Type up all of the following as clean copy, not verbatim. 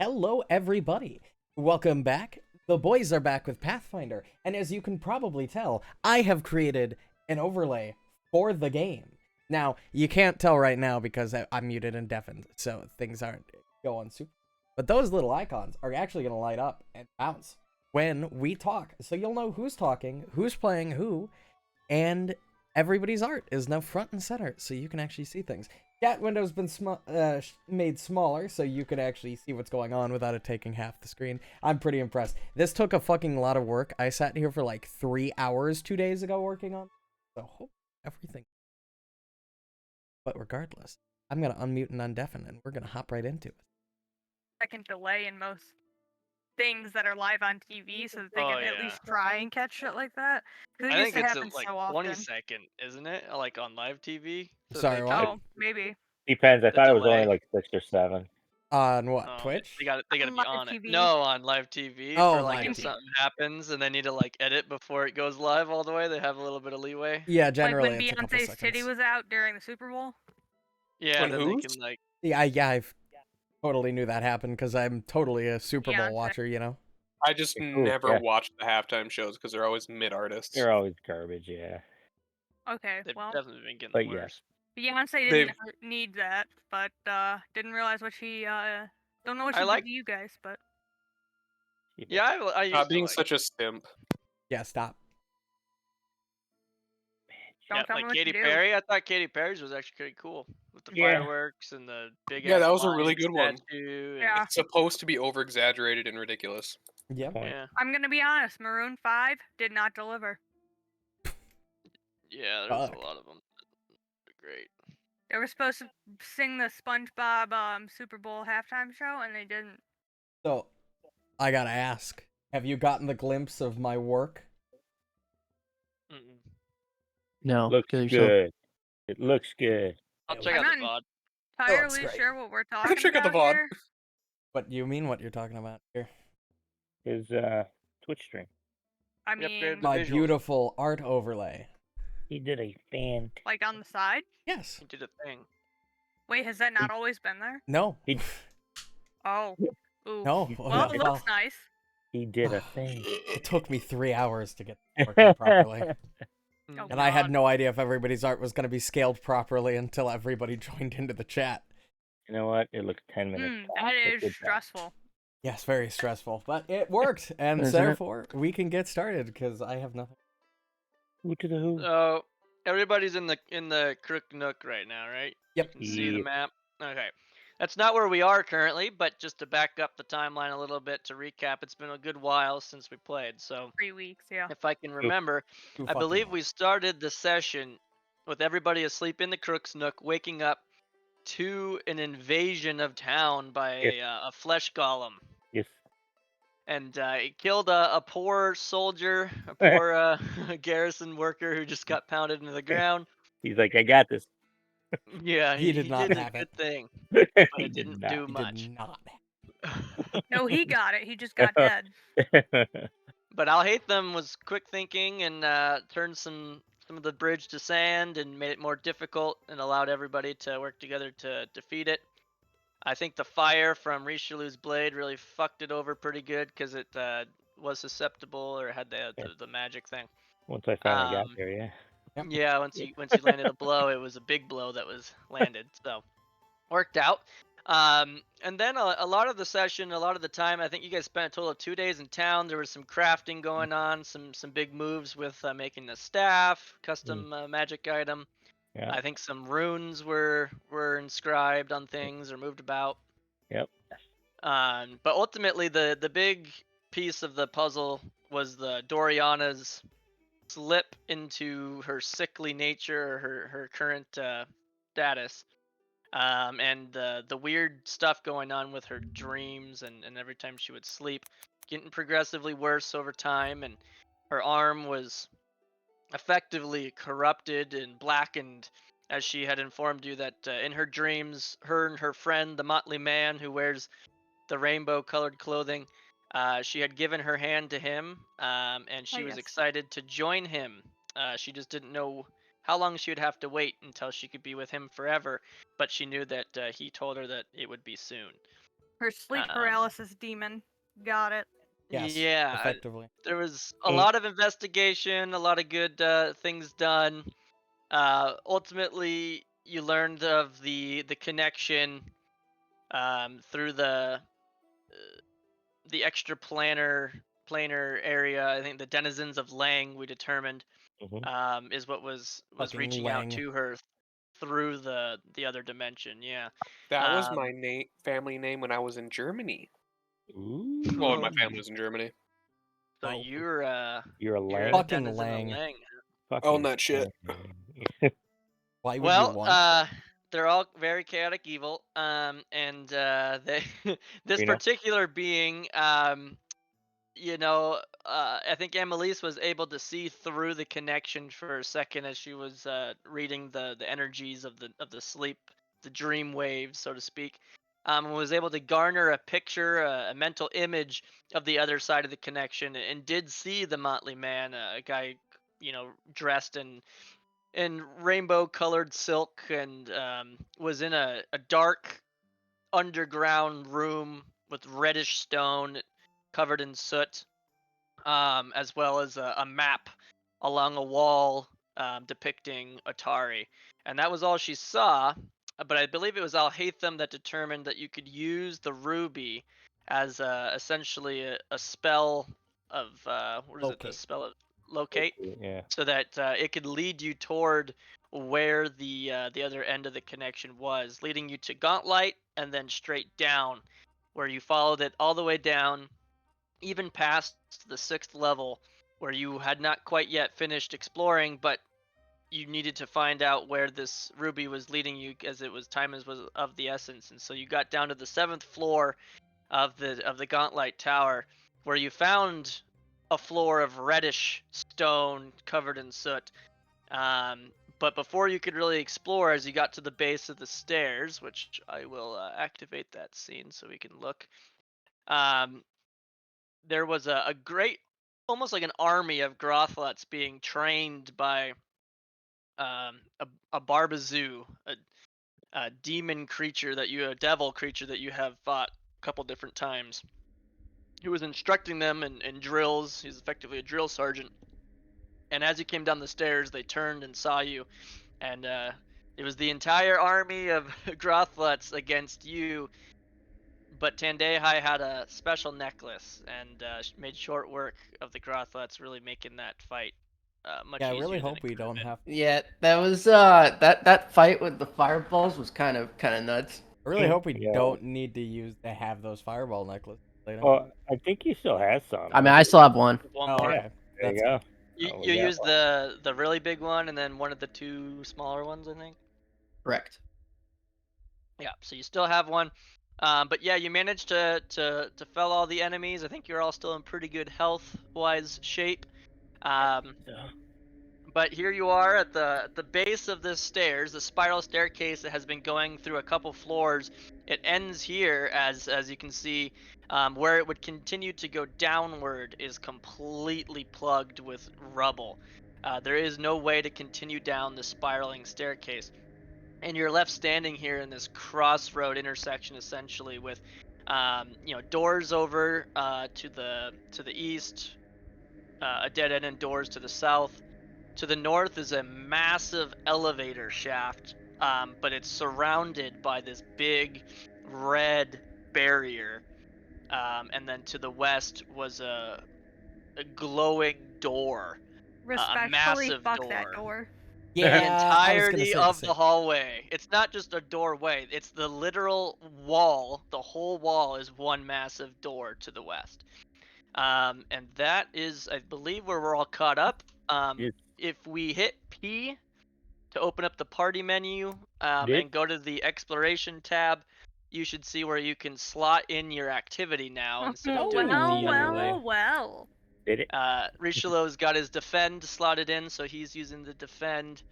Hello, everybody. Welcome back. The boys are back with Pathfinder, and as you can probably tell, I have created an overlay for the game. Now, you can't tell right now because I'm muted and deafened, so things aren't going super. But those little icons are actually going to light up and bounce when we talk, so you'll know who's talking, who's playing who, and everybody's art is now front and center, so you can actually see things. Chat window's been made smaller, so you can actually see what's going on without it taking half the screen. I'm pretty impressed. This took a fucking lot of work. I sat here for like 3 hours 2 days ago working on, so hope everything. But regardless, I'm gonna unmute and undeafen, and we're gonna hop right into it. Second delay in most things that are live on TV, so that they can at least try and catch shit like that. Because it I used think to it's happen like so often. 20-second, isn't it? Like on live TV. So Sorry, they what? Oh, maybe. Depends. I the thought it was only delay. like 6 or 7. On what? Oh, Twitch? They got to On be live on it. TV. No, on live TV. Oh, for like live if TV. something happens and they need to like edit before it goes live all the way, they have a little bit of leeway. Yeah, Like generally when it's a couple Beyonce's titty seconds. was out during the Super Bowl. Yeah, When then they whose? can like. Yeah, I totally knew that happened because I'm totally a Super Bowl Beyonce. watcher, you know? I just never watch the halftime shows because they're always mid-artists. They're always garbage, yeah. Okay, They've well, definitely been getting But yeah. worse. Beyonce didn't need that, but didn't realize what she don't know what she did to you guys, but Yeah, I used Stop being to like. such a simp. Yeah, stop. don't Yeah, tell me like what Katy you do. Perry. I thought Katy Perry's was actually pretty cool with the Yeah. fireworks and the big. Yeah, ass that was a lion really good one. statue and- Yeah. It's supposed to be over-exaggerated and ridiculous. Yep. Yeah. I'm gonna be honest, Maroon 5 did not deliver. Yeah, there's Fuck. a lot of them. Great. They were supposed to sing the SpongeBob Super Bowl halftime show, and they didn't. So, I gotta ask, have you gotten the glimpse of my work? Mm-mm. No. Looks kill yourself. good. It looks good. I'll check I'm out the not VOD. entirely great. sure what we're talking check out the about VOD. here. What do you mean what you're talking about here? His Twitch stream. I Yep, mean, good. My visuals. beautiful art overlay. He did a fan. like on the side. Yes. He did a thing. Wait, has that not always been there? No. Oh. Ooh. No. Well, it looks nice. He did a thing. It took me 3 hours to get it working properly. Oh, And I had God. no idea if everybody's art was going to be scaled properly until everybody joined into the chat. You know what? It looks 10 minutes. That tops. It's is good time. stressful. Yes, very stressful, but it worked, and Isn't it? therefore we can get started because I have nothing. Who to the who? So everybody's in the Crook Nook right now, right? Yep. You can see the Yep. map. Okay. That's not where we are currently, but just to back up the timeline a little bit to recap, it's been a good while since we played. So 3 weeks, yeah. if I can remember, Too I fucking believe long. we started the session with everybody asleep in the Crook's Nook, waking up to an invasion of town by a flesh golem. Yes. And it killed a poor soldier, a poor garrison worker who just got pounded into the ground. He's like, I got this. Yeah, He did not did have a it. good thing, He but it did didn't not. do He much. did not. No, he got it. He just got dead. But Al Hatham was quick thinking and turned some of the bridge to sand and made it more difficult and allowed everybody to work together to defeat it. I think the fire from Richelieu's blade really fucked it over pretty good because it was susceptible or had the magic thing. Once I finally got there, yeah. Yep. Yeah, once you landed a blow, it was a big blow that was landed. So worked out. And then a lot of the session, a lot of the time, I think you guys spent a total of 2 days in town. There was some crafting going on, some big moves with making the staff, custom magic item. Yeah. I think some runes were inscribed on things or moved about. Yep. But ultimately, the big piece of the puzzle was the Doriana's slip into her sickly nature, or her current status, and the weird stuff going on with her dreams and every time she would sleep, getting progressively worse over time, and her arm was effectively corrupted and blackened, as she had informed you that in her dreams, her and her friend, the motley man who wears the rainbow colored clothing, she had given her hand to him, and she was yes. excited to join him. She just didn't know how long she would have to wait until she could be with him forever, but she knew that he told her that it would be soon. Her sleep Um, paralysis demon. Got it. Yes, yeah, effectively. there was a lot of investigation, a lot of good things done. Ultimately, you learned of the connection through the extra planar area. I think the denizens of Lang, we determined, Mhm. is what was Fucking reaching out Lang. to her through the other dimension. Yeah. That was Um, my family name when I was in Germany. Well, when my Ooh. family was in Germany. so Oh. you're You're a you're a Lang? Fucking denizen of Lang. Lang. Own Fucking that shit. Lang. Why would you Well, want? they're all very chaotic evil. And they this Reno? particular being, I think Annalise was able to see through the connection for a second as she was reading the energies of the sleep, the dream waves, so to speak. And was able to garner a picture, a mental image of the other side of the connection, and did see the motley man, a guy, dressed in rainbow colored silk, and was in a dark underground room with reddish stone covered in soot, as well as a map along a wall depicting Atari. And that was all she saw. But I believe it was Al Haytham that determined that you could use the ruby as essentially a spell of what is it? The Locate. spell of locate, Yeah. so that it could lead you toward where the other end of the connection was, leading you to Gauntlet and then straight down, where you followed it all the way down, even past the 6th level, where you had not quite yet finished exploring, but you needed to find out where this ruby was leading you, as it was time was of the essence. And so you got down to the 7th floor of the Gauntlet Tower, where you found a floor of reddish stone covered in soot. But before you could really explore, as you got to the base of the stairs, which I will activate that scene so we can look, um, there was a great, almost like an army of Grothlots being trained by a Barbazoo, a demon creature a devil creature that you have fought a couple different times. He was instructing them in drills. He's effectively a drill sergeant. And as you came down the stairs, they turned and saw you, and it was the entire army of Grothlots against you. But Tandehai had a special necklace and made short work of the Grothlots, really making that fight much Yeah, I really easier than hope it we could have don't been. have. Yeah, that was that fight with the fireballs was kind of nuts. I really hope we Yeah. don't need to have those fireball necklaces later. Well, I think he still has some. I mean, I still have one. One Oh, more. okay. There That's you go. You Oh, we you got used one. the really big one and then one of the 2 smaller ones, I think. Correct. Yeah, so you still have one. But yeah, you managed to fell all the enemies. I think you're all still in pretty good health-wise shape. Um, but here you are at the base of this stairs, the spiral staircase that has been going through a couple floors. It ends here, as you can see, where it would continue to go downward is completely plugged with rubble. There is no way to continue down the spiraling staircase, and you're left standing here in this crossroad intersection, essentially, with doors over to the east, a dead end, and doors to the south. To the north is a massive elevator shaft, but it's surrounded by this big red barrier. And then to the west was a glowing door, a Respectfully, massive fuck that door. door. The Yeah, I was gonna entirety say the of same. the hallway. It's not just a doorway, it's the literal wall. The whole wall is one massive door to the west. And that is, I believe, where we're all caught up. Yes. If we hit P to open up the party menu, Did and go to the exploration tab, you should see where you can slot in your activity now instead of doing it Well, the other way. well. did it? Richelieu's got his defend slotted in, so he's using the defend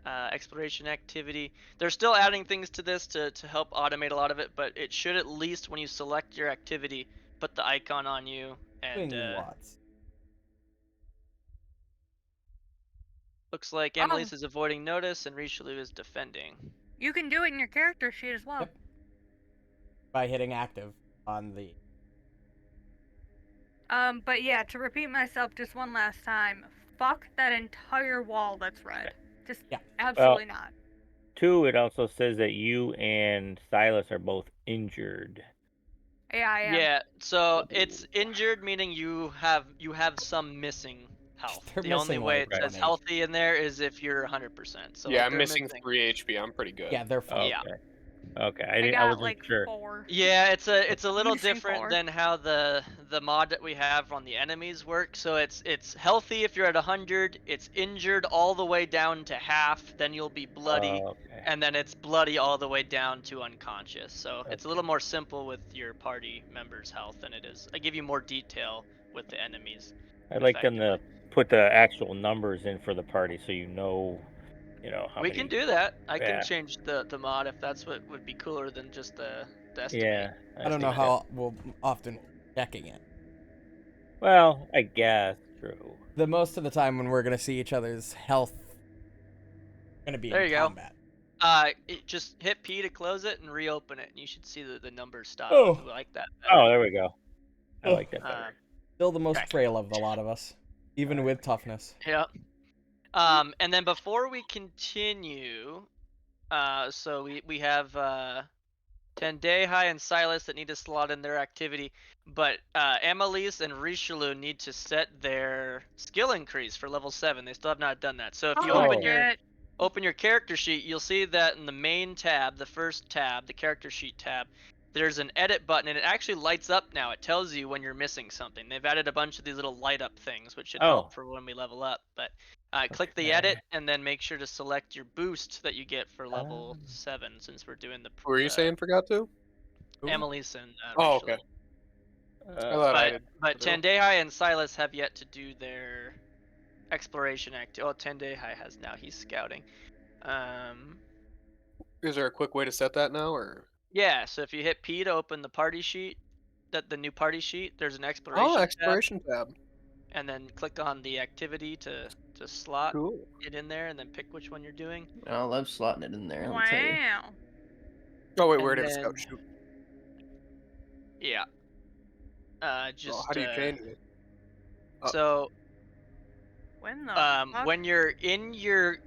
exploration activity. They're still adding things to this to help automate a lot of it, but it should, at least when you select your activity, put the icon on you, and Doing lots. looks like Oh, Annalise is avoiding notice and Richelieu is defending. you can do it in your character sheet as well. Yep. By hitting active. on the. But yeah, to repeat myself just one last time, fuck that entire wall that's red. Just Yeah. absolutely not. 2, it also says that you and Silas are both injured. Yeah, I am. Yeah, so it's injured, meaning you have some missing health. They're The only missing, way like, it says 1 healthy in there is if you're 100%. So Yeah, like I'm they're missing missing. 3 HP. I'm pretty good. Yeah, they're fine. Yeah. Okay. I I got wasn't like sure. 4. Yeah, it's a I'm little missing different 4. than how the mod that we have on the enemies work. So it's healthy if you're at 100, it's injured all the way down to half, then you'll be bloody, Okay. and then it's bloody all the way down to unconscious. So it's a Okay. little more simple with your party members' health than it is. I give you more detail with the enemies. I'd like them to effectively. put the actual numbers in for the party so you know how We many. can do that. I can Yeah. change the mod if that's what would be cooler than just the estimate. Yeah. I don't know think how often we're checking it. Well, I guess true. The most of the time when we're gonna see each other's health, gonna be There in you go. combat. Just hit P to close it and reopen it, and you should see the numbers stop. Oh. If you like that better. Oh, there we go. I Oh. like that better. Still the most Okay. frail of the lot of us, even with toughness. Yep. And then before we continue, so we have Tendehai and Silas that need to slot in their activity, but Amelise and Richelieu need to set their skill increase for level 7. They still have not done that. So if you open your character sheet, you'll see that in the main tab, the first tab, the character sheet tab, there's an edit button, and it actually lights up now. It tells you when you're missing something. They've added a bunch of these little light up things, which should help for when we level up. But click the edit, and then make sure to select your boost that you get for level 7, since we're doing the. Who were you saying forgot to? Amelise and Oh, Richelieu. okay. I thought I did. But Tendehai and Silas have yet to do their exploration act. Oh, Tendehai has now. He's scouting. Is there a quick way to set that now, or? Yeah, so if you hit P to open the party sheet, the new party sheet, there's an exploration Oh, tab, exploration tab. and then click on the activity to slot Cool. it in there, and then pick which one you're doing. I love slotting it in there. Let me tell you. Wow. Oh wait, And where did then- scout shoot? Yeah. Oh, Just how do you change it? so When the fuck? when you're in your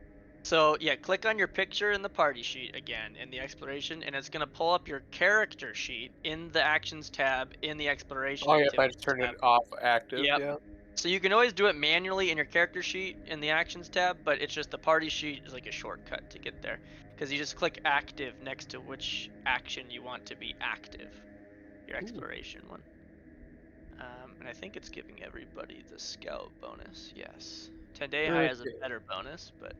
click on your picture in the party sheet again in the exploration, and it's gonna pull up your character sheet in the actions tab in the exploration. Oh yeah, if I activities just turn tab. it off active. Yep. Yeah. So you can always do it manually in your character sheet in the actions tab, but it's just the party sheet is like a shortcut to get there, because you just click active next to which action you want to be active, your exploration one. And I think it's giving everybody the scout bonus. Yes. Tendehai has a better bonus, but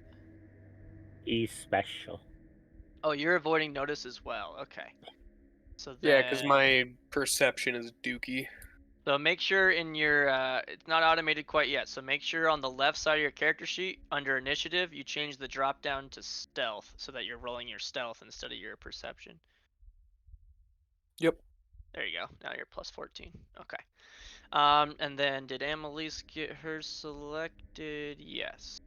He's special. oh, you're avoiding notice as well. Okay. So Yeah, because my perception is dookie. So make sure in your it's not automated quite yet. So make sure on the left side of your character sheet under initiative, you change the drop down to stealth so that you're rolling your stealth instead of your perception. Yep. There you go. Now you're plus 14. Okay. And then did Amelise get her selected? Yes.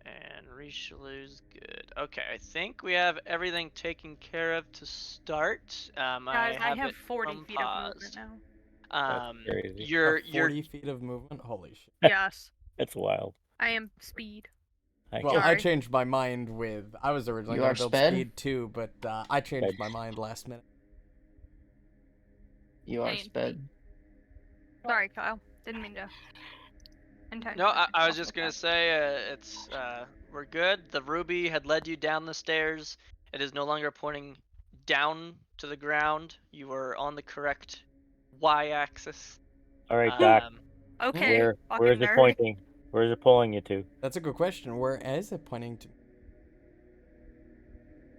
And Richelieu's good. Okay, I think we have everything taken care of to start. Guys, I have it 40 feet of movement unpaused. now. That's crazy. You're 40 feet of movement. Holy shit. Yes. That's wild. I am speed. Well, I Sorry. changed my mind with. I was originally You going are to build sped? speed too, but I changed Sped. my mind last minute. You are I am sped. Sorry, Kyle. Didn't mean to. Intentionally No, I piss was you just off gonna with say we're good. The ruby had led you down the stairs. It is no longer pointing down to the ground. You are on the correct y-axis. All right, Doc. that. Okay. Where fucking is it nerd. pointing? Where is it pulling you to? That's a good question. Where is it pointing to?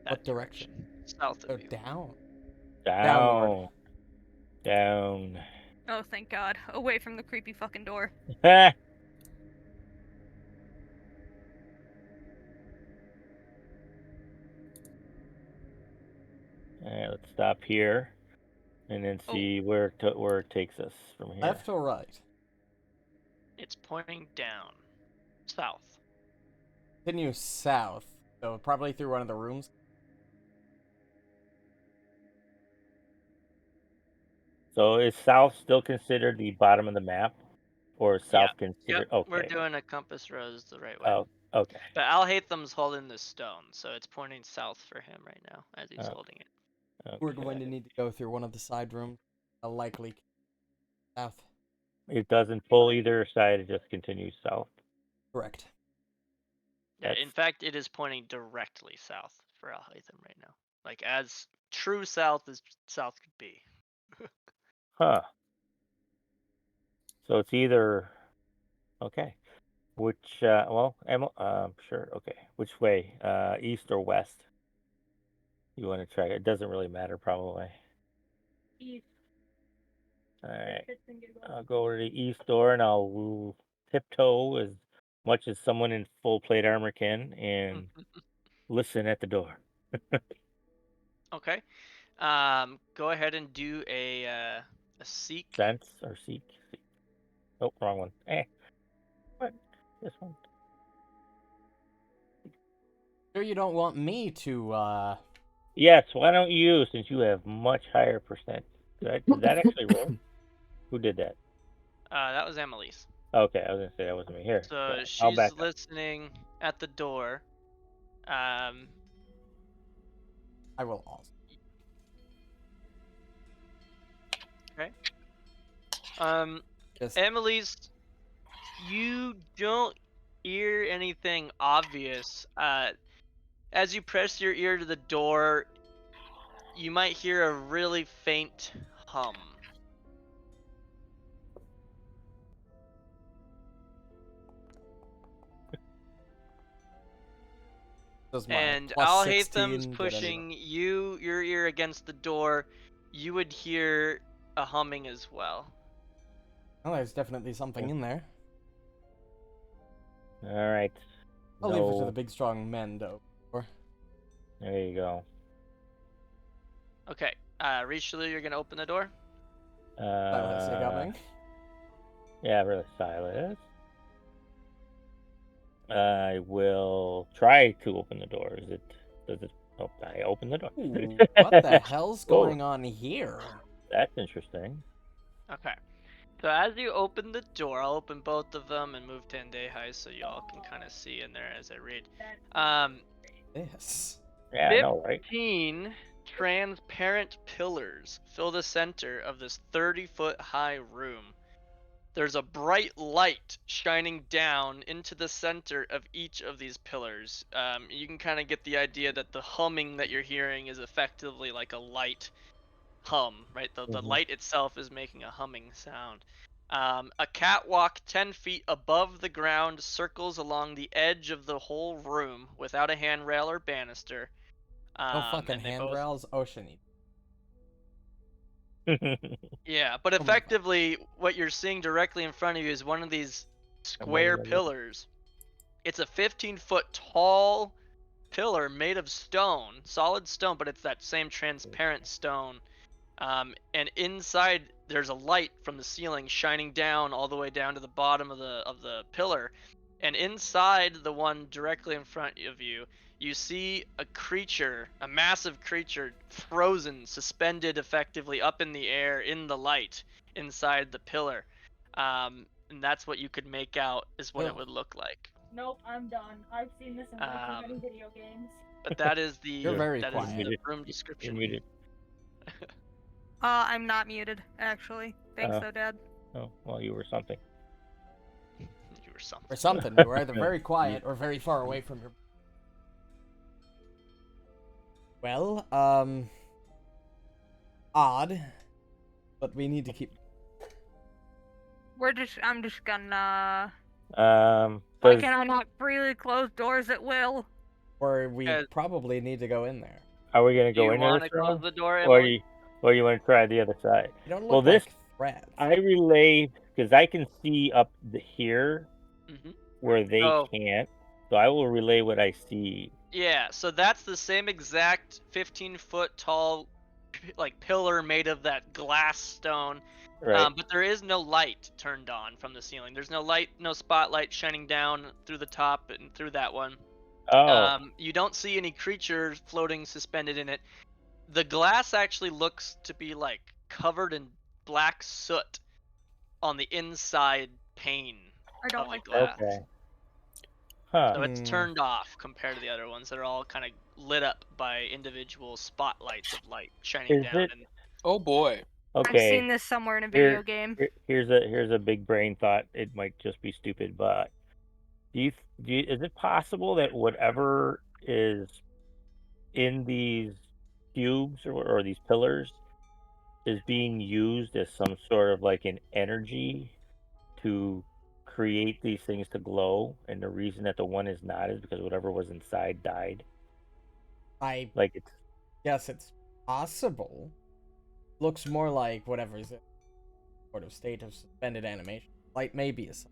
That What direction? South Oh, of you. down. Down. Down. Oh, thank God. Away from the creepy fucking door. Ha! Alright, let's stop here, and then see where it takes us from here. Left or right? It's pointing down. South. Continue south. So probably through one of the rooms. So is south still considered the bottom of the map, or is Yeah. south Yep. considered? We're Okay. doing a compass rose the right way. Oh, okay. But Al-Haytham's holding the stone, so it's pointing south for him right now as he's Okay. holding it. We're going to Okay. need to go through one of the side rooms, likely south. It doesn't pull either side. It just continues south. Correct. Yeah, in That's fact, it is pointing directly south for Al-Haytham right now. Like as true south as south could be. huh. So it's either okay. Which well, sure. Okay. Which way? East or west? You want to try? It doesn't really matter, probably. East. All right. I'll go over to the east door and I'll tiptoe as much as someone in full plate armor can and listen at the door. Okay. Go ahead and do a seek. Sense or seek? Nope, wrong one. What? This one. Sure you don't want me to, Yes, why don't you, since you have much higher percent? Did that actually roll? Who did that? That was Emily's. Okay, I was gonna say that wasn't me here. So I'll she's back up. listening at the door. I will also. Okay. Just Emily's, you don't hear anything obvious. As you press your ear to the door, you might hear a really faint hum. does my And plus Al 16 Haytham's get any? pushing your ear against the door. You would hear a humming as well. Oh, there's definitely something in there. All right. I'll leave it to No. the big strong men, though. There you go. Okay. Richelieu, you're gonna open the door. Silas, you coming? Yeah, really, Silas. I will try to open the door. Does it? Oh, I open the door. Ooh, what the hell's Whoa. going on here? That's interesting. Okay. So as you open the door, I'll open both of them and move to high so y'all can kind of see in there as I read. This. Yeah, I know, right? 15 transparent pillars fill the center of this 30-foot high room. There's a bright light shining down into the center of each of these pillars. You can kind of get the idea that the humming that you're hearing is effectively like a light hum, right? The light itself is making a humming sound. A catwalk 10 feet above the ground circles along the edge of the whole room without a handrail or banister. No fucking and they both handrails, ocean. Yeah, but effectively, what you're seeing directly in front of you is one of these square pillars. It's a 15-foot tall pillar made of stone, solid stone, but it's that same transparent stone. And inside there's a light from the ceiling shining down all the way down to the bottom of the pillar. And inside the one directly in front of you, you see a creature, a massive creature, frozen, suspended effectively up in the air in the light inside the pillar. And that's what you could make out is what it would look like. Nope, I'm done. I've seen this in way too many video games. But that is the You're very that is quiet. the room description. You're muted. I'm not muted, actually. Thanks, though, Dad. Oh, well, you were something. You were something. Or something. You were either very quiet or very far away from your. Well, odd. But we need to keep. I'm just gonna. Why Why can I not freely close doors at will? Or we Guys- probably need to go in there. Are we gonna Do go you in want there, to close the door, or Emily? you want to try the other side? You don't look Well, this like threats. I relay because I can see up here Mm-hmm. where they Oh. can't, so I will relay what I see. Yeah, so that's the same exact 15-foot tall like pillar made of that glass stone. Right. But there is no light turned on from the ceiling. There's no light, no spotlight shining down through the top and through that one. Oh. You don't see any creatures floating suspended in it. The glass actually looks to be like covered in black soot on the inside pane I don't of the like glass. that. Okay. Huh. So it's turned off compared to the other ones that are all kind of lit up by individual spotlights of light shining Is down. it And Oh boy. I've okay? seen this somewhere in a video Here, game. here's a big brain thought. It might just be stupid, but is it possible that whatever is in these cubes or these pillars is being used as some sort of like an energy to create these things to glow, and the reason that the one is not is because whatever was inside died. I Like it's guess it's possible. Looks more like whatever's in sort of state of suspended animation. Light may be a sign.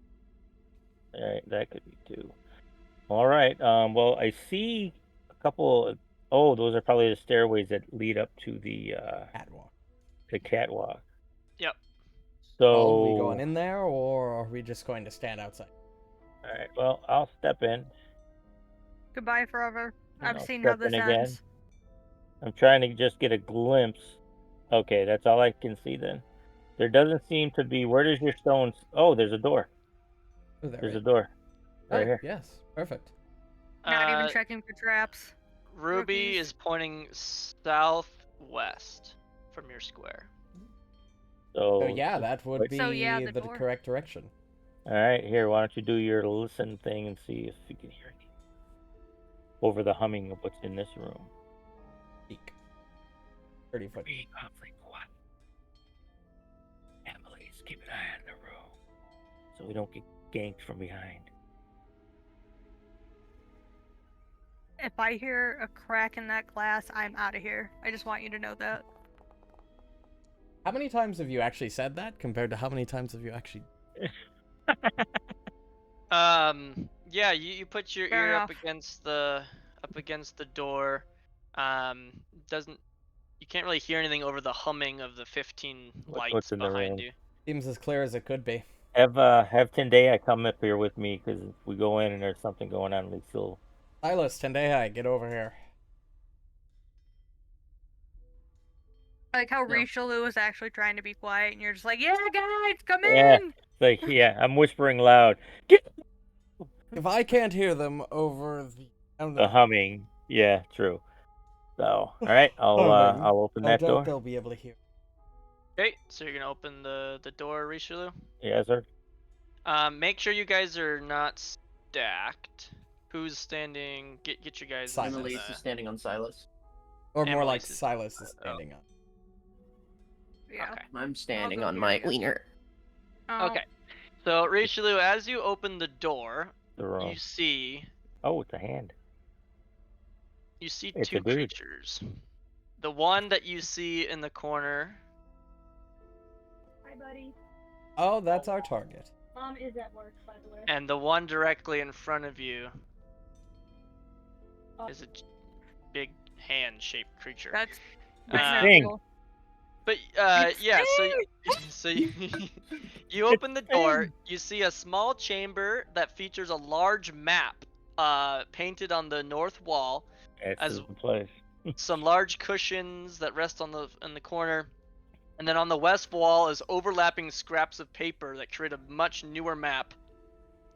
that could be too. All right. Well, I see a couple. Oh, those are probably the stairways that lead up to Catwalk. the catwalk. yep. Well, are we So, going in there, or are we just going to stand outside? all right. Well, I'll step in. Goodbye forever. I've I'll seen how step in this again. ends. I'm trying to just get a glimpse. Okay, that's all I can see then. There doesn't seem to be. Where does your stones? Oh, there's a door. Oh, there There's it a is. door right Oh, here. yes, perfect. Not even Uh, checking for traps. Ruby Rookies. is pointing southwest from your square. So So, yeah, that would wait. be So, yeah, the the door. correct direction. All right, here. Why don't you do your listen thing and see if you can hear anything over the humming of what's in this room. Peak. 30 foot. Being awfully quiet. Emily's keep an eye on the room so we don't get ganked from behind. If I hear a crack in that glass, I'm out of here. I just want you to know that. How many times have you actually said that compared to how many times have you actually? Yeah, you put your Fair ear enough. up against the door. Doesn't You can't really hear anything over the humming of the 15 lights What's in the behind room? you. Seems as clear as it could be. Have Tendaya come up here with me because if we go in and there's something going on, at least he'll. Silas, Tendehai, get over here. I like how No. Richelieu is actually trying to be quiet, and you're just like, "Yeah, guys, come Yeah. in." It's like, yeah, I'm whispering loud. Get If I can't hear them over the humming. Yeah, true. So, all right, humming, I'll open I that doubt door. they'll be able to hear. Okay, so you're gonna open the door, Richelieu. Yes, sir. Make sure you guys are not stacked. Who's standing? Get you guys. Silas. Emily's is standing on Silas. Or more like Emily's is- Silas is standing on. Yeah. Okay. I'm standing go on here, my yeah. wiener. Oh, Okay. So Richelieu, as you open the door, The room. you see Oh, it's a hand. It's a two dude. creatures. The one that you see in the corner. Hi, buddy. Oh, that's our target. Mom is at work, by the way. And the one directly in front of you Oh. is a big hand-shaped creature. that's It's not Sting. cool. But It's yeah, so you open the door, Sting. you see a small chamber that features a large map painted on the north wall, That's as the place. some large cushions that rest in the corner. And then on the west wall is overlapping scraps of paper that create a much newer map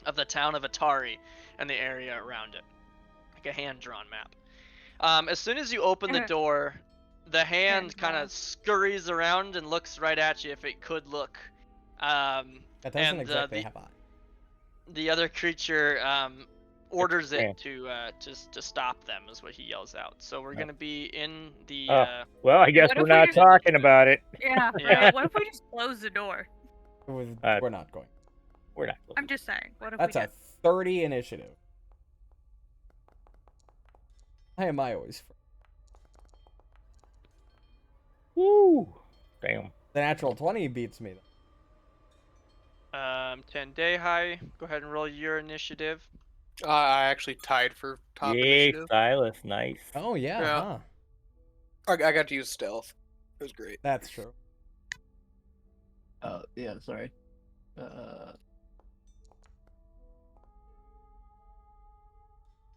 of the town of Atari and the area around it, like a hand-drawn map. As soon as you open the door, the hand kind of scurries around and looks right at you if it could look. That doesn't And exactly have eyes. the other creature orders Yeah. it to stop them, is what he yells out. So we're gonna be in the. Well, I guess What we're if we not just- talking about it. Yeah, Yeah. right. What if we just close the door? We're not going. We're not. I'm just saying. What if That's we a did? 30 initiative. Why am I always first? Woo! Damn. The natural 20 beats me. Tendehai, go ahead and roll your initiative. I actually tied for top Yay, initiative. Silas, nice. Oh, yeah, Yeah. huh? I got to use stealth. It was great. That's true. Yeah, sorry.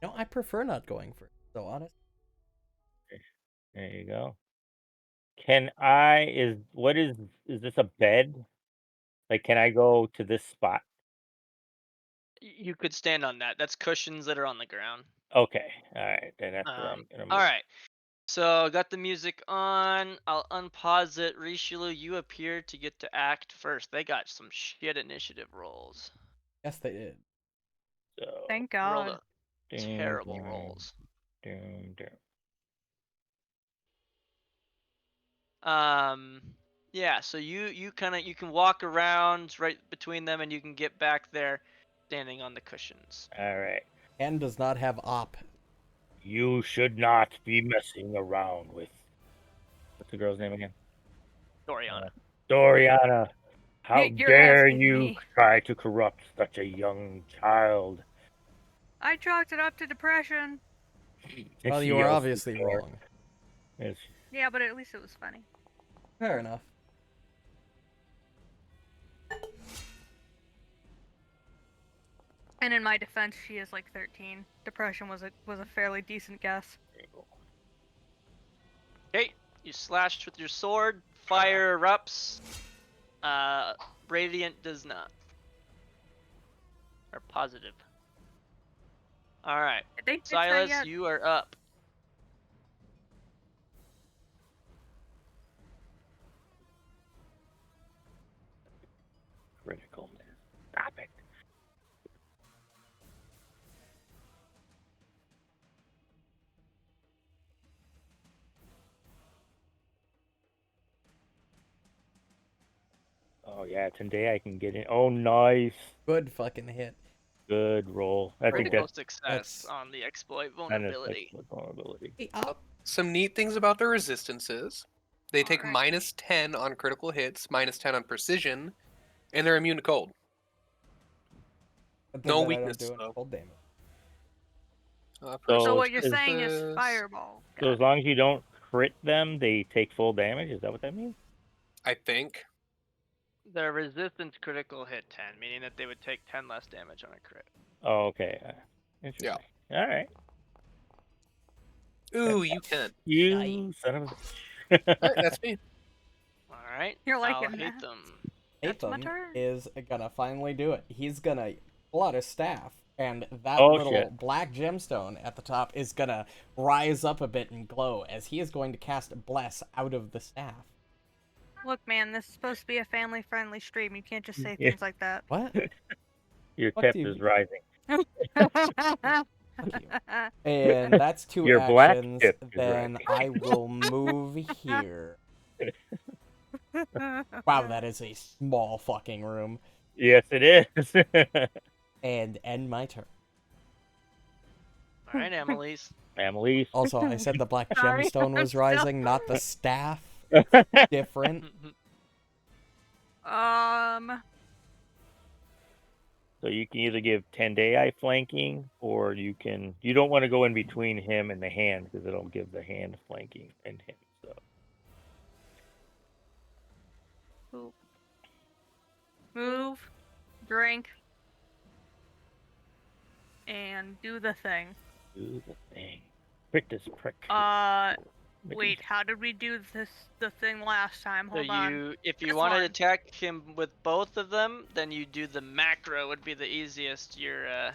No, I prefer not going first, so honest. There you go. Is this a bed? Like, can I go to this spot? You could stand on that. That's cushions that are on the ground. Okay, all right, then that's what I'm gonna move. All right. So got the music on. I'll unpause it. Rishilu, you appear to get to act first. They got some shit initiative rolls. Yes, they did. So, Thank Rolled God. a terrible rolls. Doom. Yeah. So you can walk around right between them, and you can get back there, standing on the cushions. All right. Ken does not have op. You should not be messing around with. What's the girl's name again? Doriana. Doriana. How You're dare asking you me. try to corrupt such a young child? I chalked it up to depression. Well, She you were also obviously cared. wrong. Yes. Yeah, but at least it was funny. Fair enough. And in my defense, she is like 13. Depression was a fairly decent guess. Okay. You slashed with your sword. Fire erupts. Radiant does not. Or positive. All right. Did they fix Silas, that yet? you are up. Critical. Stop it. Oh yeah, today I can get in. Oh nice. Good fucking hit. Good roll. I think Critical that's success that's- on the exploit kind of vulnerability. vulnerability. Hey, op. Some neat things about their resistances. They take Alright. -10 on critical hits, -10 on precision, and they're immune to cold. But No then I weakness, don't do it though. cold damage. So what So you're is saying is this- fireball. So as long as you don't crit them, they take full damage. Is that what that means? I think. Their resistance critical hit 10, meaning that they would take 10 less damage on a crit. Oh, okay. Interesting. All right. Ooh, you can. You Yikes. son of a. All right, that's me. All right. You're like I'll in hate that. them. That's my Atham turn. is gonna finally do it. He's gonna pull out his staff, and that Oh, little shit. black gemstone at the top is gonna rise up a bit and glow as he is going to cast Bless out of the staff. Look, man, this is supposed to be a family-friendly stream. You can't just say Yeah. things like that. What? Your What tip do you is mean? rising. Fuck you. And that's two Your black actions. tip is Then rising. I will move here. Wow, that is a small fucking room. Yes, it is. And end my turn. All right, Annalise. Families. Also, I said the black Sorry, gemstone I'm was still- rising, not the staff. Different. So you can either give 10-day eye flanking, or you don't want to go in between him and the hand because it'll give the hand flanking and him. So Move, drink, and do the thing. do the thing. Prick this prick. Wait, how did we do the thing last time? So Hold on. if you This want to one. attack him with both of them, then you do the macro would be the easiest. You've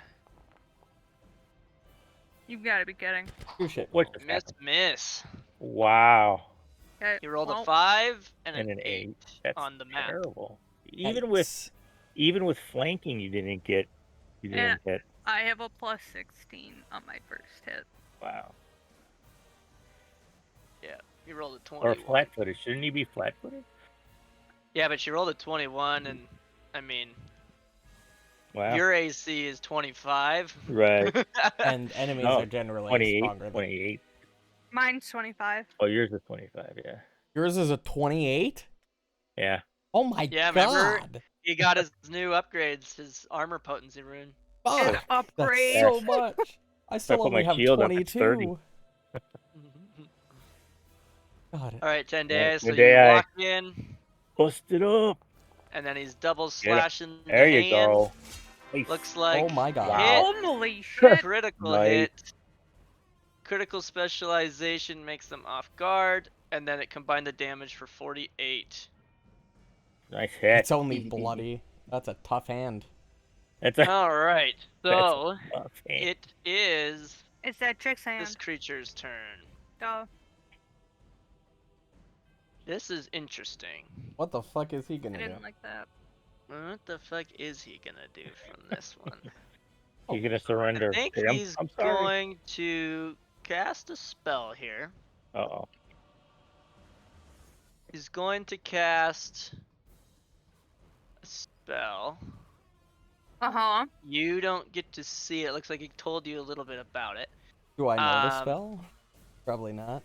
got to be kidding. Two shit. What rolls. just miss happened? miss. Wow. Okay. You rolled well, a 5 and And an an 8 8. That's on the map. terrible. Yikes. Even with flanking, you didn't hit. I have a plus 16 on my first hit. Wow. Yeah, you rolled a Or 21. flat-footed. Shouldn't he be flat-footed? Yeah, but you rolled a 21, and I mean, Wow. your AC is 25. Right. And enemies No, are generally 28. stronger than 28. Mine's 25. Oh, yours is 25. Yeah. yours is a 28. Yeah. Oh my Yeah, remember? god! He got his new upgrades, his armor potency rune. An Fuck! upgrade. That's so much. I still put only my have shield up, it's 22. God. All right, 10 days. So you Zendaya. walk in, Bust it up. and then he's double slashing the There you hand. go. Nice. Looks like Oh my god. Wow. Holy shit. critical Nice. hit. Critical specialization makes them off guard, and then it combined the damage for 48. Nice hit. It's only Easy peasy. bloody. That's a tough hand. That's a, All right, that's a so tough hand. it is It's that chick's this hand. creature's turn. Duh. This is interesting. What the fuck is he I gonna do? didn't like that. What the fuck is he gonna do from this one? He's gonna I surrender. think Say, he's I'm sorry. going to cast a spell here. Uh-oh. He's going to cast a spell. Uh-huh. You don't get to see it. Looks like he told you a little bit about it. Do I know the Um, spell? Probably not.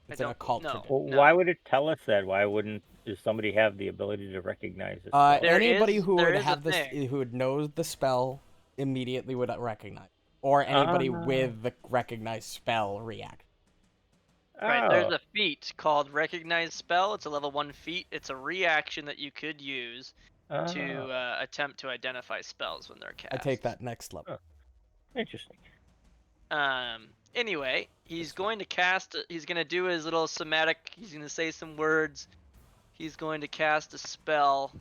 It's an don't- occult no. tradition. Well, why would it tell us that? Why wouldn't does somebody have the ability to recognize this? There Anybody is- who there would is a have this, thing. who would know the spell, immediately would recognize, or anybody Ah. with the recognized spell react. Right, there's Oh. a feat called Recognize Spell. It's a level 1 feat. It's a reaction that you could use to attempt to identify spells when they're cast. I take that next level. Interesting. Anyway, he's That's fine. going to cast. He's going to do his little somatic. He's going to say some words. He's going to cast a spell.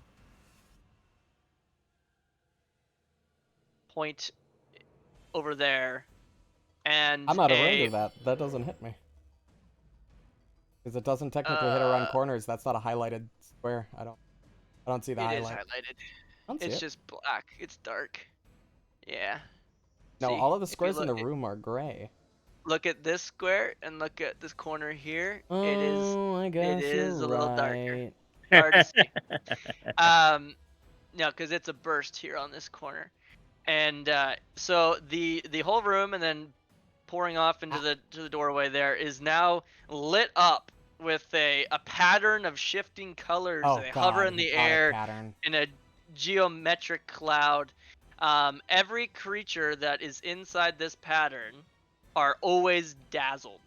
Point over there, and I'm out of range of that. That doesn't hit me. Because it doesn't technically hit around corners. That's not a highlighted square. I don't see the It is highlight. highlighted. I don't see It's it. just black. It's dark. Yeah. No, See, all of the if you squares in the look- room are gray. Look at this square and look at this corner here. Oh, I guess is you're a little darker. right. Hard to see. No, because it's a burst here on this corner, and so the whole room, and then pouring off into the doorway there is now lit up with a pattern of shifting colors. Oh They god, hover in the hypnotic air pattern. in a geometric cloud. Every creature that is inside this pattern are always dazzled.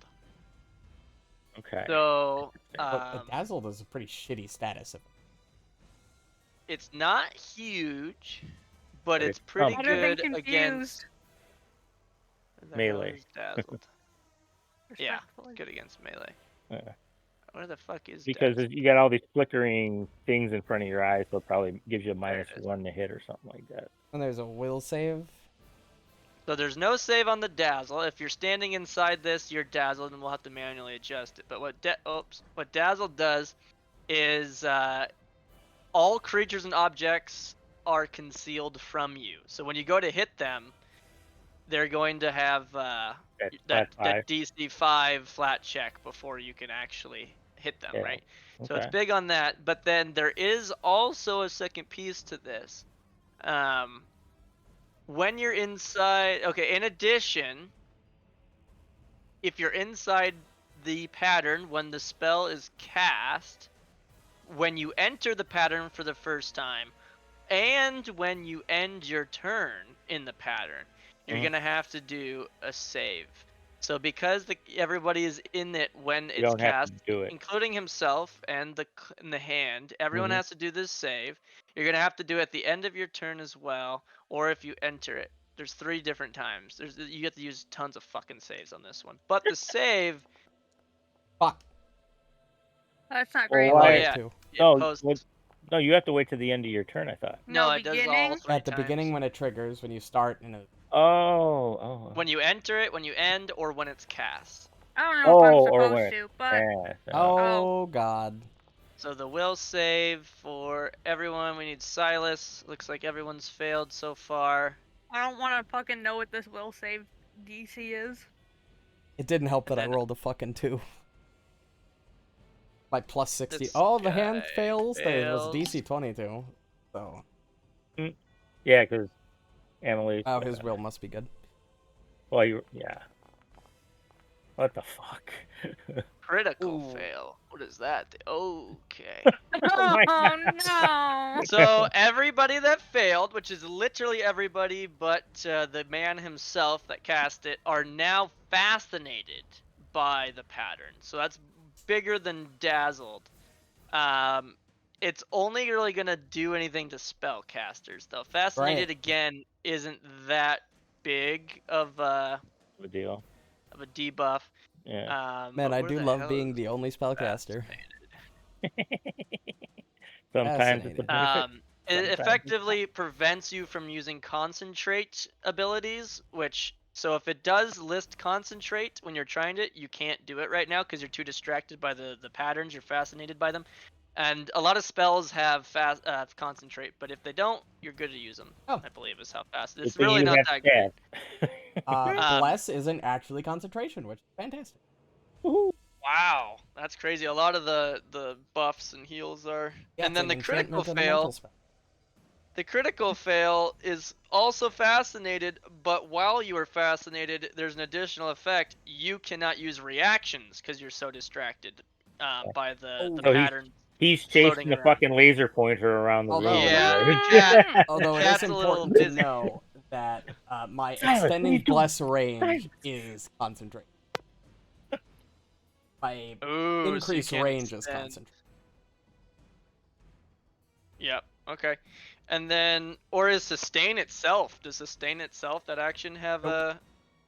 Okay. So But dazzled is a pretty shitty status. it's not huge, but But it's it's pretty something. Better than good confused. against Where the hell Melee. is dazzled. Yeah, Respectfully. good against melee. Yeah. Where the fuck is Because dazzled? you got all these flickering things in front of your eyes, so it probably gives you a There it is. -1 to hit or something like that. And there's a will save. So there's no save on the dazzle. If you're standing inside this, you're dazzled, and we'll have to manually adjust it. But what dazzle does is all creatures and objects are concealed from you. So when you go to hit them, they're going to have Flat that DC 5 flat check before you can actually hit them, Yeah. right? So it's Okay. big on that. But then there is also a second piece to this. When you're inside, okay, in addition, if you're inside the pattern when the spell is cast, when you enter the pattern for the first time, and when you end your turn in the pattern, you're going to have to do a save. So because everybody is in it when it's don't have cast, to do it. including himself and the hand, everyone has to do this save. You're going to have to do it at the end of your turn as well, or if you enter it. There's 3 different times. You have to use tons of fucking saves on this one. But the save, Fuck. That's not Well, great. why- yeah, No, it posts. No, you have to wait to the end of your turn, I thought. No, it does all beginning. 3 At the times. beginning when it triggers, when you start in a... Oh. When you enter it, when you end, or when it's cast. I don't know if I'm or supposed when to, but Yeah. Oh god. So the will save for everyone. We need Silas. Looks like everyone's failed so far. I don't want to fucking know what this will save DC is. It didn't help that I then- rolled a fucking 2. My plus 60. This Oh, the hand guy fails? There was fails. DC 22. So, Yeah, because Emily. oh, his will must be good. Well, yeah. What the fuck? Critical Ooh. fail. What is that? Okay. my Oh no! So everybody that failed, which is literally everybody but the man himself that cast it, are now fascinated by the pattern. So that's bigger than dazzled. It's only really gonna do anything to spellcasters though. Fascinated Right. again isn't that big of a Deal. debuff. Yeah. Man, but I where do the love hell being is the only spellcaster. Sometimes it's a Fascinating. benefit. It Sometimes it's effectively prevents you from using concentrate abilities, which so if it does list concentrate when you're trying it, you can't do it right now because you're too distracted by the patterns. You're fascinated by them, and a lot of spells have concentrate, but if they don't, you're good to use them. Oh. I believe is how fast. Good It's thing really you not have that great. stats. Bless isn't actually concentration, which is fantastic. Woohoo. Wow, that's crazy. A lot of the buffs and heals are, Yeah, and it's then an the critical enchantment and a mental fail. spell. The critical fail is also fascinated, but while you are fascinated, there's an additional effect. You cannot use reactions because you're so distracted by the Oh. So pattern he's floating chasing the around. fucking laser pointer around the Although- room. Yeah, right? yeah. Although it is That's a little important to busy. know that my Silas, what are you extending doing? bless range Silas. is concentrate. My Ooh, so you increased can't range is extend. concentrate. Yep. Okay. And then, or is sustain itself? Does sustain itself that action have Nope. a?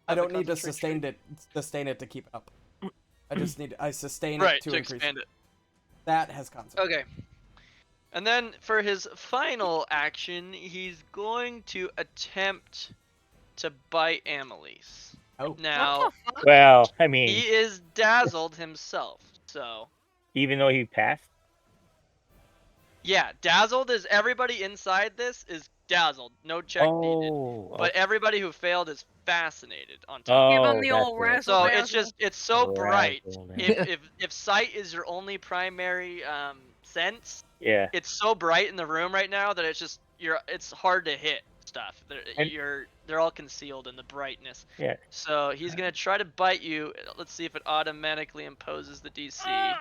I have a don't need to concentration? sustain it to keep it up. I sustain Right it to to increase expand it. That has concentration. Okay. And then for his final action, he's going to attempt to bite Amelise. Oh. Now, What the fuck? Well, I mean, he is dazzled himself, so even though he passed, yeah, dazzled is everybody inside this is dazzled, no check needed. oh, But everybody who failed is fascinated on top. Give oh, him the that's old it. razzle So dazzle. it's so bright. Razzle If dazzle. if sight is your only primary sense, Yeah, it's so bright in the room right now that it's hard to hit stuff. And- They're all concealed in the brightness. yeah. So he's gonna try to bite you. Let's see if it automatically imposes the DC.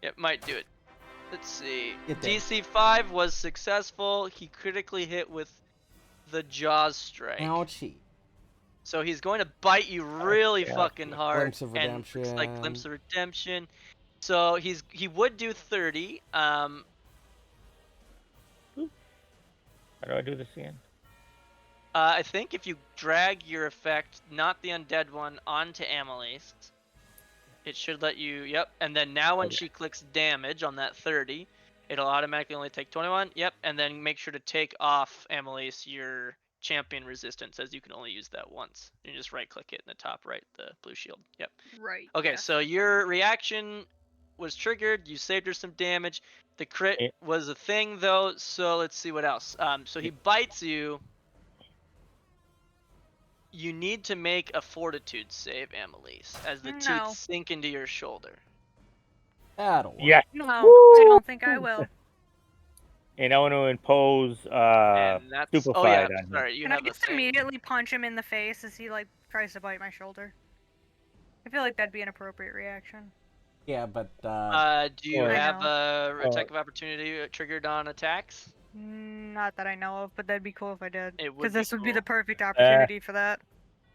It might do it. Let's see. It did. DC 5 was successful. He critically hit with the jaws strike. Ouchie. So he's going to bite you really yeah. fucking hard. Glimpse of And it's like redemption. glimpse of redemption. So he would do 30. How do I do this again? I think if you drag your effect, not the undead one, onto Amelise, it should let you. Yep. And then now when Okay. she clicks damage on that 30, it'll automatically only take 21. Yep. And then make sure to take off Amelise your champion resistance, as you can only use that once. You just right click it in the top right, the blue shield. Yep. Right. Okay, yes. so your reaction was triggered. You saved her some damage. The crit Yeah. was a thing though, so let's see what else. So he bites you. You need to make a fortitude save, Amelise, as the No. teeth sink into your shoulder. That'll work. Yeah, No, I don't think I will. and I want to impose And that's stupefied oh yeah, on him. sorry, you Can I have a just thing. immediately punch him in the face as he like tries to bite my shoulder? I feel like that'd be an appropriate reaction. Yeah, but Do you I have know. a attack of opportunity triggered on attacks? Not that I know of, but that'd be cool if I did. It would Because be this would be cool. the perfect opportunity for that.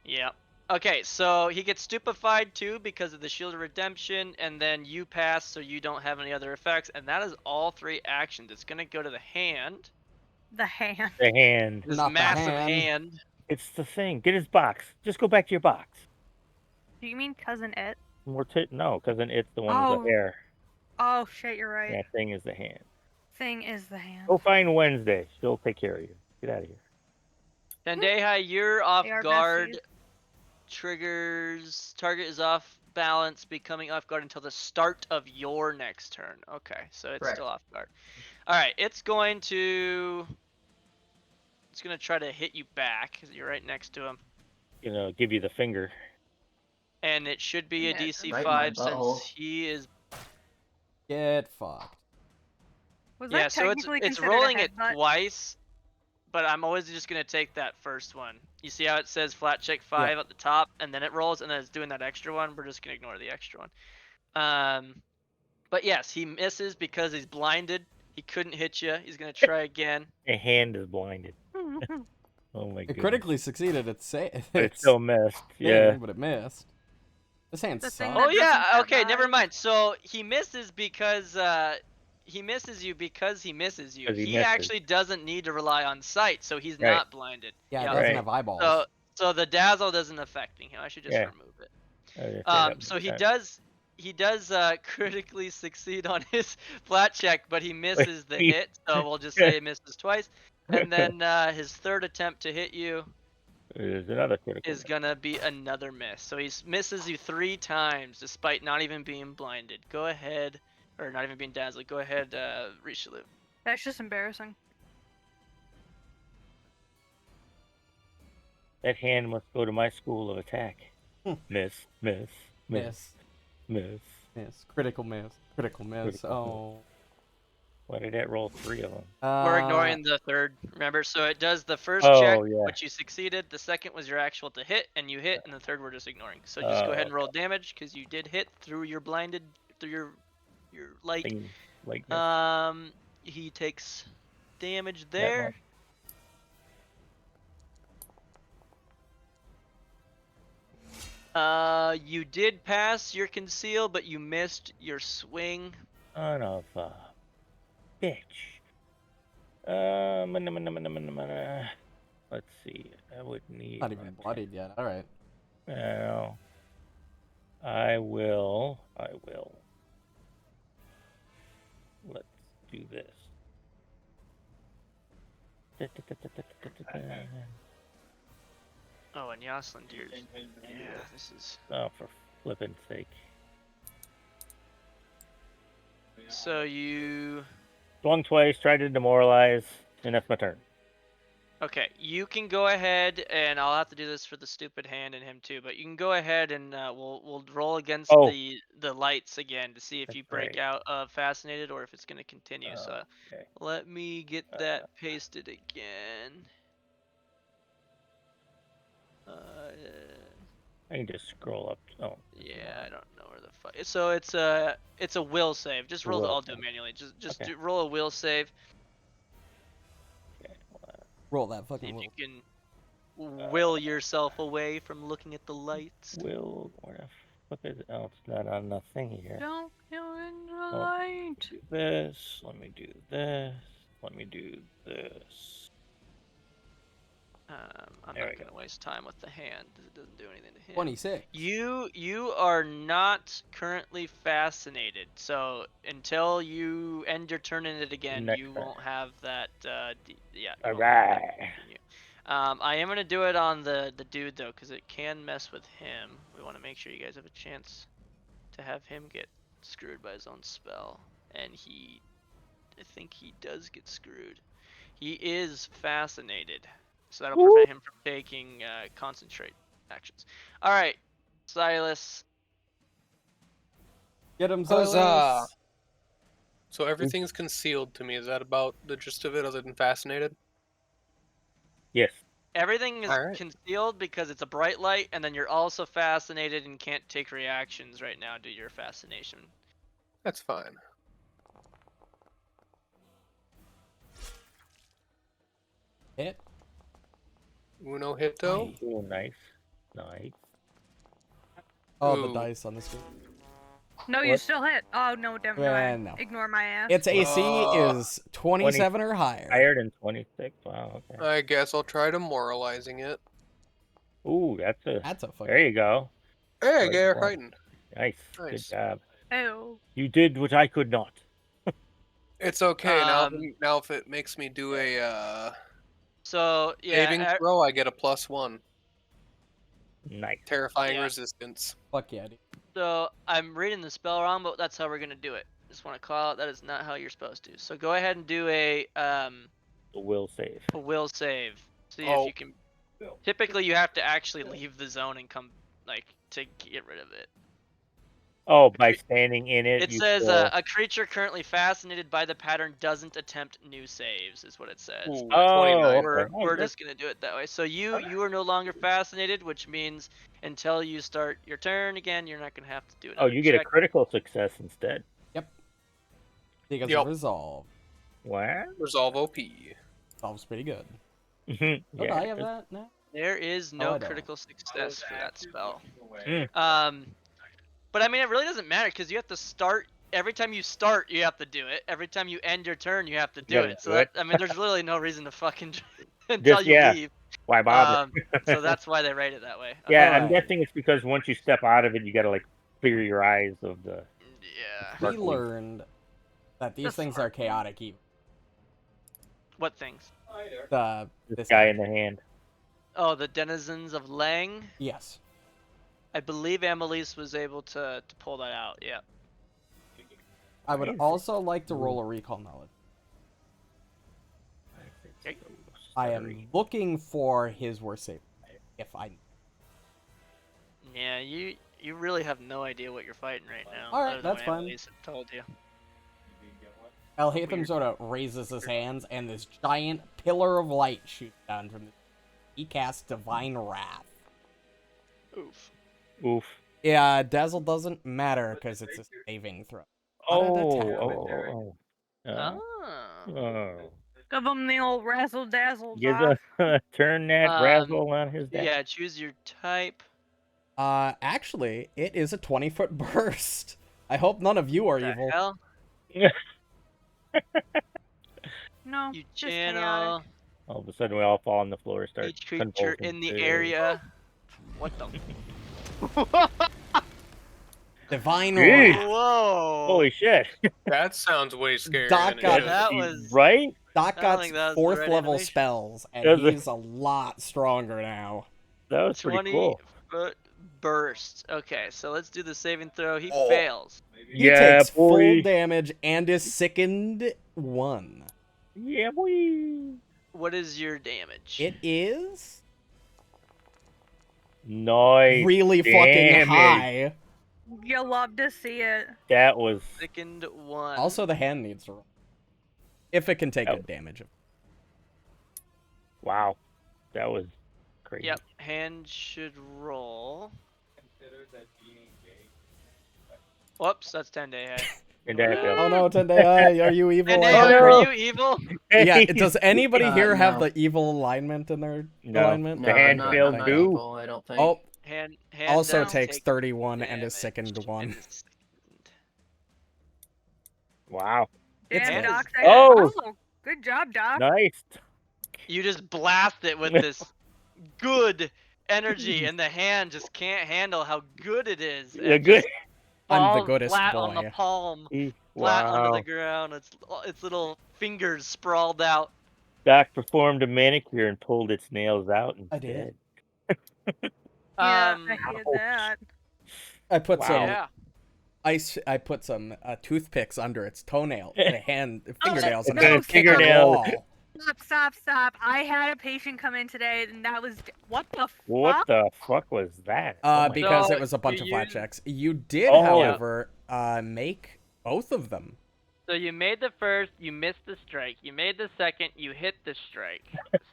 Yeah. Okay, so he gets stupefied too because of the Shield of Redemption, and then you pass, so you don't have any other effects, and that is all 3 actions. It's gonna go to the hand. The hand. The hand. This Not the massive hand. hand. It's the thing. Get his box. Just go back to your box. Do you mean cousin it? No, because then it's the one with Oh. the hair. Oh shit, you're right. That thing is the hand. Thing is the hand. Go find Wednesday. She'll take care of you. Get out of here. Tendeha, you're off They are guard. besties. Triggers. Target is off balance, becoming off guard until the start of your next turn. Okay, so it's Correct. still off guard. Alright, it's going to try to hit you back, because you're right next to him. Give you the finger. And it should be a Yeah, DC right in my 5 since butthole. he is. get fucked. Was Yeah, that so technically it's considered rolling a it headbutt? twice, but I'm always just gonna take that first one. You see how it says flat check 5 at the top, and then it rolls, and then it's doing that extra one. We're just gonna ignore the extra one. But yes, he misses because he's blinded. He couldn't hit you. He's gonna try again. The hand is blinded. Oh my It goodness. critically succeeded. But it still missed. Yeah. but it missed. This hand The sucks. thing Oh that yeah, doesn't okay, have never eyes. mind. So he misses because he misses you because he misses you. 'Cause he He misses. actually doesn't need to rely on sight, so he's Right. not blinded. Yeah, it Yep. doesn't Right. have eyeballs. So the dazzle doesn't affecting him. I should just Yeah. remove it. So he does critically succeed on his flat check, but he misses the hit. So we'll just say he misses twice. And then his third attempt to hit you Is another critical. is gonna be another miss. So he misses you 3 times despite not even being blinded. Go ahead, or not even being dazzled. Go ahead, Richelieu. That's just embarrassing. That hand must go to my school of attack. Miss. Miss. Critical miss. Critical miss. Critical Oh. Why did that roll 3 of them? We're ignoring the third, remember? So it does the first Oh, check, yeah. which you succeeded. The second was your actual to hit, and you hit. And the third we're just ignoring. So just go ahead and roll damage, because you did hit through your blinded, through your light. Thing, like He takes damage that there. much. You did pass your conceal, but you missed your swing. Son of a bitch. Let's see. I would need. Not even bloodied yet. All right. Well, I will. Let's do this. Oh, and Yoslin, dear. Yeah, this is. Oh, for flippin' sake. So you. Swung twice, tried to demoralize, and that's my turn. Okay, you can go ahead, and I'll have to do this for the stupid hand and him too. But you can go ahead and we'll roll against the lights again to see if you break out of fascinated or if it's gonna continue. So Okay. let me get that pasted again. I can just scroll up. Oh. Yeah, I don't know where the fuck. So it's a will save. Just roll. I'll do it manually. Just Okay. roll a will save. Okay. Roll that See fucking if will. you can will yourself away from looking at the lights. Will, where the fuck is it? Oh, it's not on the thing here. Don't go in the light. Do this. Let me do this. Let me do this. I'm There not we gonna waste time with the hand. It doesn't do anything to him. 26. You are not currently fascinated, so until you end your turn in it again, Next you turn. won't have that. Yeah. All right. I am gonna do it on the dude though, because it can mess with him. We want to make sure you guys have a chance to have him get screwed by his own spell, and I think he does get screwed. He is fascinated, so that'll prevent him from taking concentrate actions. All right, Silas. Get him, Huzzah! Silas. So everything's concealed to me. Is that about the gist of it, other than fascinated? Yes. Everything is Alright. concealed because it's a bright light, and then you're also fascinated and can't take reactions right now due to your fascination. That's fine. Hit. Uno hito. Nice. Ooh, nice. Oh, the Ooh. dice on the screen. No, you What? still hit. Oh no, damn No. Ignore my ass. Its AC is 27 or higher. Higher than 26. Wow. Okay. I guess I'll try demoralizing it. Ooh, that's a fucking. There you go. Hey, I Right get her one. frightened. Nice. Good Nice. job. Ew. You did what I could not. It's okay now. If it makes me do a So saving yeah, throw, I get a +1. Nice. Terrifying Yeah. resistance. Fuck yeah, dude. so I'm reading the spell wrong, but that's how we're gonna do it. Just want to call out that is not how you're supposed to. So go ahead and do a Will save. will save. See if Oh. you can. Typically, you have to actually leave the zone and come to get rid of it. Oh, by standing in it. It you says still... a creature currently fascinated by the pattern doesn't attempt new saves, is what it says. Ooh, But 29. we're just gonna do it that way. So you are no longer fascinated, which means until you start your turn again, you're not gonna have to do it. Oh, you get a critical success instead. Because Yep. of resolve. Wow. Resolve OP. Resolve's pretty good. Yeah. Don't I have that now? There is I no don't. critical success for that spell. Mm. But I mean, it really doesn't matter because you have to start. Every time you start, you have to do it. Every time you end your turn, you have to do gotta it. do So that, it. I mean, there's really no reason to fucking until Just- you yeah. leave. Why bother? So that's why they write it that way. Yeah, Okay. I'm guessing it's because once you step out of it, you gotta like clear your eyes of the. Yeah. We Sparkly. learned that these The things are chaotic evil. What things? This Guy in the hand. Oh, the denizens of Lang. Yes. I believe Amelise was able to pull that out. Yeah. I would Amazing. also like to roll a recall knowledge. I am looking for his worst save. If I. Yeah, you really have no idea what you're fighting right now. All right, other than that's what fine. Amelise had told you. Elhatham Weird. sort of raises his hands, and this giant pillar of light shoots down from the. He casts Divine Wrath. Oof. Oof. Yeah, Dazzle doesn't matter because it's a saving throw. Not an attack roll. Oh. Oh. Give him the old razzle dazzle. Gives Doc. us turn that razzle on his dad. Yeah, choose your type. Actually, it is a 20-foot burst. I hope none of you are The evil. hell? No, You just channel chaotic. All of a sudden, we all fall on the floor and start each creature convulsing. in the area. What the? Divine Jeez. Wrath. Whoa! Holy shit! That sounds way scarier Doc than it got- should. That was right. Doc I don't got think that was the 4th right level animation. spells, and That was a- he's a lot stronger now. That was pretty 20 cool. foot burst. Okay, so let's do the saving throw. He Oh. fails. He Yeah, takes full boy. damage and is sickened 1. Yeah, boy. What is your damage? It is Nice. really fucking damage. high. You love to see it. That was. Sickened 1. Also, the hand needs to roll. If it can take Oh. good damage. Wow. That was crazy. Yep, hand should roll. Whoops, that's 10 day high. And that, Oh no, Tendai, are you evil? 10 I day hope high, not. are you evil? Yeah, does anybody here have no. the evil alignment in their No. alignment? No, The hand I'm failed not too? evil, I don't think. Oh, Hand also does takes take 31 and damage is sickened 1. and is sickened. Wow. It's Damn, dead. Doc. Oh. Good job, Doc. Nice. You just blast it with this good energy, and the hand just can't handle how good it is. Yeah, and good. just I'm the falls goodest flat on the boy. palm, flat onto Wow. the ground. Its little fingers sprawled out. Doc performed a manicure and pulled its nails out I instead. did. Yeah, Um, I hear that. I put Wow. some yeah. I put some toothpicks under its toenail, the fingernails, And and then I its kicked the fingernails- wall. Stop. I had a patient come in today, and that was what the What fuck? the fuck was that? Oh my Because So it was a bunch you of flat use- checks. You did, Oh. however, make both of them. So you made the first, you missed the strike. You made the second, you hit the strike.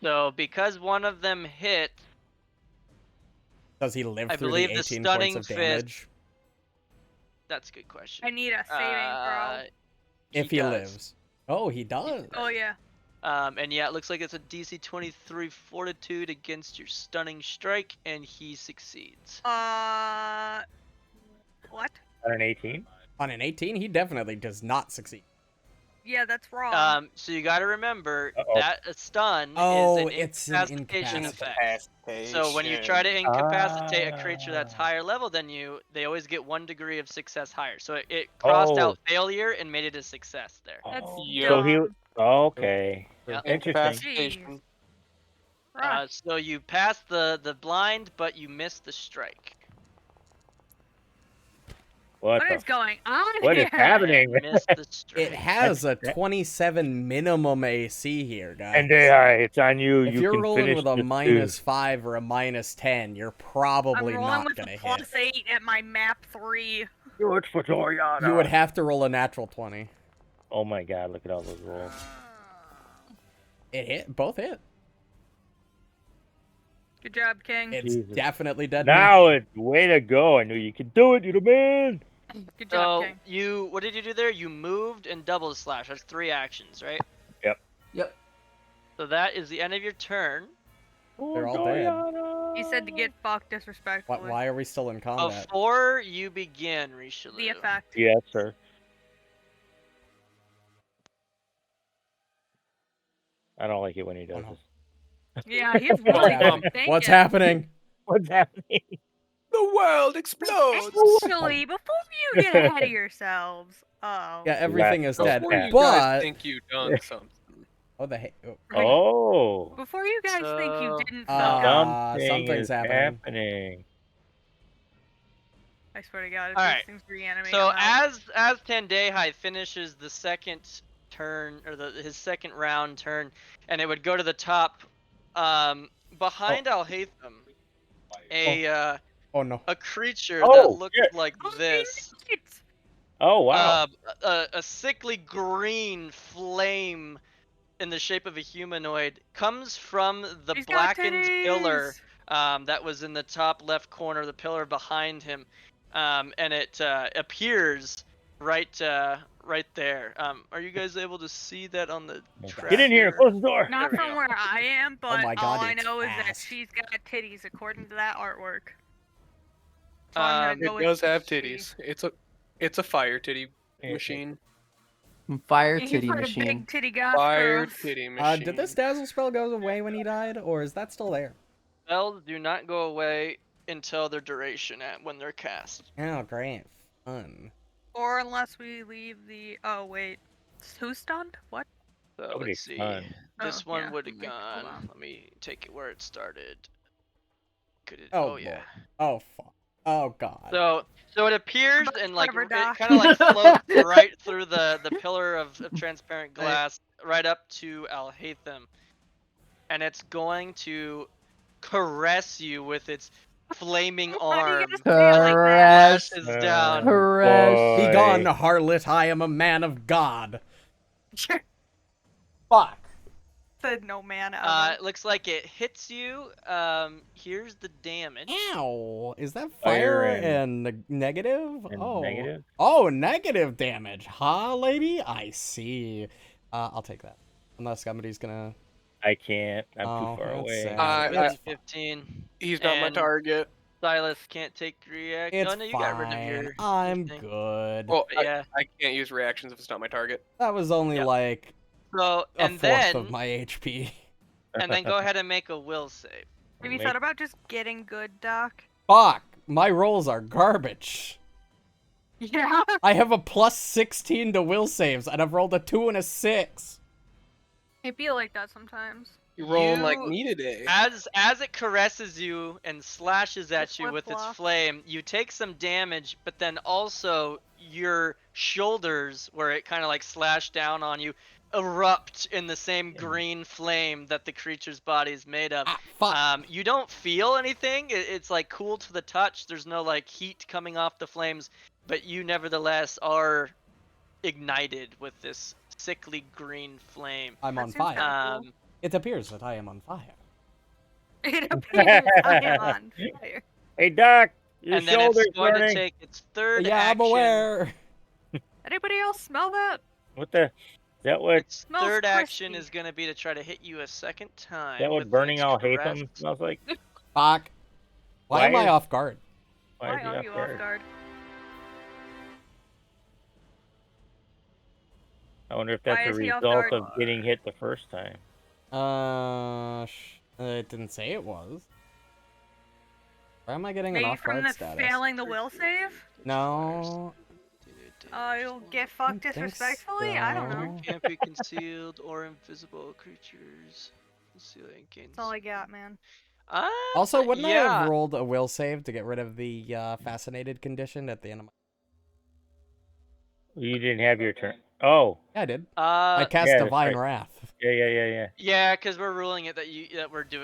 So because one of them hit, Does he live I through the believe the 18 stunning points of fist- damage? that's a good question. I need a saving If he does. lives. Oh, he does. throw. Oh yeah. And yeah, it looks like it's a DC 23 Fortitude against your stunning strike, and he succeeds. What? On an 18? On an 18, he definitely does not succeed. Yeah, that's wrong. So you got to remember Uh-oh. that a stun Oh, is an it's an incapacitation incapacitation. effect. So when you try to incapacitate a creature that's higher level than you, they always get 1 degree of success higher. So it crossed Oh. out failure and made it a success there. That's So he. dumb. Okay. Yep. Interesting. Jeez. Right. So you passed the blind, but you missed the strike. What What the? is going on What here? is happening? Missed the strike. It has a That's- 27 minimum AC here, guys. And it's on you. if You you're can rolling finish with a this -5 or a -10, you're I'm probably rolling not with gonna a hit. +8 at my map 3. Do it for Toriana. You would have to roll a natural 20. Oh my god! Look at all those rolls. It hit. Both hit. Good job, King. It's Jesus. definitely dead. Now it's way to go. I knew you could do it. You're the man. Good job, So King. what did you do there? You moved and double slash. That's 3 actions, right? Yep. So that is the end of your turn. They're all dead. Toriana. He said to get fucked disrespectfully. Why are we still in combat? Before you begin, Richelieu. The effect. Yes, sir. I don't like it when he does no. this. Yeah, he's really good at What's thinking. happening? What's happening? The world explodes. Actually, before you get ahead of yourselves, Yeah, everything is dead. Before you guys But think you've done something. oh, the hey, oh. Oh, before you guys think you So- didn't fuck up, something something's is happening. happening. I swear to God, if All these right. things reanimate, So I'm out. as Tandehai finishes the second turn or his second round turn, and it would go to the top, behind Alhaitham, Oh no. a creature that Oh, looked shit. like this. It's Oh, wow. A sickly green flame in the shape of a humanoid comes from the He's got blackened pillar titties! that was in the top left corner, the pillar behind him, and it appears right there. Are you guys able to see that on the tracker? Get in here. Close the door. Not we from go. where I am, but my God, all I it's know is that fast. she's got titties according to that artwork. So I'm gonna It go with does have she. titties. It's a fire titty Yeah, machine. Fire He's titty for the machine. big titty goth Fire girls. titty machine. Did this dazzle spell go away when he died, or is that still there? Spells do not go away until their duration when they're cast. Oh, great. Fun. Or unless we leave the. Oh wait, who's stunned? What? So Nobody's let's see. stunned. This Oh, one yeah, would have hold gone. on. Let me take it where it started. Could it? Oh, Oh yeah. Lord. Oh fuck. Oh God. So it appears But and like whatever, it Doc. kind of like floats right through the pillar of transparent glass right up to Alhaitham, and it's going to caress you with its flaming Why do you arm. gotta say it like that? Caress. Lashes down. Caress. Be boy. gone, harlot. I am a man of God. Fuck. Said no man ever. It looks like it hits you. Here's the damage. Ow. Is that Fire fire and- and negative? And Oh. negative? Oh, negative damage. Huh, lady? I see. I'll take that. Unless somebody's gonna. I can't. I'm Oh, too far that's away. sad. Within It's fine. 15. He's not my And target. Silas can't take react. It's No, you got rid of fine. your. I'm thing. good. Well, But yeah. I can't use reactions if it's not my target. That was only Yep. like So a and fourth then of my HP. and then go ahead and make a will save. Have you Make- thought about just getting good, Doc? Fuck. My rolls are garbage. Yeah. I have a plus 16 to will saves, and I've rolled a 2 and a 6. I feel like that sometimes. You're rolling like You- me today. As it caresses you and slashes at The you with its flip-flop. flame, you take some damage, but then also your shoulders, where it kind of like slashed down on you, erupt in the same green flame that the creature's body is made of. Ah, fuck. You don't feel anything. It's like cool to the touch. There's no like heat coming off the flames, but you nevertheless are ignited with this sickly green flame. I'm That on seems fire. kinda Um, It appears that I am on fire. It appears I am on fire. Hey, Doc, your and then shoulder's it's going burning. to take its third Yeah, action. I'm aware. Anybody else smell that? What the? Is that what? Its Smells third action crispy. is going to be to try to hit you a second time. Is that what with burning its all caress. Hatham smells like? Fuck. Why am Why I is- off guard? Why is he are you off guard? I wonder if Why that's a is he off result guard? of getting hit the first time. It didn't say it was. Why am I getting an Maybe off from guard the status? failing the will save? No. You'll get I fucked don't think disrespectfully? I don't so. know. Can't be concealed or invisible creatures. Concealing gains. That's all I got, man. Also, wouldn't I yeah. have rolled a will save to get rid of the fascinated condition at the end of my... You didn't have your turn. Oh, Yeah, I did. I cast yeah, that's Divine right. Wrath. yeah. Yeah, because we're ruling it that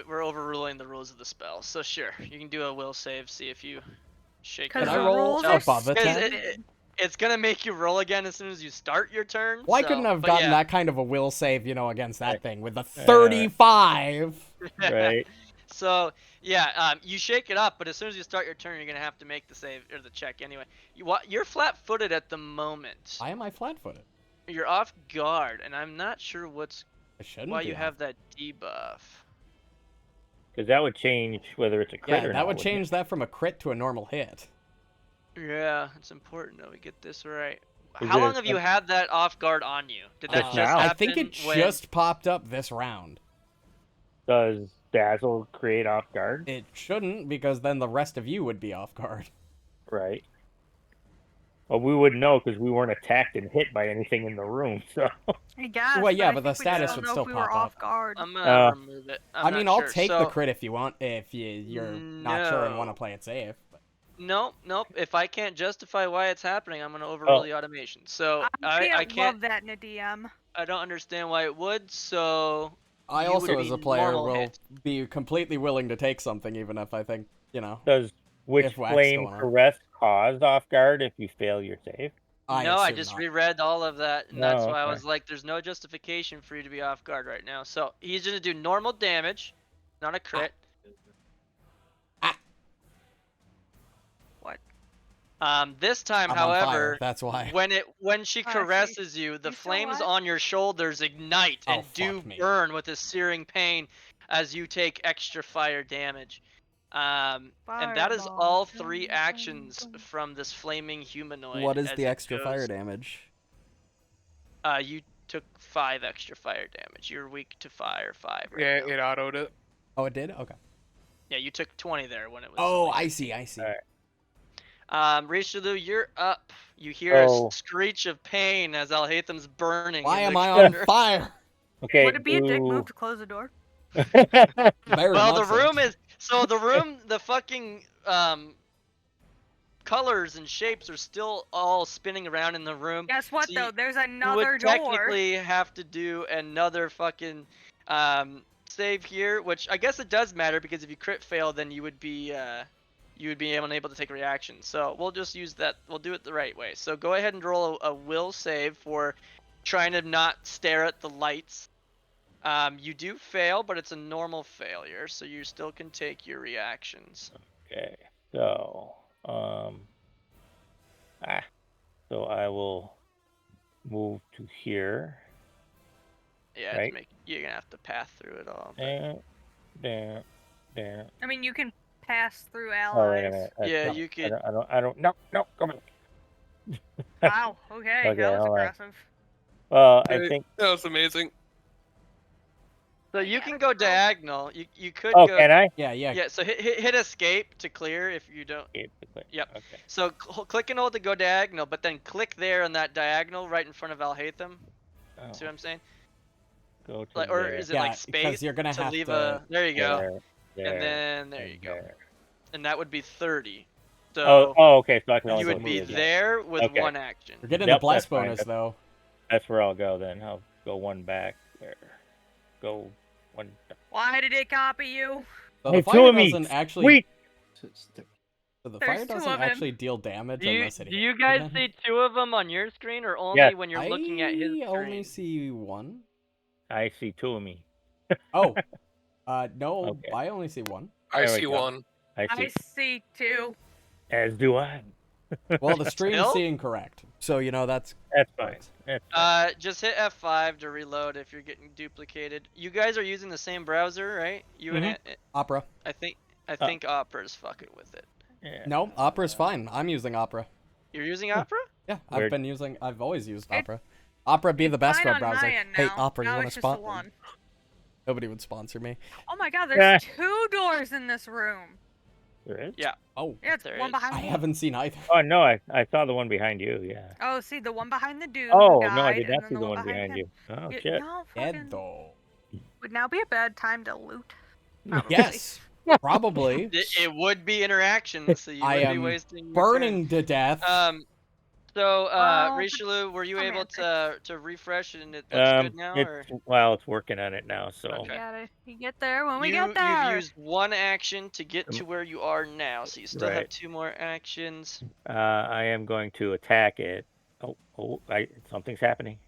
we're overruling the rules of the spell. So sure, you can do a will save. See if you shake. Because Can it I the off. roll rules are above a 10? stupid. It's gonna make you roll again as soon as you start your turn. Well, I so- couldn't have but gotten yeah. that kind of a will save, against that thing with a 35. Right. So yeah, you shake it up, but as soon as you start your turn, you're gonna have to make the save or the check anyway. You're flat-footed at the moment. Why am I flat-footed? You're off guard, and I'm not sure I shouldn't why be you off. have that debuff. Because that would change whether it's a crit Yeah, or that not. would wouldn't change that from a crit to a normal hit. Yeah, it's important that we get this right. Is How it a long have you had that off guard on you? Did that Just just now. happen? I think it when... just popped up this round. Does dazzle create off guard? It shouldn't, because then the rest of you would be off guard. Right. Well, we wouldn't know because we weren't attacked and hit by anything in the room. So. I guess. Well, yeah, I but the think we'd status still would know still if we pop were up. off guard. I'm gonna remove it. I mean, I'll take the so, crit if you want, if you're not sure and want to No. play it safe. But... Nope. If I can't justify why it's happening, I'm gonna overrule the automation. So I can't. love that in a DM. I don't understand why it would. So I you also, would as be a player, normal will hit. be completely willing to take something, even if I think, Does which If wax flame going on. caress cause off guard if you fail your save? No, I assume just not. reread all of that, and that's Oh, why I okay. was like, "There's no justification for you to be off guard right now." So he's gonna do normal damage, not a crit. What? This time, I'm on fire, however, that's why. when she I see. caresses you, the You still flames alive? on your shoulders ignite Oh, and do fuck me. burn with a searing pain as you take extra fire damage. And that is Fireball. all 3 actions from this flaming humanoid. What is as the it extra fire goes- damage? You took 5 extra fire damage. You're weak to fire 5 right Yeah, now. it autoed it. Oh, it did? Okay. Yeah, you took 20 there when it was. Oh, only I 15. see, I see. Alright. Rishalu, you're up. You hear a Oh. screech of pain as Alhatham's burning. Why in am the I on corner. fire? Okay. Would it be a dick do- move to close the door? Very Well, the much so. room is the room. The fucking colors and shapes are still all spinning around in the room. Guess what So though? There's You another would door. technically have to do another fucking save here, which I guess it does matter because if you crit fail, then you would be unable to take reactions. So we'll just use that. We'll do it the right way. So go ahead and roll a will save for trying to not stare at the lights. You do fail, but it's a normal failure, so you still can take your reactions. Okay. So, so I will move to here. Yeah, Right. you're gonna have to pass through it all. but- There. I mean, you can pass through Oh, wait a allies. minute. Yeah, no, you could- I don't. No, come on. Wow. Okay, Okay, that was hold on. aggressive. Well, I Hey, think. That was amazing. So you can go diagonal. You could Oh, go. can I? Yeah. Yeah. So hit escape to clear if you don't. Yep. Okay. So click and hold to go diagonal, but then click there on that diagonal right in front of Alhatham. Oh, See what I'm saying? go to Like, or there, is it Yeah, like because space you're gonna to have leave to- a? There you go. there, And then there and you go. there. And that would be 30. So Okay. So I can only you go would be here, yeah. there with Okay. 1 action. We're getting Yep, the blast that's fine. bonus, though. That's where I'll go then. I'll go 1 back there. Go 1. Why did it copy you? So Hey, the 2 fire of me. doesn't actually. Sweet. So the There's fire 2 doesn't of him. actually deal damage Do you, unless it do hits you guys again. see 2 of them on your screen, or only Yes. when you're looking at his I screen? only see 1. I see 2 of me. Oh. No, Okay. I only see 1. I There we see go. one. I I see. see 2. As do I. Well, the stream's Still? seeing correct. So, that's... That's fine. That's fine. Just hit F5 to reload if you're getting duplicated. You guys are using the same browser, right? You and Opera. I think Opera's fucking with it. Yeah. No, Opera's fine. I'm using Opera. You're using Opera? Yeah, Weird. I've always used Opera. Opera be the best Fine web on browser. my end Hey, now. Opera, now you want it's to just the sponsor? one. Nobody would sponsor me. Oh my god, Yeah. there's 2 doors in this room. There is? Yeah. Oh, Yeah, it's There one is. behind I me. haven't seen either. Oh, no, I saw the one behind you, yeah. Oh, see, the one behind the dude Oh, who no, I died, did and not then see the one behind behind him. you. Oh, You- shit. No, Dead fucking... though. Would now be a bad time to loot. Probably. Yes, probably. It would be interactions, so you I would be am wasting your Burning to death. turn. So, Well, Richelieu, were you able romantic. to refresh and it looks good now? Or? It's working on it now, so. Okay. You get there when we get You've there. used 1 action to get to where you are now, so you still have Right. 2 more actions. I am going to attack it. Something's happening.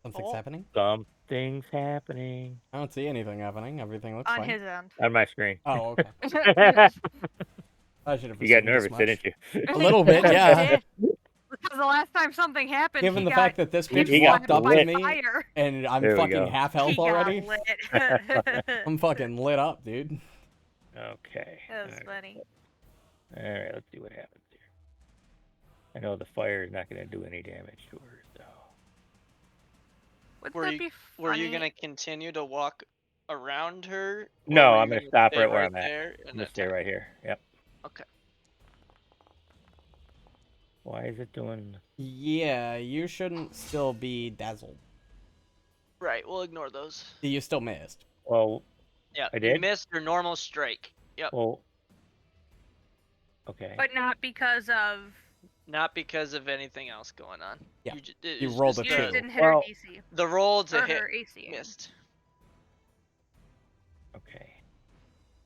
Something's happening. Something's happening I don't see anything happening. Everything looks On fine. his end. on my screen. Oh, okay. I should have. You got assumed as nervous, much. didn't you? A little bit, yeah. Because the last time something happened, Given he the got fact that this He bitch got walked up to lit. me fire. and I'm There we fucking go. half health He got already, lit. I'm fucking lit up, dude. Okay. That was funny. All right, let's see what happens here. I know the fire is not going to do any damage to her, so. Would Were that you- be Were you funny? gonna continue to walk around her? No, or were I'm you gonna stop stay right where I'm at. there I'm and gonna stay attack? right here. Yep. Okay. Why is it doing? Yeah, you shouldn't still be dazzled. Right, we'll ignore those. You still missed. Well, Yeah, I you did. missed your normal strike. Yep. Well, okay. But not because of Not because of anything else going on. Yeah. It You was rolled just a you just two. didn't hit Well, her DC the roll to or hit her AC. missed. Okay.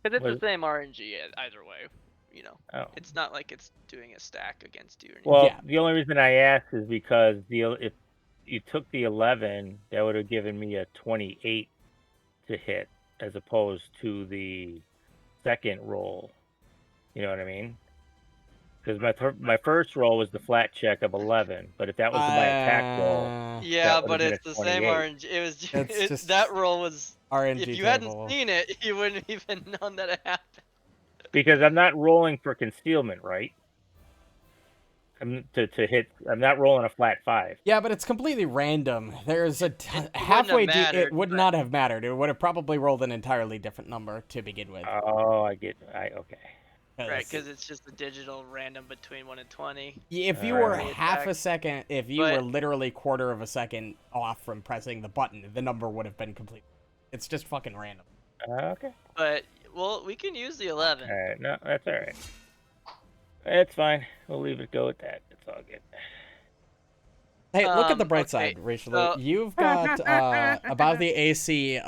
Because it's Was- the same RNG either way. You know, Oh. it's not like it's doing a stack against you or anything. Well, Yeah. the only reason I asked is because if you took the 11, that would have given me a 28 to hit, as opposed to the second roll. You know what I mean? Because my first roll was the flat check of 11, but if that was my attack roll, Yeah, that would but have been it's a the same 28. RNG. It was It's just that roll was. RNG If you table. hadn't seen it, you wouldn't even known that it happened. Because I'm not rolling for concealment, right? To hit. I'm not rolling a flat 5. Yeah, but it's completely random. There's a wouldn't have halfway. mattered, It would but- not have mattered. It would have probably rolled an entirely different number to begin with. Oh, okay. Right, because it's just a digital random between 1 and 20. If you were Alright. half a second, if you But- were literally quarter of a second off from pressing the button, the number would have been complete. It's just fucking random. Okay. But well, we can use the 11. All right. No, that's all right. It's fine. We'll leave it go at that. It's all good. Hey, look at the bright okay, side, Rachel. so- You've got about the AC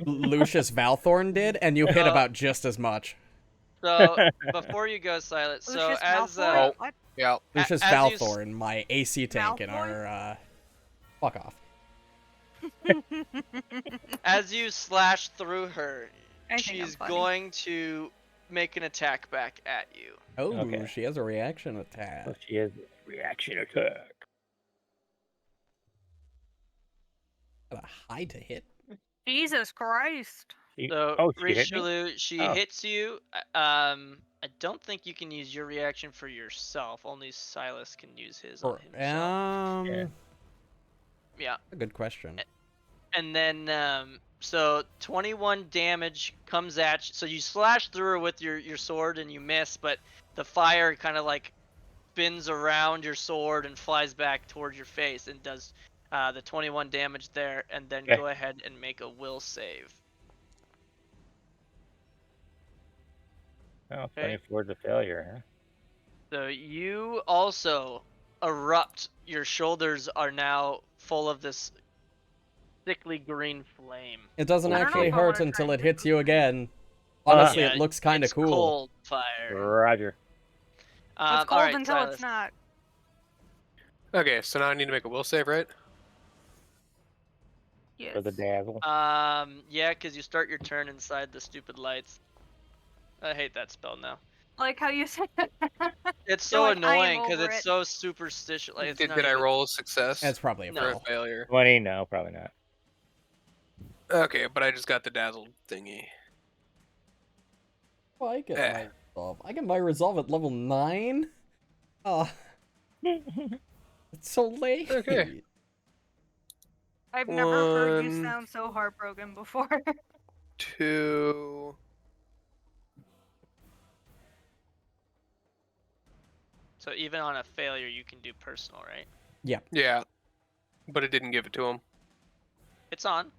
Lucius Valthorn did, and you hit So- about just as much. So before you go, Silent. So Lucius as Malfoy? What? Yeah. Lucius as you s- Valthorn, my AC tank in Malfoy? our fuck off. as you slash through her, I think I'm she's funny. going to make an attack back at you. Oh, Okay. she has a reaction attack. So she has a reaction attack. Got a high to hit. Jesus Christ. So Oh, she hit me? Richelieu, she Oh. hits you. I don't think you can use your reaction for yourself. Only Silas can use his on himself. Yeah. Yeah. A good question. And then so 21 damage comes at you. So you slash through her with your sword and you miss, but the fire kind of like spins around your sword and flies back towards your face and does the 21 damage there, and then Okay. go ahead and make a will save. Oh, Okay. 24 is a failure, huh? So you also erupt. Your shoulders are now full of this sickly green flame. It doesn't I don't know actually if I hurt wanna until try it hits this. you again. Honestly, Yeah, it looks kind of it's cool. Cold fire. Roger. It's cold alright, until Silas. it's not. Okay, so now I need to make a will save, right? Yes. For the dazzle. Yeah, because you start your turn inside the stupid lights. I hate that spell now. Like how you said. It's You're so like, I am annoying because over it's it. so superstitious. Like, it's Did not I even- roll a success? It's probably a No. or a fail. failure? 20? No, probably not. Okay, but I just got the dazzled thingy. Well, I get Eh. my resolve. I get my resolve at level 9? Oh, it's so late. Okay. I've never heard you One. sound so heartbroken before. 2. So even on a failure, you can do personal, right? Yeah, but it didn't give it to him. It's on.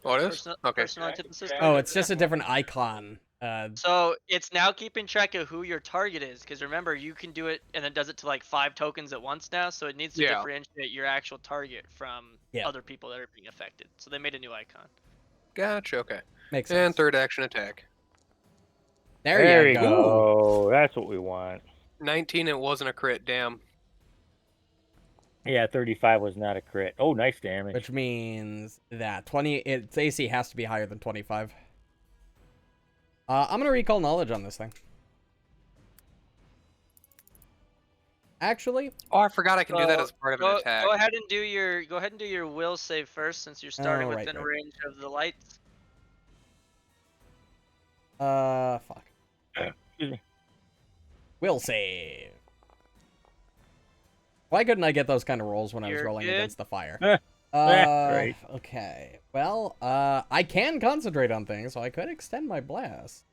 Oh, it is? Personal, Okay. personal antithesis. Oh, it's just a different icon. So it's now keeping track of who your target is, because remember, you can do it and it does it to like 5 tokens at once now, so it needs to Yeah. differentiate your actual target from Yeah. other people that are being affected. So they made a new icon. Gotcha, okay. Makes sense. And third action attack. There you you go. That's what we want. 19, it wasn't a crit, damn. Yeah, 35 was not a crit. Oh, nice damage. Which means that its AC has to be higher than 25. I'm gonna recall knowledge on this thing. Actually, Oh, I forgot I can do that So, as part of Go, an attack. go ahead and do your will save first, since you're starting right, within right. range of the lights. fuck. Excuse me. Will save. Why couldn't I get those kind of rolls when I was You're rolling good. against the fire? Right. Okay. Well, I can concentrate on things, so I could extend my blast.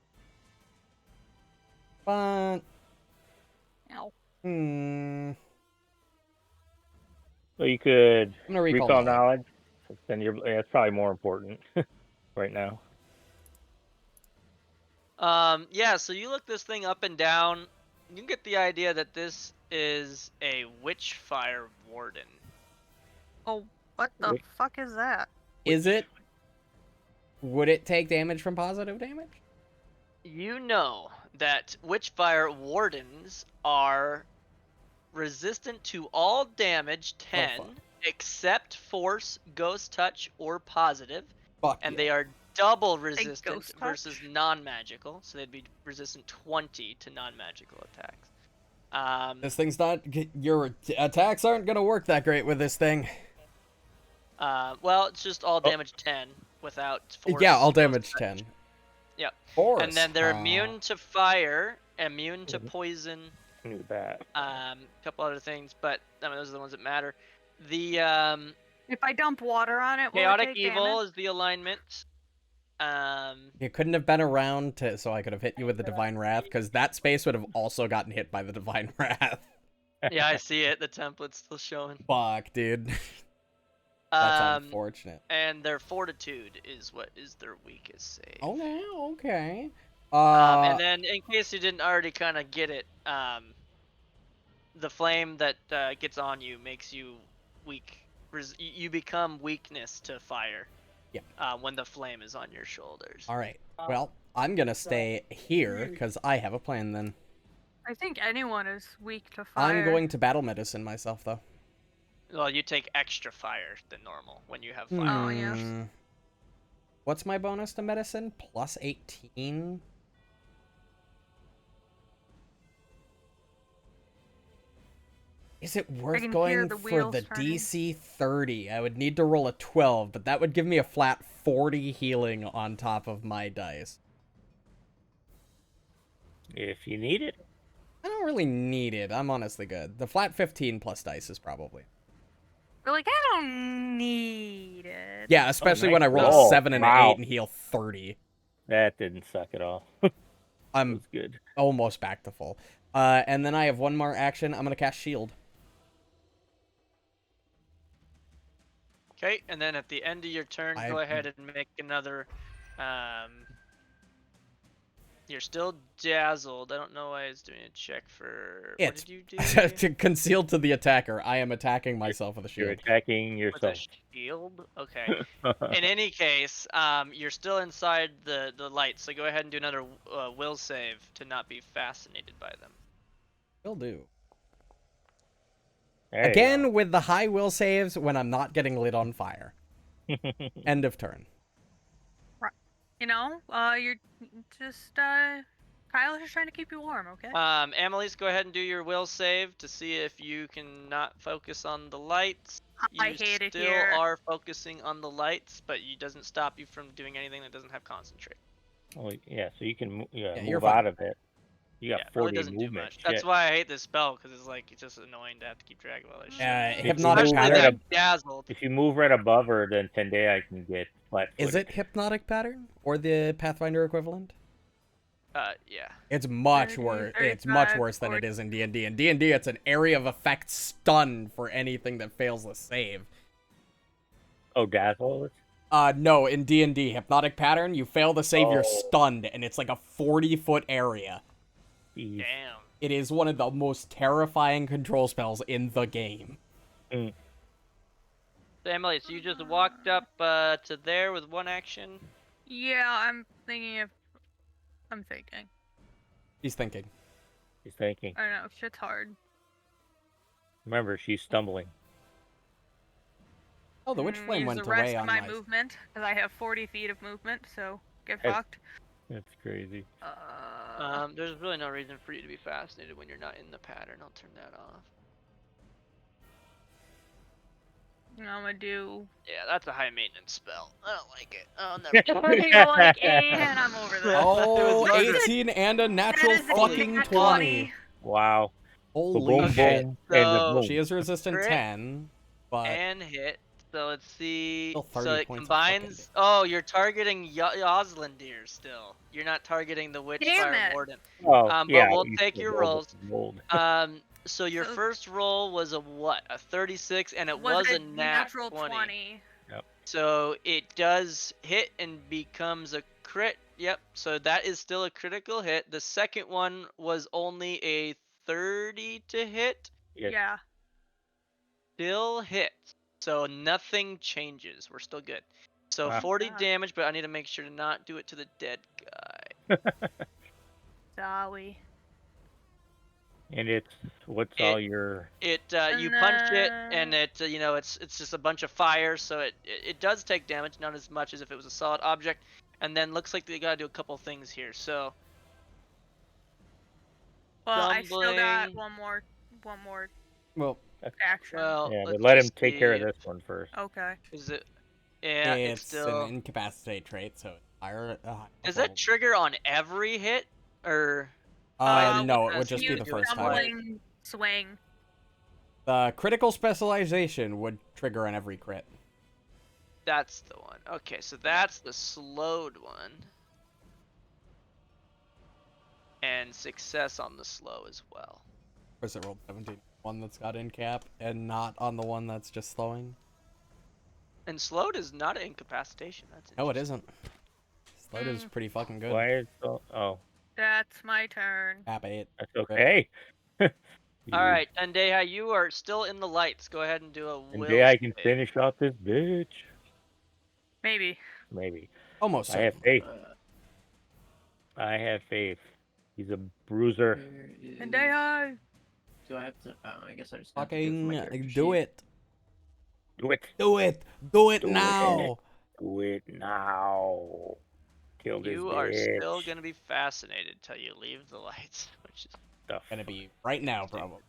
But, Ow. So you could I'm gonna recall recall knowledge. knowledge. Then it's probably more important right now. Yeah, so you look this thing up and down. You get the idea that this is a Witchfire Warden. Oh, what the Wait. fuck is that? Is it? Would it take damage from positive damage? You know that Witchfire Wardens are resistant to all damage 10, fuck. except Force, Ghost Touch, or Positive. Fuck And yeah. they are double resistant Ghost versus Touch? non-magical, so they'd be resistant 20 to non-magical attacks. This thing's not. Your attacks aren't gonna work that great with this thing. Well, it's just all damage 10 without Force. Yeah, all Ghost damage Touch. 10. Yep. Force. And then they're immune to fire, immune to poison, I knew that. a couple other things, but I mean those are the ones that matter. The If I dump water on it, will it chaotic take evil damage? is the alignment. You couldn't have been around so I could have hit you with the Divine Wrath, because that space would have also gotten hit by the Divine Wrath. Yeah, I see it. The template's still showing. Fuck, dude. That's Um, unfortunate. and their fortitude is what is their weakest save. Okay. And then, in case you didn't already kind of get it, the flame that gets on you makes you weak. You become weakness to fire. Yeah. When the flame is on your shoulders. All right. Well, I'm gonna stay here because I have a plan then. I think anyone is weak to fire. I'm going to battle medicine myself though. Well, you take extra fire than normal when you have fire. Oh, yes. What's my bonus to medicine? Plus 18? Is it worth can hear going the for wheels the turning. DC 30? I would need to roll a 12, but that would give me a flat 40 healing on top of my dice. If you need it. I don't really need it. I'm honestly good. The flat 15 plus dice is probably. But, like, I don't need it. Yeah, especially when I nice. roll Oh, a 7 and an wow. 8 and heal 30. That didn't suck at all. I'm That's good. almost back to full. And then I have one more action. I'm going to cast Shield. Okay, and then at the end of your turn, go ahead and make another. You're still dazzled. I don't know why it's doing a check for. What It's did you do? to conceal to the attacker. I am attacking myself with a You're shield. attacking With yourself. a shield? Okay. In any case, you're still inside the lights, so go ahead and do another will save to not be fascinated by them. Will do. There you Again, with the high will saves when I'm not getting lit on fire. go. End of turn. You know, you're just, Kyle is just trying to keep you warm, okay? Amelise, go ahead and do your will save to see if you can not focus on the lights. I You hate it still here. are focusing on the lights, but it doesn't stop you from doing anything that doesn't have concentrate. Well, yeah, so you can you're move fine. out of it. You got Yeah, it really 40 doesn't do movement. much. That's Shit. why I hate this spell, because it's like it's just annoying to have to keep track of all this shit. Hypnotic move Especially right pattern. that dazzled. If you move right above her, then 10 day I can get flat Is footed. it hypnotic pattern or the Pathfinder equivalent? Yeah. It's much 30, worse. It's much 35, worse than it 40. is in D&D. In D&D, it's an area of effect stun for anything that fails the save. Oh, dazzle? No, in D&D, hypnotic pattern, you fail the save, you're Oh. stunned, and it's like a 40-foot area. Jeez. Damn. It is one of the most terrifying control spells in the game. So Emily, so you just walked up to there with one action? Yeah, I'm thinking. He's thinking. She's thinking. I don't know, shit's hard. Remember, she's stumbling. Oh, the witch flame Use went the rest away of on my my... movement, because I have 40 feet of movement, so get Hey. fucked. That's crazy. There's really no reason for you to be fascinated when you're not in the pattern. I'll turn that off. I'm gonna do. Yeah, that's a high maintenance spell. I don't like it. Oh, never. And I'm over that. Oh, It was 18 and a That natural is a fucking nat 20. Wow. Holy Boom, Okay, shit. boom, and the so- boom. She is resistant Crit 10, but... And hit. So let's see. Still 30 So it points of fucking combines. damage. Oh, you're targeting Yoslandir still. You're not targeting the Witchfire it. Warden. Oh, yeah. But we'll you take should've your rolled rolls. with mold. So your So- first roll was a what? A 36, and it was a nat natural 20. So it does hit and becomes a crit. Yep. So that is still a critical hit. The second one was only a 30 to hit. Yes. Yeah. Still hits. So nothing changes. We're still good. So Wow. 40 God. damage, but I need to make sure to not do it to the dead guy. Sorry. And it's what's all your It And you punch it, then- and it it's just a bunch of fire, so it does take damage, not as much as if it was a solid object. And then looks like they gotta do a couple things here. So Well, I still got Stumbling. one more Well, action. well, yeah, but let's let him just take care of see this one first. Okay. Is it? Yeah, it's it's still. an incapacitate trait, so it's higher. Does that trigger on every hit, or? No, it would because just be you the do it first time. twice. Stumbling swing. The critical specialization would trigger on every crit. That's the one. Okay, so that's the slowed one. And success on the slow as well. Of course, it rolled 17. One that's got incap, and not on the one that's just slowing. And slowed is not an incapacitation. That's No, it interesting. isn't. Slowed is pretty fucking good. Why is so? Oh, That's my turn. Cap 8. that's okay. All right, Dendeha, you are still in the lights. Go ahead and do a And will day I can save. finish off this bitch. Maybe. Maybe. Almost. I have certainly. faith. I have faith. He's a bruiser. Where is- And hi. Do I have to? Oh, I guess I just have to go for my Fucking character do sheet. it. Do it. Do it. Do it Do now. Do it now. Kill this You bitch. are still gonna be fascinated till you leave the lights, which is Stuff. Gonna be right now, probably.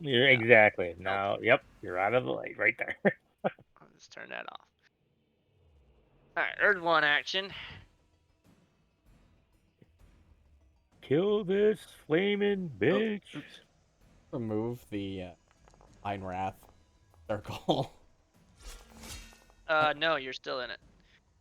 You're exactly. Now, yep, you're out of the light right there. let's turn that off. All right, there's one action. Kill this flaming bitch. Oops. Remove the Pine Wrath circle. No, you're still in it.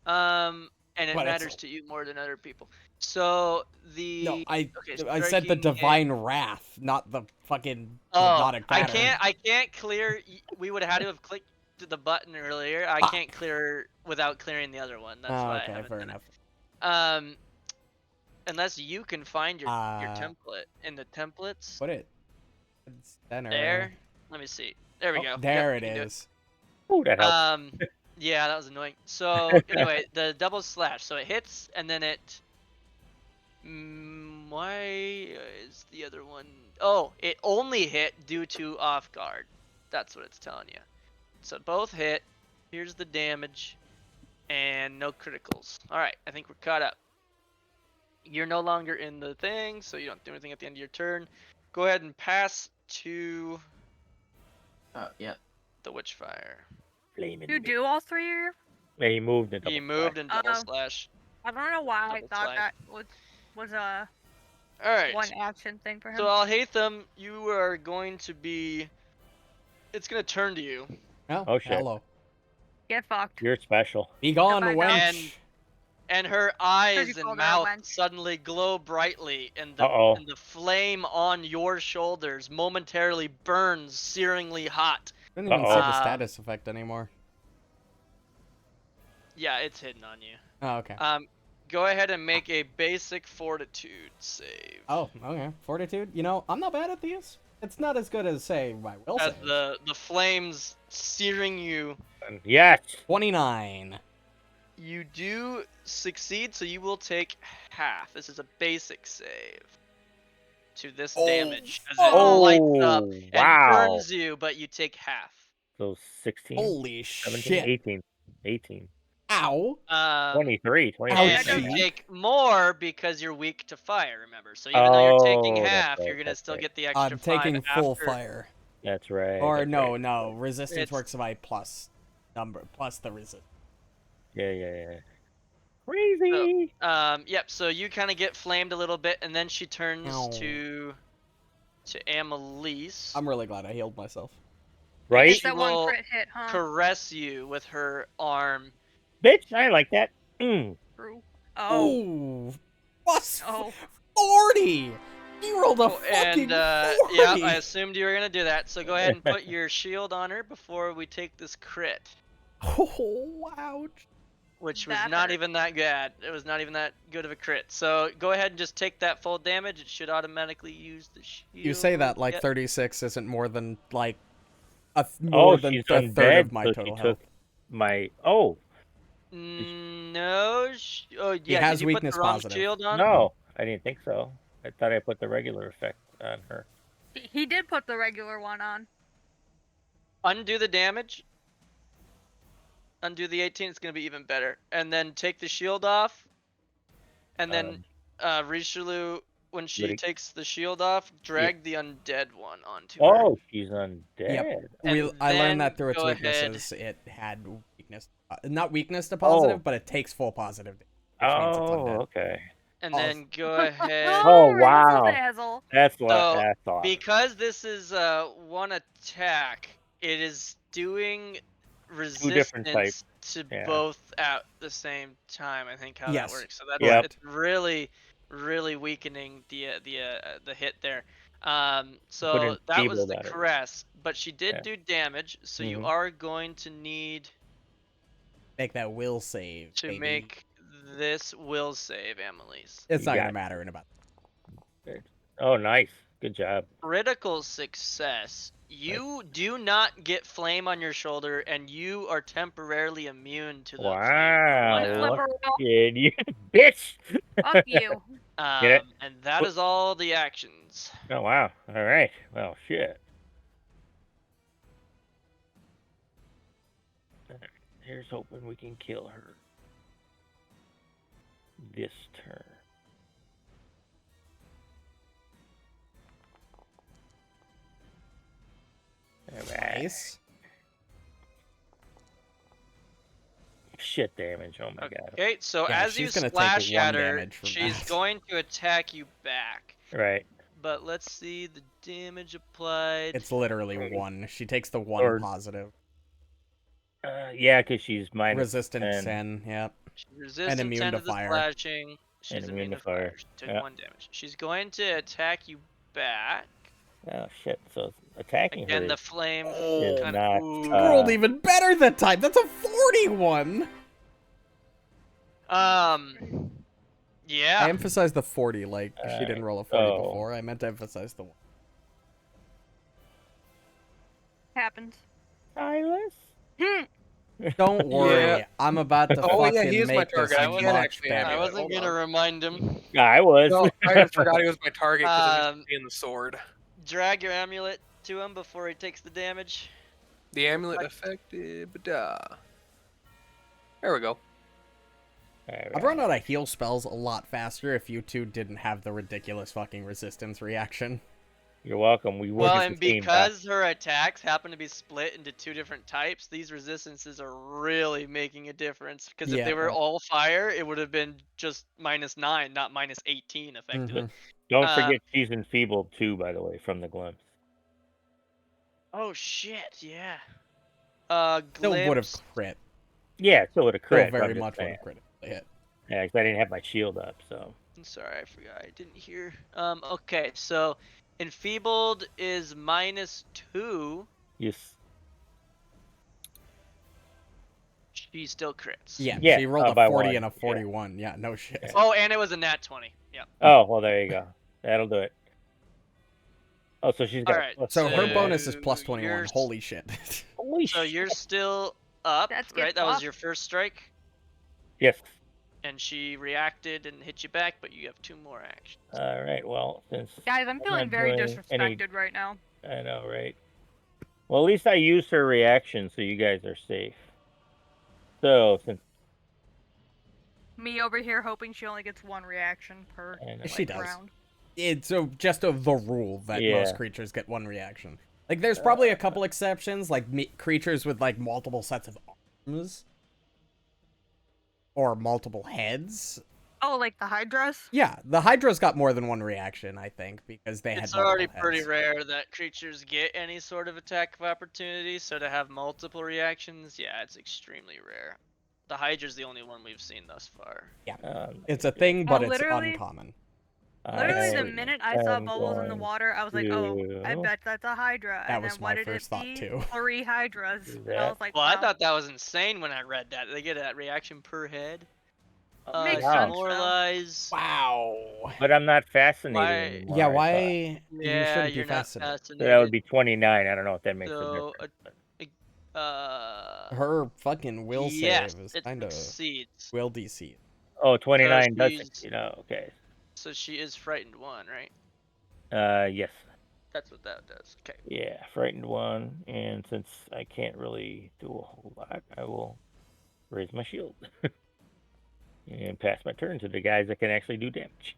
And it But it's- matters to you more than other people. So the No, I okay, said the striking Divine Wrath, not the fucking Oh, hypnotic I pattern. can't clear. We would have had to have clicked the button earlier. I Fuck. can't clear without clearing the other one. That's why I okay, haven't fair done enough. it. Unless you can find your template in the templates. Put it center. There. Let me see. There we Oh, go. there Yep, it you can do is. Oh, that helps. Yeah, that was annoying. So anyway, the double slash. So it hits and then it. Why is the other one? Oh, it only hit due to off guard. That's what it's telling you. So both hit. Here's the damage, and no criticals. All right, I think we're caught up. You're no longer in the thing, so you don't do anything at the end of your turn. Go ahead and pass to Yeah. the Witchfire. Flaming You bitch. do all three of your? Yeah, he moved and He double moved and double Oh. slash. I don't know why I Double thought slide. that was a All right. one action thing for him. So Alhaitham, you are going to be. It's gonna turn to you. Oh, shit. Hello. Get fucked. You're special. Be gone, Goodbye, wench. And her you eyes called and her a mouth wench. suddenly glow brightly, and Uh-oh. the flame on your shoulders momentarily burns searingly hot. Didn't even see Uh-oh. the status effect anymore. Yeah, it's hidden on you. Oh, okay. Go ahead and make a basic fortitude save. Oh, okay. Fortitude. You know, I'm not bad at these. It's not as good as, say, my will As save. the flames searing you, Yes. 29. you do succeed, so you will take half. This is a basic save to this damage, as it lights up and wow. burns you, but you take half. So 16, Holy 17, shit. 18. Ow. 23, 24. And you Ouchie. take more because you're weak to fire, remember? So even though you're taking that's half, right, you're gonna that's still right. get the extra I'm taking 5 full after. fire. That's right. Or that's no, right. no. Resistance It's- works by plus number, plus the resistance. Yeah. Crazy. Yep, so you kind of get flamed a little bit, and then she turns Ow. to Amelise. I'm really glad I healed myself. Right? It's She that one will crit hit, huh? caress you with her arm. Bitch, I like that. Mm. True. Oh. Ooh, plus Oh. 40. He rolled a Oh, fucking and 40. yeah, I assumed you were gonna do that. So go ahead and put your shield on her before we take this crit, Oh, ouch. which was That not hurt. even that good. It was not even that good of a crit. So go ahead and just take that full damage. It should automatically use the shield. You say that like Yep. 36 isn't more than like Oh, more than she's a third undead, of my so total she health. took my. Oh, No. Oh He yeah. has Did you put weakness the wrong positive. shield on? no, I didn't think so. I thought I put the regular effect on her. He did put the regular one on. Undo the damage. Undo the 18. It's gonna be even better. And then take the shield off. And then Richelieu, when she Liddy- takes the shield off, drag the undead one onto her. Oh, she's undead. Yep. And I learned that then through its go ahead. weaknesses. It had weakness, not weakness to positive, Oh. but it takes full positive, which means it's Oh, undead. okay. And Oh, then go ahead. Oh, razzle wow. dazzle. That's what. So, That's awesome. because this is one attack, it is doing different types. resistance to Yeah. both at the same time. I think how Yes. that works. So that's Yep. it's really, really weakening the hit there. Put So in that was feebled the on it. caress, but she did Yeah. do damage. So you Mhm. are going to need make that will save, to baby. make this will save, Annalise. It's You not got gonna it. matter in about. Oh, nice. Good job. Critical success. You do not get flame on your shoulder, and you are temporarily immune to the flame. Wow. Flipper Look roll. at you, bitch. Fuck you. Get it? And that is all the actions. Oh, wow. All right. Well, shit. Here's hoping we can kill her this turn. All right. Nice. Shit damage. Oh my god. Okay, so Yeah, as you she's gonna take splash 1 at her, damage from she's that. going to attack you back. Right. But let's see the damage applied. It's literally Right. 1. She takes the 1 Or- positive. Yeah, because she's minus Resistant 10. 10, yep. She's resistant immune 10 to to the fire. slashing. She's And immune to fire. She took Yeah. 1 damage. She's going to attack you back. Oh shit! So attacking Again, her the flame is kind not. of. Rolled even better that time. That's a 41. Yeah. I emphasized the 40, like she didn't roll a 40 oh. before. I meant to emphasize the 1. Happens. Silas. Don't worry, Yeah. I'm about to Oh, yeah, fucking he is my make this target. I much can't actually better. I handle it. wasn't Hold gonna on. remind him. I was. No, I just forgot he was my target because I'm used to the sword. Drag your amulet to him before he takes the damage. The amulet effective. There we go. I'd run out of heal spells a lot faster if you two didn't have the ridiculous fucking resistance reaction. You're welcome. We work Well, as and a team, because her attacks happen to be split into 2 different types, these resistances are really making a difference. Because if Yeah. they were all fire, it would have been just -9, not -18, effectively. Mhm. Don't forget she's enfeebled too, by the way, from the glimpse. Oh shit! Yeah. Still would have Glimpse. crit. Yeah, so it a Still crit. but very I'm just much would saying. have crit. Hit. Yeah, because I didn't have my shield up, so. I'm sorry, I forgot. I didn't hear. Okay, so enfeebled is -2. Yes. She still crits. Yeah, Yeah, she rolled a by 40 one, and a yeah. 41. Yeah, no shit. Yeah. Oh, and it was a nat 20. Yep. Oh, well, there you go. That'll do it. Oh, so she's got. Alright, So her So bonus is plus 21. you're- Holy shit. Holy So shit. you're still up, That's right? get That was buff. your first strike, Yes. and she reacted and hit you back, but you have 2 more actions. All right. Well, since Guys, I'm feeling not very doing disrespected right now. I know, right? Well, at least I used her reaction, so you guys are safe. So since Me over here hoping she only gets 1 reaction per I know. She does. round. It's just the rule that Yeah. most creatures get 1 reaction. Like, there's probably a couple exceptions, like creatures with like multiple sets of arms or multiple heads. Oh, like the Hydras? Yeah, the Hydra's got more than one reaction, I think, because they had It's multiple already pretty heads. rare that creatures get any sort of attack of opportunity, so to have multiple reactions, yeah, it's extremely rare. The Hydra's the only one we've seen thus far. It's a thing, but Well, it's literally- uncommon. Literally, the Extremely. minute I saw I'm bubbles in the going water, I was like, oh, I to- bet that's a Hydra. That And was then my what did first it thought, be? too. 3 Hydras. Do And I that. was like, Well, wow. I thought that was insane when I read that. They get that reaction per head. Makes wow. sense, though. Demoralize. Wow. But I'm not fascinated Why- anymore. Yeah, I thought. why? You Yeah, shouldn't be you're not fascinated. So that would fascinated. be 29. I don't know if that makes a So, difference. Her fucking will yes, save is it kind of succeeds. will DC. Oh, 29 so does she's- it. You know, okay. So she is frightened 1, right? Yes. That's what that does. Okay. Yeah, frightened 1. And since I can't really do a whole lot, I will raise my shield. And pass my turn to the guys that can actually do damage.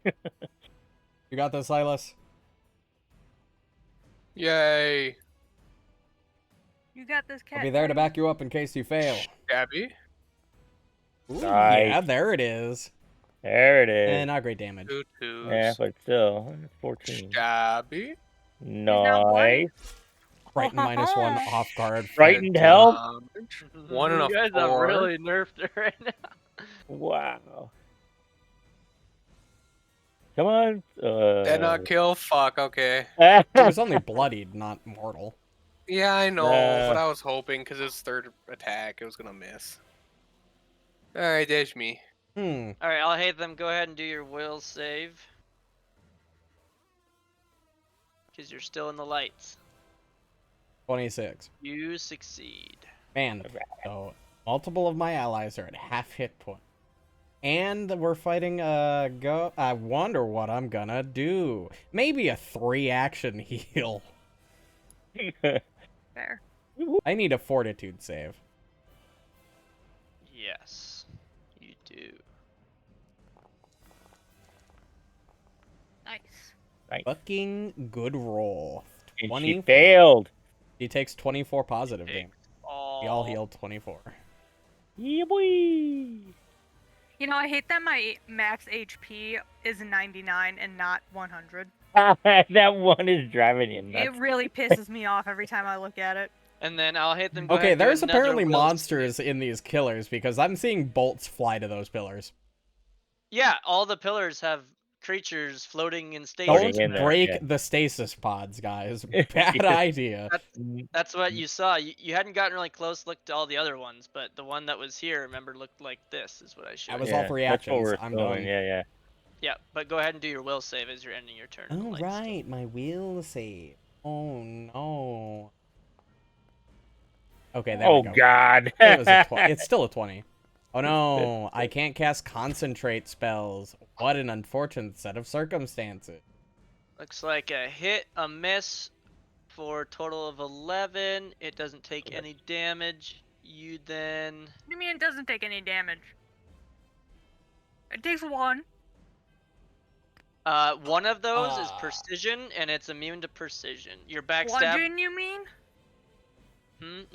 You got this, Silas? Yay. You got this cat. I'll be there to Tony. back you up in case you fail. Gabby. Ooh, Nice. yeah, there it is. There it is. And not great damage. Tutus. Yeah, but still, 14. Gabby. now one. Nice. Frightened -1 off guard. Frightened help? Damage. 1 and a You guys 4. have really nerfed her right now. Wow. Come on. Did not kill? Fuck, okay. It was only bloodied, not mortal. Yeah, I know, but I was hoping because his third attack, it was gonna miss. Alright, that's me. Hmm. Alright, I'll hate them. Go ahead and do your will save. Because you're still in the lights. 26. You succeed. Man, so multiple of my allies are at half hit point. And we're fighting I wonder what I'm gonna do. Maybe a 3-action heal. Fair. I need a fortitude save. Yes, you do. Nice. Fucking good roll. And 20. she failed. He takes 24 positive Takes damage. We all healed 24. Yeah, boy. You know, I hate that my max HP is 99 and not 100. That one is driving you nuts. It really pisses me off every time I look at it. And then I'll hate them. Go Okay, ahead and do there's another apparently will monsters in these killers because I'm seeing bolts fly to those pillars. Yeah, all the pillars have creatures floating in stasis. Don't in there, break yeah. the stasis pods, guys. Bad idea. That's what you saw. You hadn't gotten really close look to all the other ones, but the one that was here, remember, looked like this, is what I showed That was you. all 3 That's what actions. we're I'm doing. done. Yeah. Yeah, but go ahead and do your will save as you're ending your turn. in the Oh, lights still. right. My will save. Oh, no. Okay, there Oh, we go. God. It was a it's still a 20. Oh, no. I can't cast concentrate spells. What an unfortunate set of circumstances. Looks like a hit, a miss, for a total of 11. It doesn't take any damage. You then... What do you mean it doesn't take any damage? It takes 1. One of those is precision, and it's immune to precision. Your backstab... Bludgeon, you mean?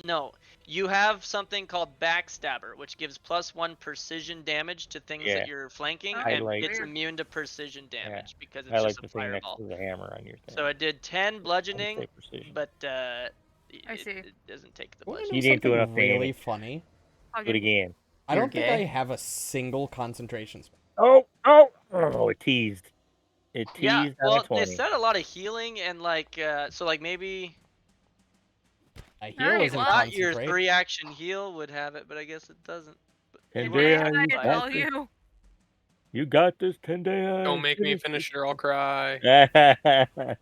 No. You have something called Backstabber, which gives +1 precision damage to things Yeah. that you're flanking, I and like- it's Weird. immune to precision damage because it's I like just the a thing next fireball. to the hammer on your thing. So it did 10 bludgeoning, Say precision. but I see. it doesn't take the Wanna bludgeoning. know You didn't do something enough really damage. funny? I'll Do it get- again. I You're don't think I gay? have a single concentration spell. Oh, it teased. It teased Yeah, on well, a 20. they said a lot of healing and like, so like maybe I heal Alright, isn't well- thought your concentrate. 3-action heal would have it, but I guess it doesn't. And What yeah, did I you tell got this. you? You got this, Tendai. Don't make me finish it or I'll cry. it.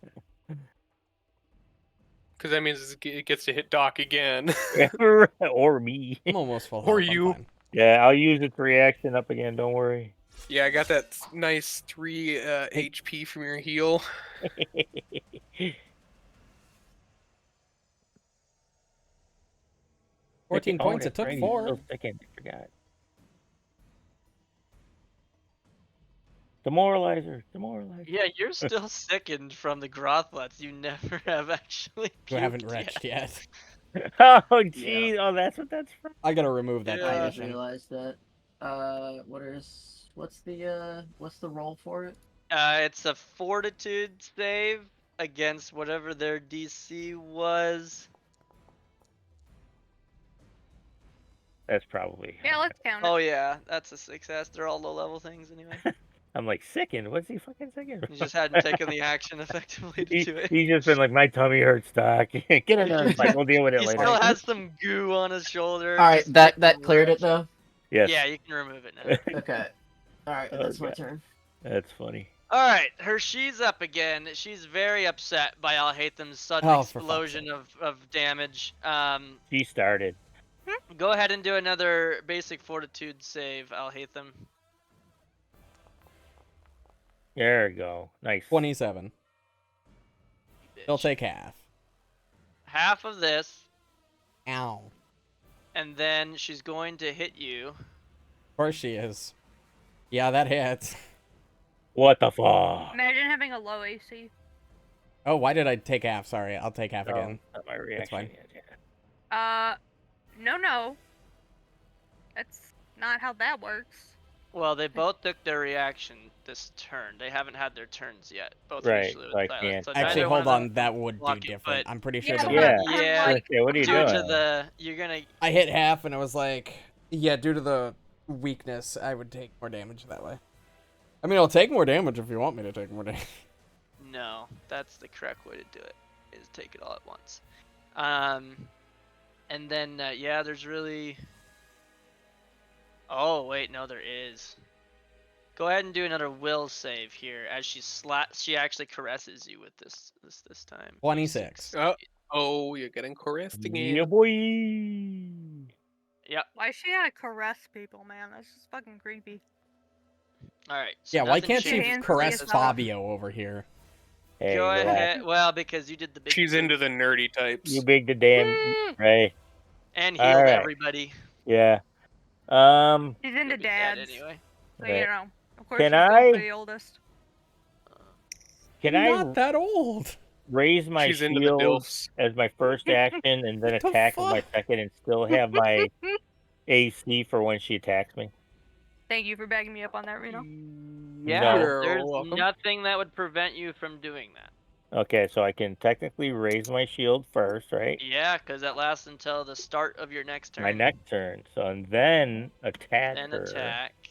Because that means it gets to hit Doc again. Or me. I'm almost full Or health, I'm you. fine. Yeah, I'll use its reaction up again. Don't worry. Yeah, I got that nice 3 HP from your heal. 14 Oh, points, it that's took right, he's 4. still sticking. I forgot. Demoralizer. Yeah, you're still sickened from the Grothlets. You never have actually You haven't puked retched yet. Oh, jeez. Oh, that's what that's from. I gotta remove that Yeah. I just condition. realized that. What is What's the roll for it? It's a fortitude save against whatever their DC was. That's probably. Yeah, let's count it. Oh yeah, that's a success. They're all low level things anyway. I'm like, sickened. What's he fucking sickened? You just hadn't taken the action effectively to do it. He's just been like, my tummy hurts, Doc. Get in there. It's like, we'll deal with it He later. still has some goo on his shoulder. All right, just that taking cleared it direction. though. Yes. Yeah, you can remove it now. Okay. All right, Oh, that's my God. turn. That's funny. All right, Hershey's up again. She's very upset by Alhaitham's sudden Oh, for fuck's explosion of damage. She started. Go ahead and do another basic fortitude save, Alhaitham. There we go. Nice. 27. He'll Bitch. take half. Half of this, Ow. and then she's going to hit you. Of course she is. Yeah, that hits. What the fuck? Imagine having a low AC. Oh, why did I take half? Sorry, I'll take half again. Not my reaction fine. yet, yeah. No. That's not how that works. Well, they both took their reaction this turn. They haven't had their turns yet. Both Right, initially with so I Silas. can't- So Actually, neither one hold of them on. That would block be it, different. but I'm pretty sure Yeah, the but Yeah. I'm Yeah. like, Yeah, what are you due doing? to the you're gonna I hit half and it was like, yeah, due to the weakness, I would take more damage that way. I mean, I'll take more damage if you want me to take more damage. no. That's the correct way to do it. Is take it all at once. And then yeah, there's really. Oh wait, no, there is. Go ahead and do another will save here as she actually caresses you with this time. 26. Oh, you're getting caressed again. Yeah, boy. Yep. Why she gotta caress people, man? That's just fucking creepy. All right. So Yeah, why nothing can't she changes Hands caress to yourself. Fabio over here? Hey, Go relax. ahead. Well, because you did the big. She's boot into the nerdy types. You big the damn Ray. and All healed right. everybody. Yeah. She's You'll into be dead dads. anyway. So, Right. you know, of course Can she's I- going for the oldest. Can I'm I not that old. raise my She's into the shield dilfs. as my first action and then What the attack with my fuck? second and still have my AC for when she attacks me? Thank you for backing me up on that, Reno. Yeah. No. There's welcome. nothing that would prevent you from doing that. Okay, so I can technically raise my shield first, right? Yeah, because that lasts until the start of your next turn. My next turn. So and then attack Then her. attack. you-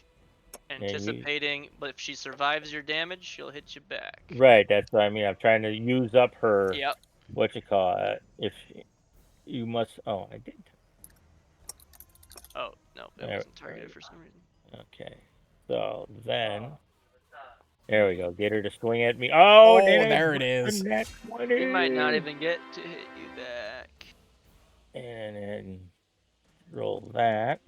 Anticipating, but if she survives your damage, she'll hit you back. Right, that's what I mean. I'm trying to use up her Yep. what you call it. If you must I did. Oh, no, it There- wasn't targeted for some reason. Okay. So then there we go. Get her to swing at me. Oh, Oh, did I there it put is. the net 20? He might not even get to hit you back. And then roll that.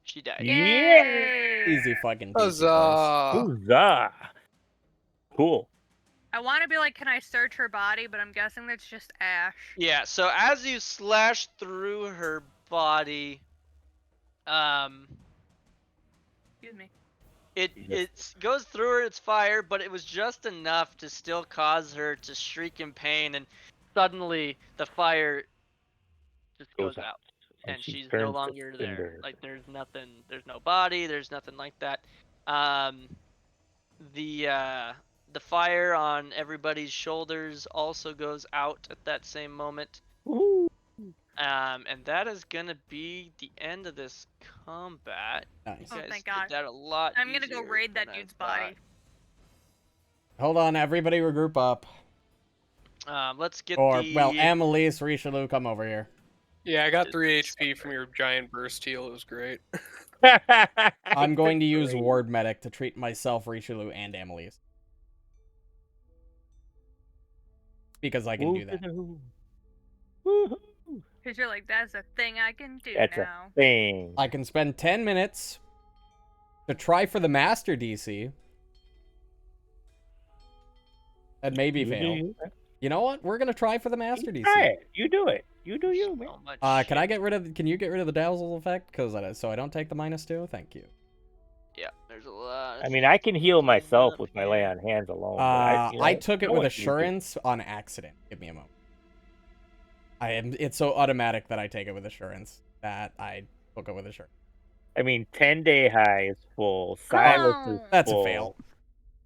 She died. Yeah. Easy fucking peasy, boys. Huzzah! Huzzah! Cool. I want to be like, can I search her body? But I'm guessing that's just Ash. Yeah, so as you slash through her body, Excuse me. it goes through her, it's fire, but it was just enough to still cause her to shriek in pain, and suddenly the fire just goes out. And she she's no turns to longer there. cinder. Like there's no body, there's nothing like that. The fire on everybody's shoulders also goes out at that same moment. Woohoo. And that is gonna be the end of this combat. Nice. You Oh, guys thank did God. that a lot I'm gonna go easier raid that than I dude's thought. body. Hold on, everybody regroup up. Let's get Or, the well, Annalise, Richelieu, come over here. Yeah, I got 3 HP from your giant burst heal. It was great. I'm going to use Ward Medic to treat myself, Richelieu, and Annalise. Because I can do that. Woohoo. Because you're like, that's a thing I can do That's now. a thing. I can spend 10 minutes to try for the Master DC. And maybe You do fail. you. You know what? We're gonna try for the Master DC. Try it. You do it. You do you, man. so much Can I shit. get rid of? Can you get rid of the dazzle effect? So I don't take the -2. Thank you. Yeah, there's a lot. I mean, I can heal myself with my lay on hands alone. But I took it know with what you do. assurance on accident. Give me a moment. It's so automatic that I take it with assurance that I took it with assurance. I mean, 10-day high is full. Silas is That's full. a fail.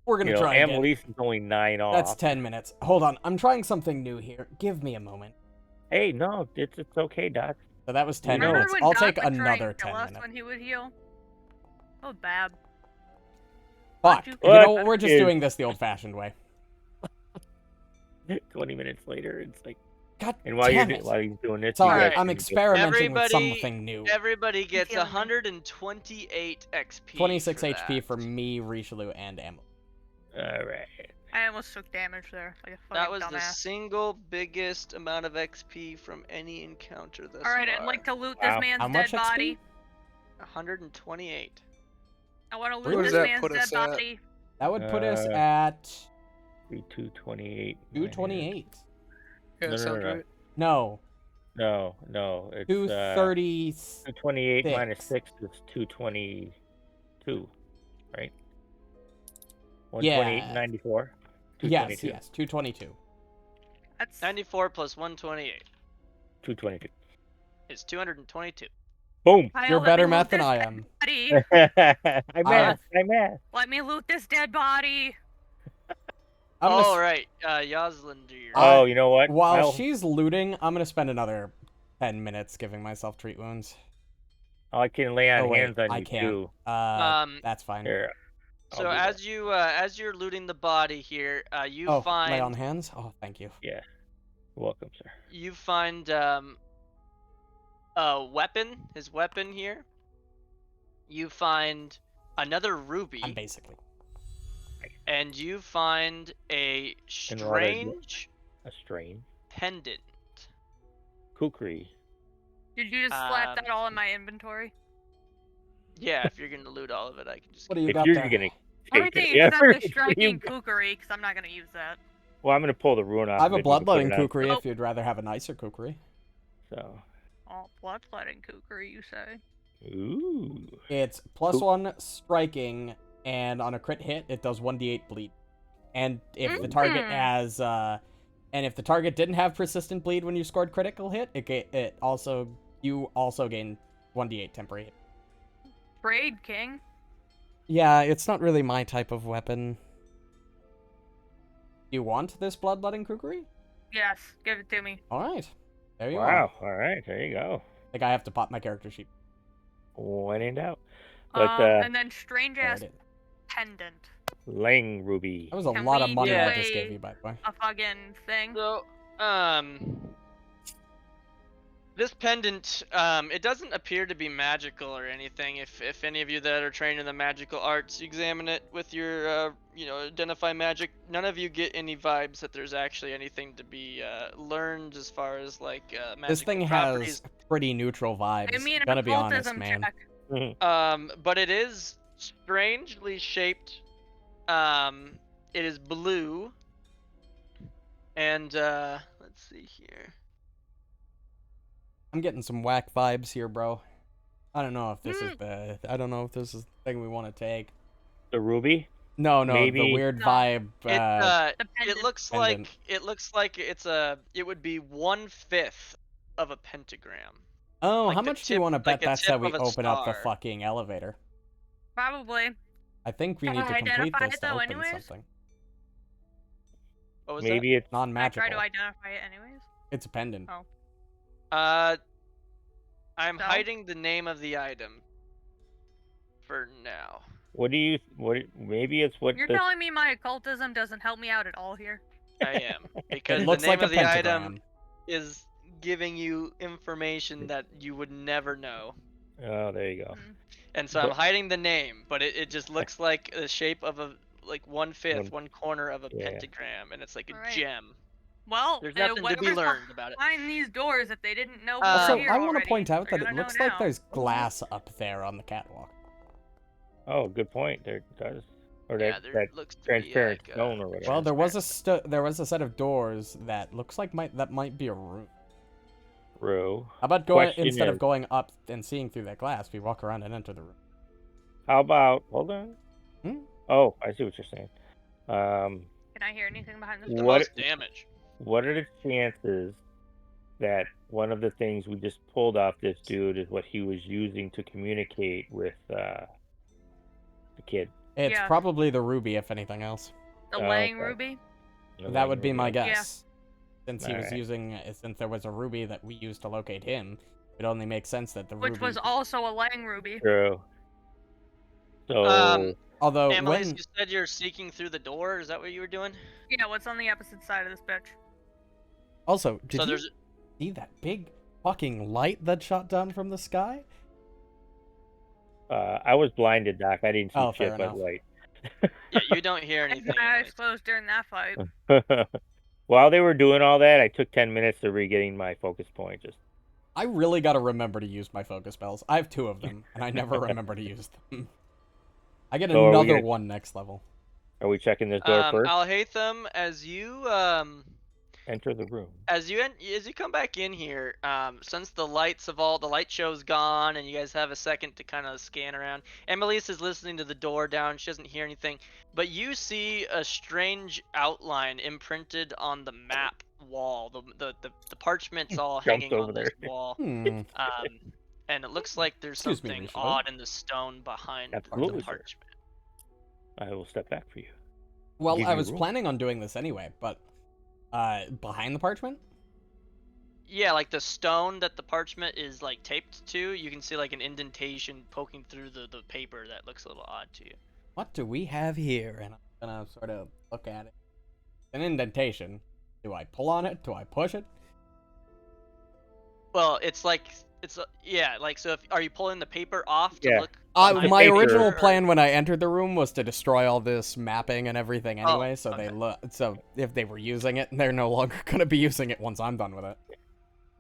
We're gonna You know, try again. Annalise is only 9 off. That's 10 minutes. Hold on, I'm trying something new here. Give me a moment. Hey, no, it's okay, Doc. So that was 10 know. minutes. When I'll Doc take would try and another kill 10 us minutes. when he would heal. Oh, bad. Fuck. you- You know, What we're just is- doing this the old-fashioned way. 20 minutes later, it's like. God And while damn you're it. while he's doing this, Sorry, Alright. I'm you guys experimenting with Everybody- something new. Everybody gets feeling me. 128 XP. 26 for HP that. for me, Richelieu, and Emily. All right. I almost took damage there. Like a fucking That was the dumbass. single biggest amount of XP from any encounter thus Alright, far. I'd like to loot Wow. this man's How much dead XP? body. 128. I want to Where loot does this that man's put dead us at? body. That would put us Uh, at 228. 228. Yeah, No, no, sounds no, no. right. No, No, it's 230. 228 minus Six. 6 is 222, right? Yeah. 128.94. Yes, 222. yes, 222. That's 94 plus 128 222. is 222. Boom. Kyle, You're let better me math loot than I this am. Body. I math. Let me loot this dead body. I'm gonna Oh, s- right. Yaslander. Oh, you know what? While I'll- she's looting, I'm gonna spend another 10 minutes giving myself treat wounds. I can lay on Oh, wait, hands on I you can't. too. That's fine. Here. I'll So do that. as you're looting the body here, you Oh, find lay on hands? Oh, thank you. Yeah. You're welcome, sir. you find a weapon, his weapon here. You find another ruby, I'm basically. and you find a And what is it? strange A strain. pendant. Kukri. Did you just slap Um, that all in my inventory? Yeah, if you're gonna loot all of it, I can just. What do you If got you're there? gonna Everything take it, except the striking you- kukri, because I'm not going to use that. Well, I'm gonna pull the rune off. I have of a it, you can put bloodletting it on. kukri Oh. if you'd rather have a nicer kukri. So. Oh, bloodletting kukri, you say? Ooh. It's plus Cool. 1 striking, and on a crit hit, it does 1d8 bleed. And if the target has, and if the target didn't have persistent bleed when you scored critical hit, you also gain 1d8 temporary hit. Braid King? Yeah, it's not really my type of weapon. You want this bloodletting kukri? Yes, give it to me. Alright. There you are. Wow. All right. There you go. I think I have to pop my character sheet. When in doubt. But And then strange There ass it is. pendant. Lang ruby. That was a Can lot of we money do I just a- gave you, by the way. A fucking thing. So, this pendant, it doesn't appear to be magical or anything. If any of you that are trained in the magical arts examine it with your, identify magic, none of you get any vibes that there's actually anything to be learned as far as like magical This thing properties. has pretty neutral vibes. I mean, Gonna be honest, occultism man. check. But it is strangely shaped. It is blue. And let's see here. I'm getting some whack vibes here, bro. I don't know if this is the the thing we want to take. The ruby. No, the Maybe- weird No. vibe. It The it pendant. looks Pendant. like it would be 1/5 of a pentagram. Oh, like how the much do you tip- want to bet like a that's how tip we of a open up the star. fucking elevator? Probably. I think we Can need to I complete identify this it, to though, open anyways? something. What was Maybe it's I try Non-magical. to identify it anyways. It's a pendant. Oh. that? I'm So? hiding the name of the item for now. what do you what? Maybe it's what You're the telling me my occultism doesn't help me out at all here? I am because It the looks name like a of the item pentagram. is giving you information that you would never know. Oh, there you go. Mm. And so I'm But- hiding the name, but it just looks like the shape of a like 1/5, One- one corner of a yeah. pentagram, and it's like a Alright. gem. Well, There's nothing to be whatever's learned about it. behind these doors, if they didn't know Also, here I want to already, point out they're that it gonna know looks like now. there's glass up there on the catwalk. Oh, good point. There does. Or Yeah, that, there that looks to be transparent like, stone or whatever. Well, there was a set of doors that looks like that might be a room. Row. How about going Question instead of is- going up and seeing through that glass, we walk around and enter the room. How about? Hold on. Hmm? Oh, I see what you're saying. Can I hear anything behind this The door? What- most damage. What are the chances that one of the things we just pulled off this dude is what he was using to communicate with the kid. It's Yeah. probably the ruby, if anything else. The Oh, Lang okay. Ruby. That would be my guess. guess. Since he was Alright. using, since there was a ruby that we used to locate him, it only makes sense that the Which ruby. was also a Lang Ruby. True. So Although Annalise, when you said you're seeking through the door. Is that what you were doing? Yeah, what's on the opposite side of this bitch? also did So you there's see that big fucking light that shot down from the sky? I was blinded, Doc. I didn't see Oh, shit fair but enough. light. yeah, you don't hear I had anything. my eyes Annalise. closed during that fight. While they were doing all that, I took 10 minutes to regain my focus point. Just I really gotta remember to use my focus spells. I have 2 of them, and I never remember to use them. I get So are we another gonna- one next level. Are we checking this door first? Alhaitham, as you Enter the room. as you come back in here, since the light show's gone and you guys have a second to kind of scan around, Emily's is listening to the door down. She doesn't hear anything, but you see a strange outline imprinted on the map wall. The parchment's all Jumped hanging over on this there. wall. Hmm. And it looks like there's Excuse me, something Richelieu. odd in the stone behind Absolutely, the sir. parchment. I will step back for you. Well, Give I you was room. planning on doing this anyway, but behind the parchment? Yeah, like the stone that the parchment is like taped to, you can see like an indentation poking through the paper that looks a little odd to you. What do we have here? And I'm gonna sort of look at it. An indentation. Do I pull on it? Do I push it? Well, it's like yeah, like so. Are you pulling the paper off to Yeah. look? behind the the My paper, original or- plan when I entered the room was to destroy all this mapping and everything Oh, anyway. So okay. so if they were using it, they're no longer gonna be using it once I'm done with it.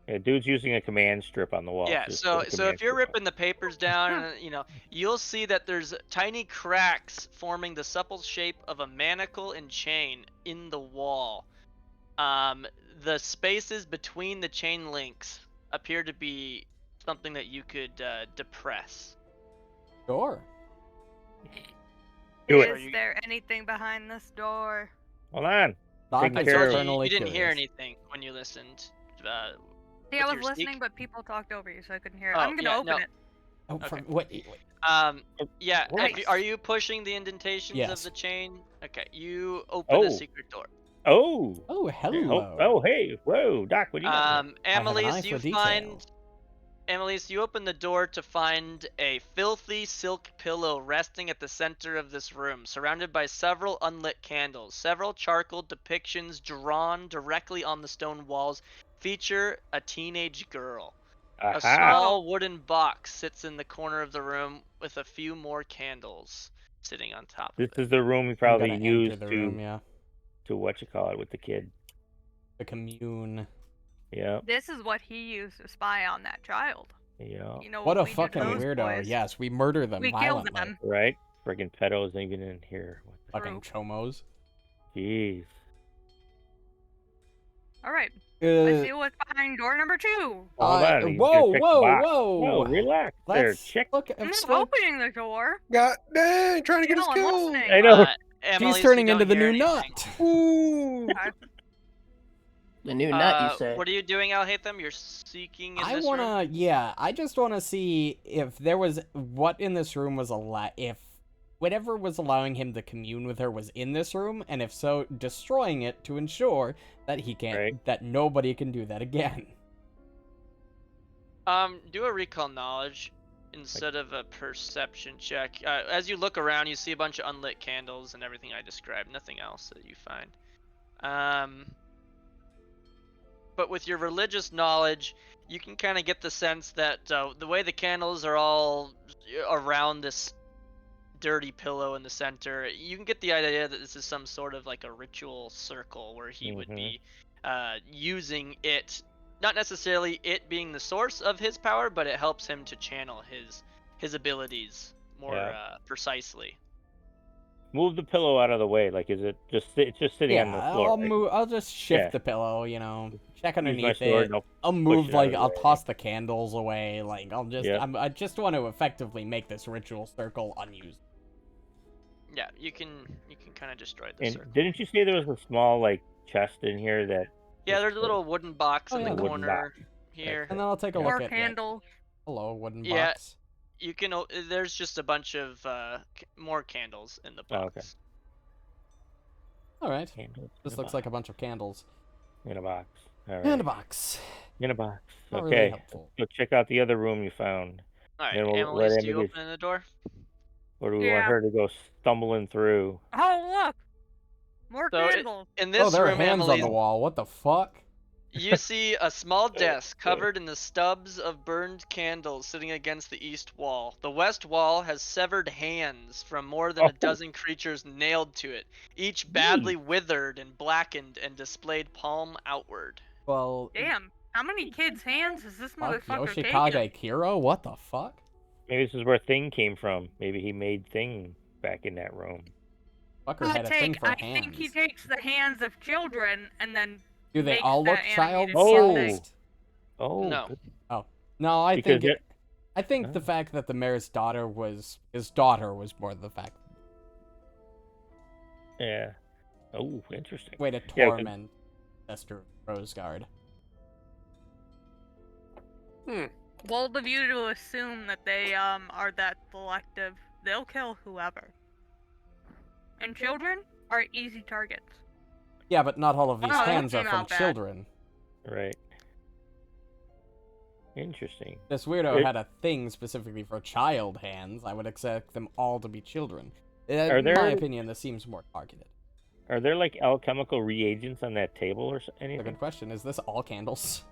Yeah, dude's using a command strip on the wall. Yeah, Just so put a so command if you're strip on. ripping the papers down, you'll see that there's tiny cracks forming the supple shape of a manacle and chain in the wall. The spaces between the chain links appear to be something that you could depress. Sure. Do it. Is there anything behind this door? Hold on. Doc Taking is care of it. eternally You didn't hear curious. anything when you listened. See, I With was your listening, seek? but people talked over you, so I couldn't hear it. Oh, I'm gonna yeah, open no. it. Oh, Okay. wait. Yeah. Nice. Are you pushing the indentations Yes. of the chain? Okay. You open a Oh. secret door. Oh. Oh, hello. Oh, hey. Whoa, Doc, what do you got here? I have an eye Annalise, for you detail. find. Annalise, you open the door to find a filthy silk pillow resting at the center of this room, surrounded by several unlit candles. Several charcoal depictions drawn directly on the stone walls feature a teenage girl. A Aha. small wooden box sits in the corner of the room with a few more candles sitting on top This of it. is the room we I'm probably gonna enter used the to room, yeah. what you call it with the kid. The commune. Yeah. This is what he used to spy on that child. Yeah. You know What a we did to fucking those weirdo. boys? Yes, we murder them We killed violently. them. Right? Friggin' pedos even in here. What the Fucking chomos. jeez. All right. Let's Uh, see what's behind door number 2. Hold on. you whoa, gotta check the whoa, box. whoa. Whoa, relax there. Let's Check. look. I'm let's not look- opening the door. God dang, trying to get us No, I'm killed. listening. I know. Annalise, She's you turning don't into the hear new anything. nut. Ooh. The new nut, you say? What are you doing, Alhaitham? You're seeking in I this wanna, room? yeah, I just wanna see if there was what in this room was if whatever was allowing him to commune with her was in this room, and if so, destroying it to ensure that he can't, Right. that nobody can do that again. Do a recall knowledge instead of a perception check. As you look around, you see a bunch of unlit candles and everything I described. Nothing else that you find. But with your religious knowledge, you can kind of get the sense that the way the candles are all around this dirty pillow in the center, you can get the idea that this is some sort of like a ritual circle where he would be using it, not necessarily it being the source of his power, but it helps him to channel his abilities more precisely. Move the pillow out of the way. Like, is it just it's just sitting on the floor? I'll right? move. I'll just shift Yeah. the pillow. Check Use my underneath sword. it. And I'll push move it out of the I'll way. toss the candles away. Like I'll just Yep. I just want to effectively make this ritual circle unused. Yeah, you can kind of destroy the And circle. didn't you say there was a small like chest in here that Yeah, there's a little wooden box Oh, in yeah, the the wooden corner box. here. And then I'll take a Yeah. look More at. Yeah. candles. Hello, wooden Yeah. box. You can. There's just a bunch of more candles in the Oh, okay. box. All right. Candles in This a looks like a box. bunch of candles. In a box. All right. And a box. In a box. Not Okay. really helpful. Go check out the other room you found. All right, Then we'll let Annalise, do you Emily. open the door? Or do we want Yeah. her to go stumbling through? Oh look, more So candles. in Oh, this there are room, hands Emily, on the wall. What the fuck? you see a small desk covered in the stubs of burned candles sitting against the east wall. The west wall has severed hands from more than a dozen creatures nailed to it, each badly withered and blackened and displayed palm outward. Well, Damn, how many kids' hands is this fuck, motherfucker taking? Yoshikage Kiro? What the fuck? Maybe this is where Thing came from. Maybe he made Thing back in that room. Fucker had a thing for I hands. think he takes the hands of children and then Do they makes all look that child animated Oh. thing. sized? Oh. No. good. No, I Because think it- I think the Oh. fact that the mayor's daughter was his daughter was more the fact. Yeah. Oh, interesting. Way to Yeah, 'cause- torment Esther Roseguard. Bold of you to assume that they are that selective. They'll kill whoever. And children are easy targets. Yeah, but not all of these Oh, that hands are came from out bad. children. Right. Interesting. This weirdo It- had a thing specifically for child hands. I would expect them all to be children. Are In my there- opinion, this seems more targeted. Are there like alchemical reagents on that table or A anything? good question. Is this all candles?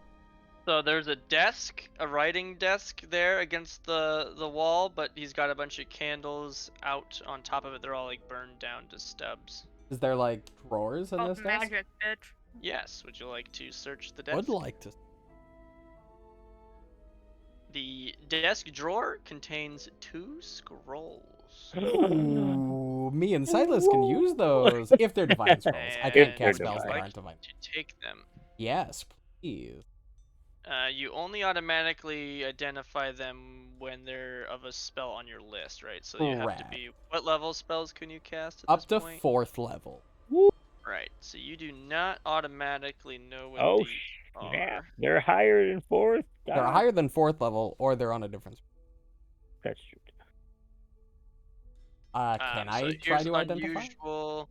So there's a desk, a writing desk there against the wall, but he's got a bunch of candles out on top of it. They're all like burned down to stubs. Is there like drawers in Oh, this desk? magic, bitch. Yes, would you like to search the desk? Would like to. The desk drawer contains 2 scrolls. Ooh, me and Silas can use those if they're divine scrolls. I can't And cast they're spells that divine. aren't divine. To take them. Yes, please. You only automatically identify them when they're of a spell on your list, right? So you have to Correct. be. What level spells can you cast at Up this to point? 4th level. Right. So you do not automatically know what Oh, these snap. are. They're higher than 4th? They're God. higher than 4th level, or they're on a different. That's true. Can So I try here's to identify? unusual.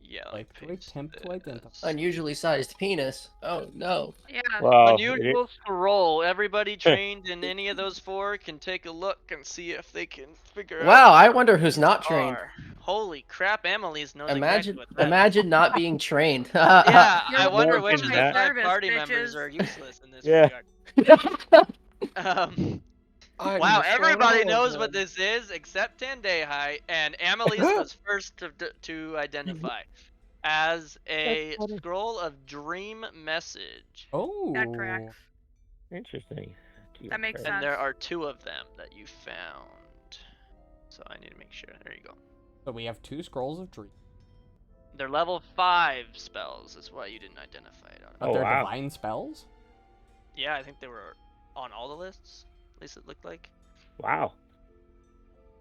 Yeah. let me Like, do I paste attempt to identify? this. Unusually sized penis. Oh no. Yeah. Well, Unusual scroll. Everybody trained in any of those 4 can take a look and see if they can figure out. Wow, what I wonder who's not these trained. are. Holy crap! Emily's knows Imagine, exactly what that is. imagine not being trained. Yeah, I You're wonder welcome which to of the that. 5 service, party members bitches. are useless in this Yeah. regard. Wow, I'm everybody so knows what good. this is except Tandehai, and Amelise was first to identify as a funny. scroll of dream message. Oh. That tracks. Interesting. That makes And there sense. are 2 of them that you found. So I need to make sure. There you go. So we have 2 scrolls of dream. They're level 5 spells. That's why you didn't identify it. But Oh, they're wow. divine spells? Yeah, I think they were on all the lists. At least it looked like. Wow.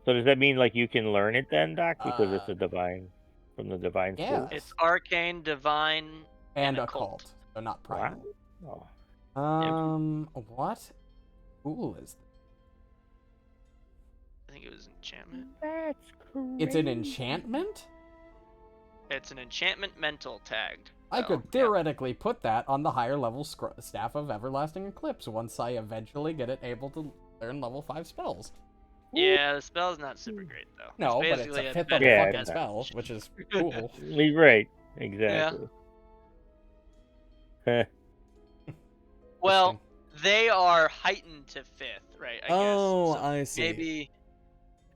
So does that mean like you can learn it then, Doc? Because it's Uh, a divine from the divine yeah. school? It's arcane, divine, And and occult. So not Wow. primal. Oh. What? Cool is I think it was enchantment. That's crazy. It's an enchantment? It's an enchantment mental tagged. I so, could yeah. theoretically put that on the higher level Staff of Everlasting Eclipse once I eventually get it able to learn level 5 spells. Yeah, the spell's not super great though. No, but it's basically a 5th better level Yeah, fucking it's spell, which is cool. Right. Exactly. Well, they are heightened to 5th, right? I Oh, guess. So I see. maybe.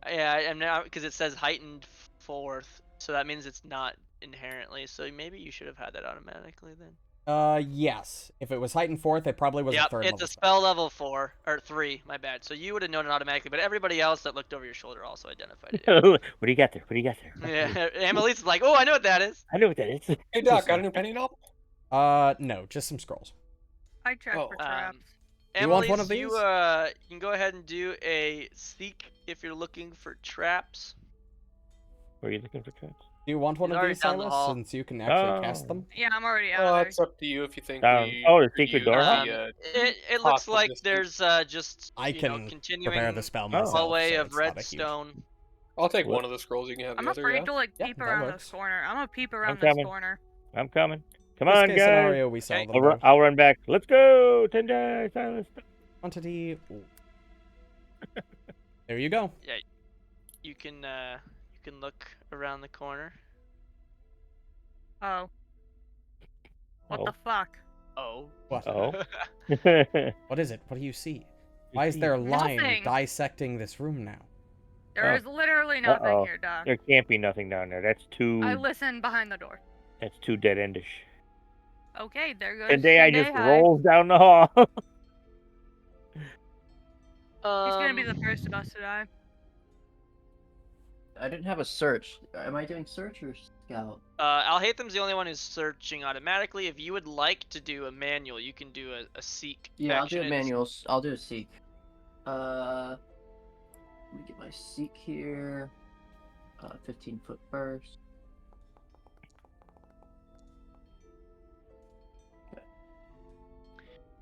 Yeah, and now because it says heightened 4th, so that means it's not inherently. So maybe you should have had that automatically then. Yes. If it was heightened 4th, it probably was a Yep, 3rd it's level a spell level 4 or 3. My bad. So you would have known it automatically, but everybody else that looked over your shoulder also identified it. What do you got there? What do you got there? Yeah, Annalise is like, oh, I know what that is. I know what that is. Hey Doc, got a new penny doll? No, just some scrolls. I checked Oh. for traps. You want one Annalise, of you these? you can go ahead and do a seek if you're looking for traps. Were you looking for traps? Do you want one He's of already these, down the Silas, hall. since you can actually cast Oh. them? Yeah, I'm already out Well, of it's up to you if you think Down. we. Oh, the should secret use door hall? the, It looks hostile like distance. there's just I can continuing prepare the spell Oh. myself, hallway so of it's not a huge... redstone. I'll take What? one of the scrolls. You can have I'm the other. afraid Yeah. to like Yeah, peep that around works. this corner. I'm gonna peep I'm around this coming. corner. I'm coming. Come Worst on, case guys. scenario, we sell Okay. them. I'll Though. I'll run back. Let's go. Tendai, Silas. Quantity. Ooh. There you go. Yeah, you can look around the corner. Oh. What Oh. the fuck? Oh. What? Oh. What is it? What do you see? Why is there a line Nothing. dissecting this room now? There Oh. is literally nothing Uh-oh. here, Doc. There can't be nothing down there. That's too. I listened behind the door. That's too dead endish. Okay, there goes Today I just Tendai. rolls down the hall. He's gonna be the first of us to die. I didn't have a search. Am I doing search or scout? Alhatham's the only one who's searching automatically. If you would like to do a manual, you can do a seek. Yeah, I'll action. do a manuals. I'll do a seek. Let me get my seek here. 15-foot burst.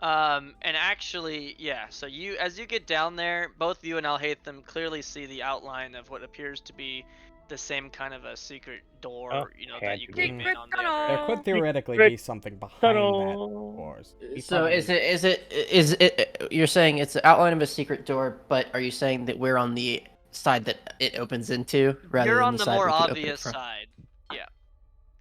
And actually, yeah. So as you get down there, both you and Alhatham clearly see the outline of what appears to be the same kind of a secret door, Oh, that you can't came be. in on the other. There could Oh. theoretically Secret be something behind tunnel. that doors. He So probably- is it? You're saying it's the outline of a secret door, but are you saying that we're on the side that it opens into, rather You're than on the the side more we could open it obvious from? side. Yeah.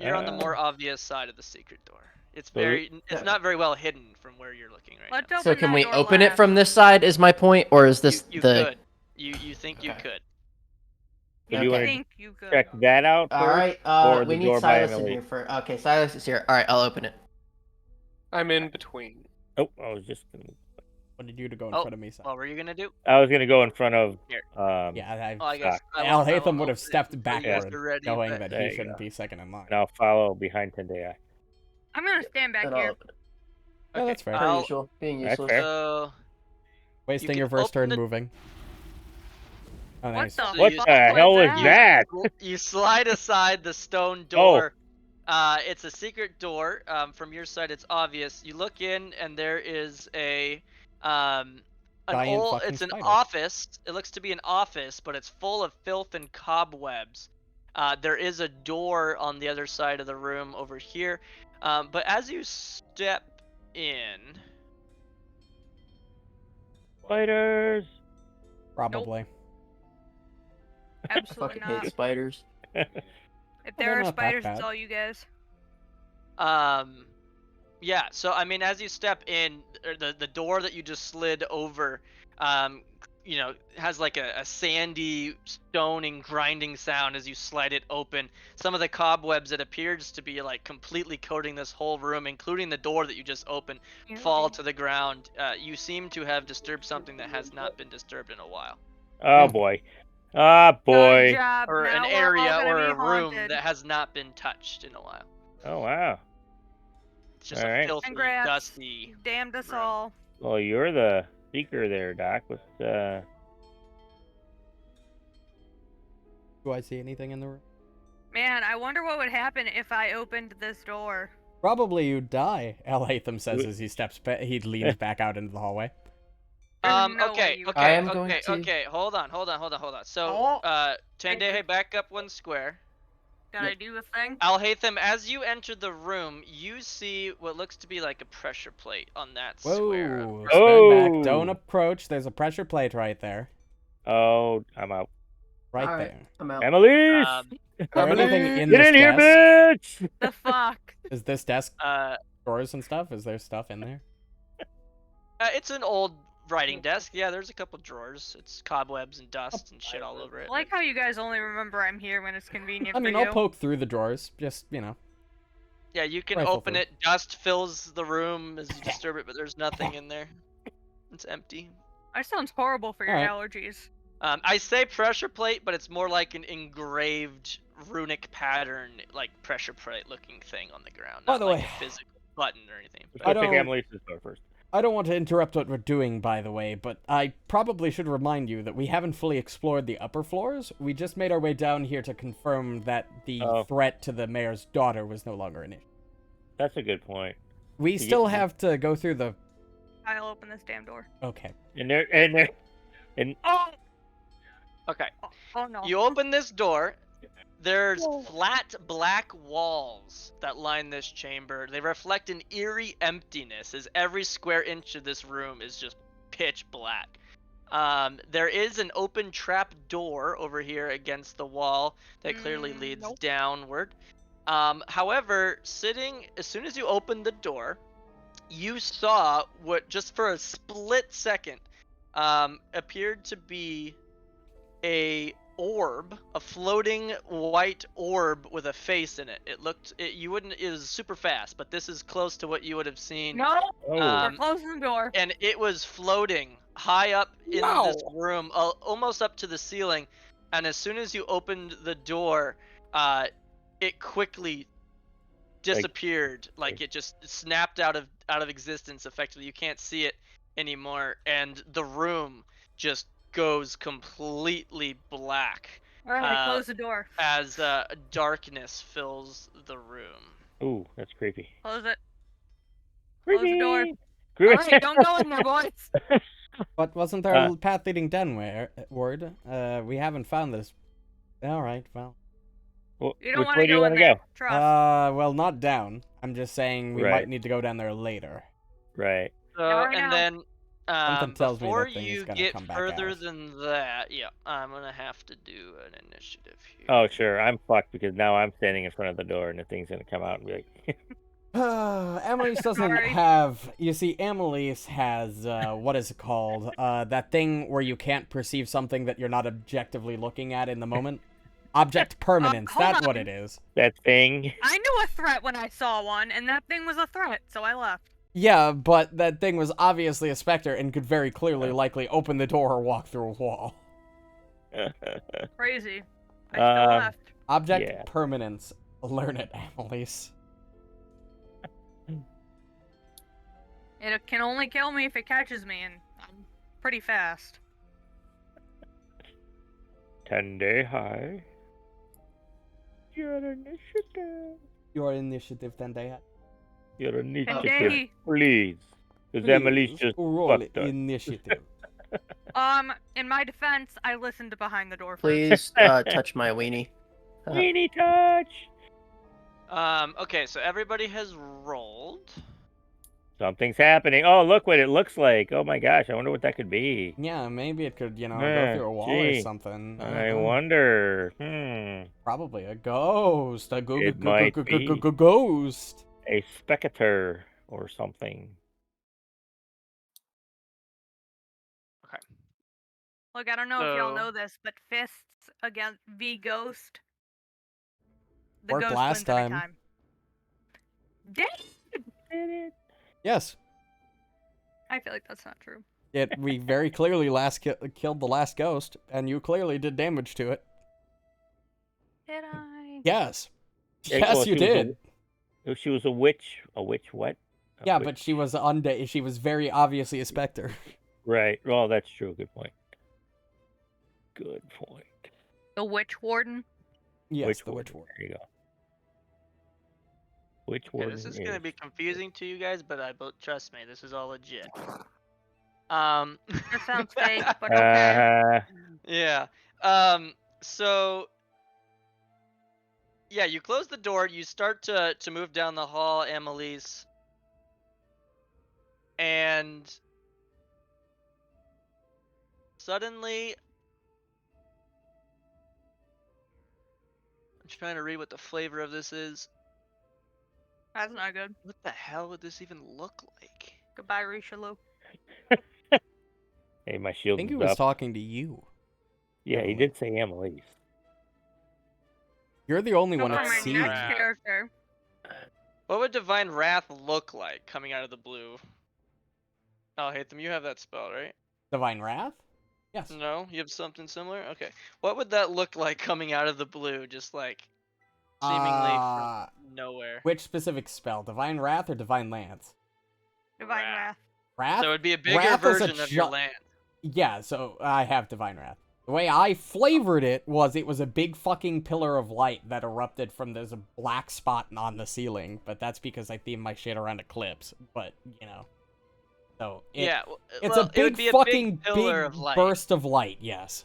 You're on the more obvious side of the secret door. It's So it's not very well hidden from where you're looking right Let's now. open So can that we door open it last. from this side? Is my point, or is this You the? could. You think you Okay. could. So You do you want to think you could? check that out first? All right. or We the need door by Silas in Emily? here for. Okay, Silas is here. All right, I'll open it. I'm in between. Oh, I was just. wanted you to go in Oh, front of me. So. What were you gonna do? I was gonna go in front of. Here. Yeah, Oh, I guess Doc. I Al won't- I Hatham won't would have open it stepped until you guys backward, are ready, knowing but- that There he you shouldn't go. be second in line. And I'll follow behind Tendai. I'm gonna stand back Then I'll here. open it. Yeah, Okay, that's fair. Per I'll- usual, being That's useless. fair. So Wasting can your first open turn the- moving. Oh, What nice. the So What you- fuck the hell was that? you slide aside the stone Oh. door. It's a secret door. From your side, it's obvious. You look in, and there is an Giant old. fucking It's an spider. office. It looks to be an office, but it's full of filth and cobwebs. There is a door on the other side of the room over here. But as you step in, Spiders. Probably. I Absolutely fucking hate not. spiders. If they're there are not that spiders, bad. it's all you guys. yeah. So I mean, as you step in, the door that you just slid over, has like a sandy, stoning, grinding sound as you slide it open. Some of the cobwebs that appears to be like completely coating this whole room, including the door that you just opened, fall to the ground. You seem to have disturbed something that has not been disturbed in a while, Oh boy. Ah Good boy. job. or now an we're all area gonna or be a room haunted. that has not been touched in a while. Oh wow. It's just All a right. filthy, Congrats. dusty. Damned us room. all. Well, you're the seeker there, Doc. What's Do I see anything in the room? Man, I wonder what would happen if I opened this door. Probably you'd die, Al Hatham says Wh- as he he leans back out into the hallway. There's no way Okay, you okay, I am okay, going to- okay. Hold on. So, Oh. Tendehe, back up one square. Did I do the thing? Alhatham, as you enter the room, you see what looks to be like a pressure plate on that square. Whoa! Oh. Stand back. Don't approach. There's a pressure plate right there. Oh, I'm out. Right All right, there. I'm out. Annalise! Is there anything in Get this in here, desk? bitch! The fuck? Is this desk Uh, drawers and stuff? Is there stuff in there? it's an old writing desk. Yeah, there's a couple drawers. It's cobwebs and dust and shit all over it. I like how you guys only remember I'm here when it's convenient I mean, for you. I'll poke through the drawers. Just, Yeah, you can rifle open through. it. Dust fills the room as you disturb it, but there's nothing in there. It's empty. That sounds horrible for your Alright. allergies. I say pressure plate, but it's more like an engraved runic pattern, like pressure plate looking thing on the ground. By Not the like way- a physical button or anything. Let's But I go pick don't- Annalise's door first. I don't want to interrupt what we're doing, by the way, but I probably should remind you that we haven't fully explored the upper floors. We just made our way down here to confirm that the threat to the mayor's daughter was no longer an issue. That's a good point. We still have to go through the... I'll open this damn door. Okay. And Oh! Okay. Oh no. You open this door. There's flat black walls that line this chamber. They reflect an eerie emptiness as every square inch of this room is just pitch black. There is an open trap door over here against the wall that clearly leads downward. However, as soon as you open the door, you saw what just for a split second appeared to be a floating white orb with a face in it. It was super fast, but this is close to what you would have seen. No! Oh. We're closing the door. And it was floating high up in this room, almost up to the ceiling. And as soon as you opened the door, it quickly disappeared. Like it just snapped out of existence effectively. You can't see it anymore. And the room just goes completely black. Alright, close the door. As darkness fills the room. Ooh, that's creepy. Close it. Creepy. Close the door. Creepy. Alright, don't go in there, boys. But wasn't there a path leading downward? We haven't found this. Alright, well. You don't Which want way to do you go want in to there. go? Trust. Well, not down. I'm just saying we might need to go down there later. Right. So, and then Something tells me before that thing is you gonna get come back further out. than that, I'm gonna have to do an initiative here. Oh, sure. I'm fucked because now I'm standing in front of the door and the thing's gonna come out and be like. Amelise doesn't have. You see, Amelise has what is it called? That thing where you can't perceive something that you're not objectively looking at in the moment. Object permanence. That's what it is. That thing. I knew a threat when I saw one, and that thing was a threat, so I left. Yeah, but that thing was obviously a specter and could very clearly likely open the door or walk through a wall. Crazy. I still left. Object permanence. Learn it, Amelise. It can only kill me if it catches me, and I'm pretty fast. 10-day high. Your initiative. Your initiative, 10-day high. Your initiative, Day. please. Because Emily's just roll fucked up. initiative. In my defense, I listened to behind the door. Please touch my weenie. Weenie touch. Okay, so everybody has rolled. Something's happening. Oh, look what it looks like. Oh my gosh, I wonder what that could be. Yeah, maybe it could, go through a wall or something. I wonder. Probably a ghost. A It ghost. A specter or something. Okay. Look, I don't know if y'all know this, but fists against Ghost. The Worked ghost last wins every time. time. Did it? Yes. I feel like that's not true. We very clearly killed the last ghost, and you clearly did damage to it. Did I? Yes. Yeah, Yes, well, you did. She was a witch. A witch what? Yeah, but she was undead. She was very obviously a specter. Right. Well, that's true. Good point. Good point. The Witch Warden? Yes, the witch warden. There you go. Witch Okay, warden. this is gonna be confusing to you guys, but trust me, this is all legit. That sounds fake, but okay. Yeah. So yeah, you close the door. You start to move down the hall, Amelise, and suddenly, I'm trying to read what the flavor of this is. That's not good. What the hell would this even look like? Goodbye, Richelieu. Hey, my I shield think he is was up. talking to you. Yeah, he did say Amelise. You're the only one For that my sees. next character. What would Divine Wrath look like coming out of the blue? Oh, Hatham, you have that spell, right? Divine Wrath? Yes. No? You have something similar? Okay. What would that look like coming out of the blue, just like seemingly from nowhere? Which specific spell? Divine Wrath or Divine Lance? Divine Wrath. Wrath? So it would be a bigger Wrath is a version of your gi- land. Yeah, so I have Divine Wrath. The way I flavored it was a big fucking pillar of light that erupted from there's a black spot on the ceiling, but that's because I themed my shit around eclipse. But so Yeah, it's well, a it would big be a fucking big pillar of big light. burst of light. Yes.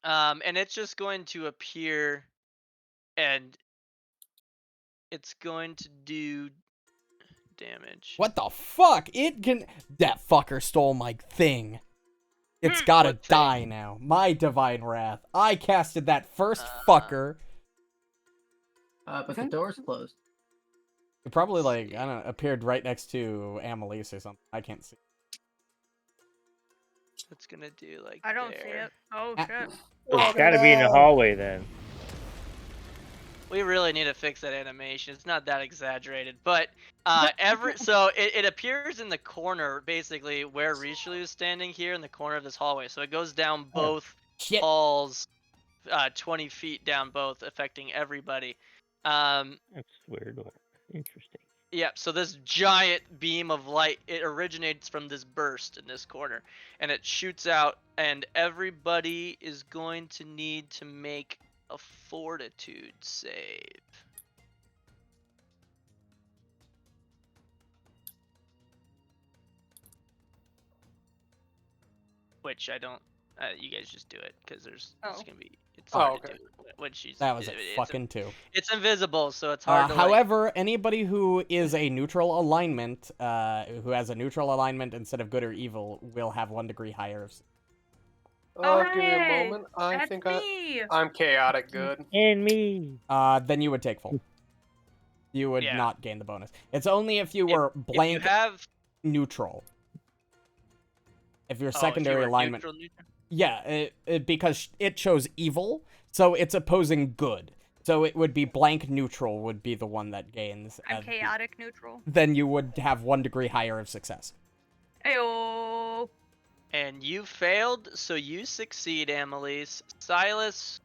And it's just going to appear, and it's going to do damage. What the fuck? That fucker stole my thing. It's gotta What thing? die now. My Divine Wrath. I casted that first fucker. But the door's closed. It probably, like, I don't know, appeared right next to Amelise or something. I can't see. It's gonna do like I don't see there. it. Oh Ah. shit. It's got to be in the hallway then. We really need to fix that animation. It's not that exaggerated, but so it appears in the corner, basically where Richelieu is standing here in the corner of this hallway. So it goes down both Shit. halls, 20 feet down both, affecting everybody. That's weird. Interesting. Yeah, so this giant beam of light, it originates from this burst in this corner, and it shoots out, and everybody is going to need to make a fortitude save. Which I don't, you guys just do it, because it's Oh. gonna be, it's Oh, hard okay. to do when she's, That was a it's, fucking 2. it's invisible, so it's hard to like, However, anybody who is a neutral alignment, who has a neutral alignment instead of good or evil, will have 1 degree higher. Oh, Give me a hey, moment. I That's think me. I'm chaotic good. And me. Then you would take full. You would Yeah. not gain the bonus. It's only if you were if blank you have, neutral. If your oh, if you secondary were alignment. neutral. Yeah, because it chose evil, so it's opposing good. So it would be blank neutral would be the one that gains. I'm chaotic neutral. Then you would have 1 degree higher of success. Ayo. And you failed, so you succeed, Amelise. Silas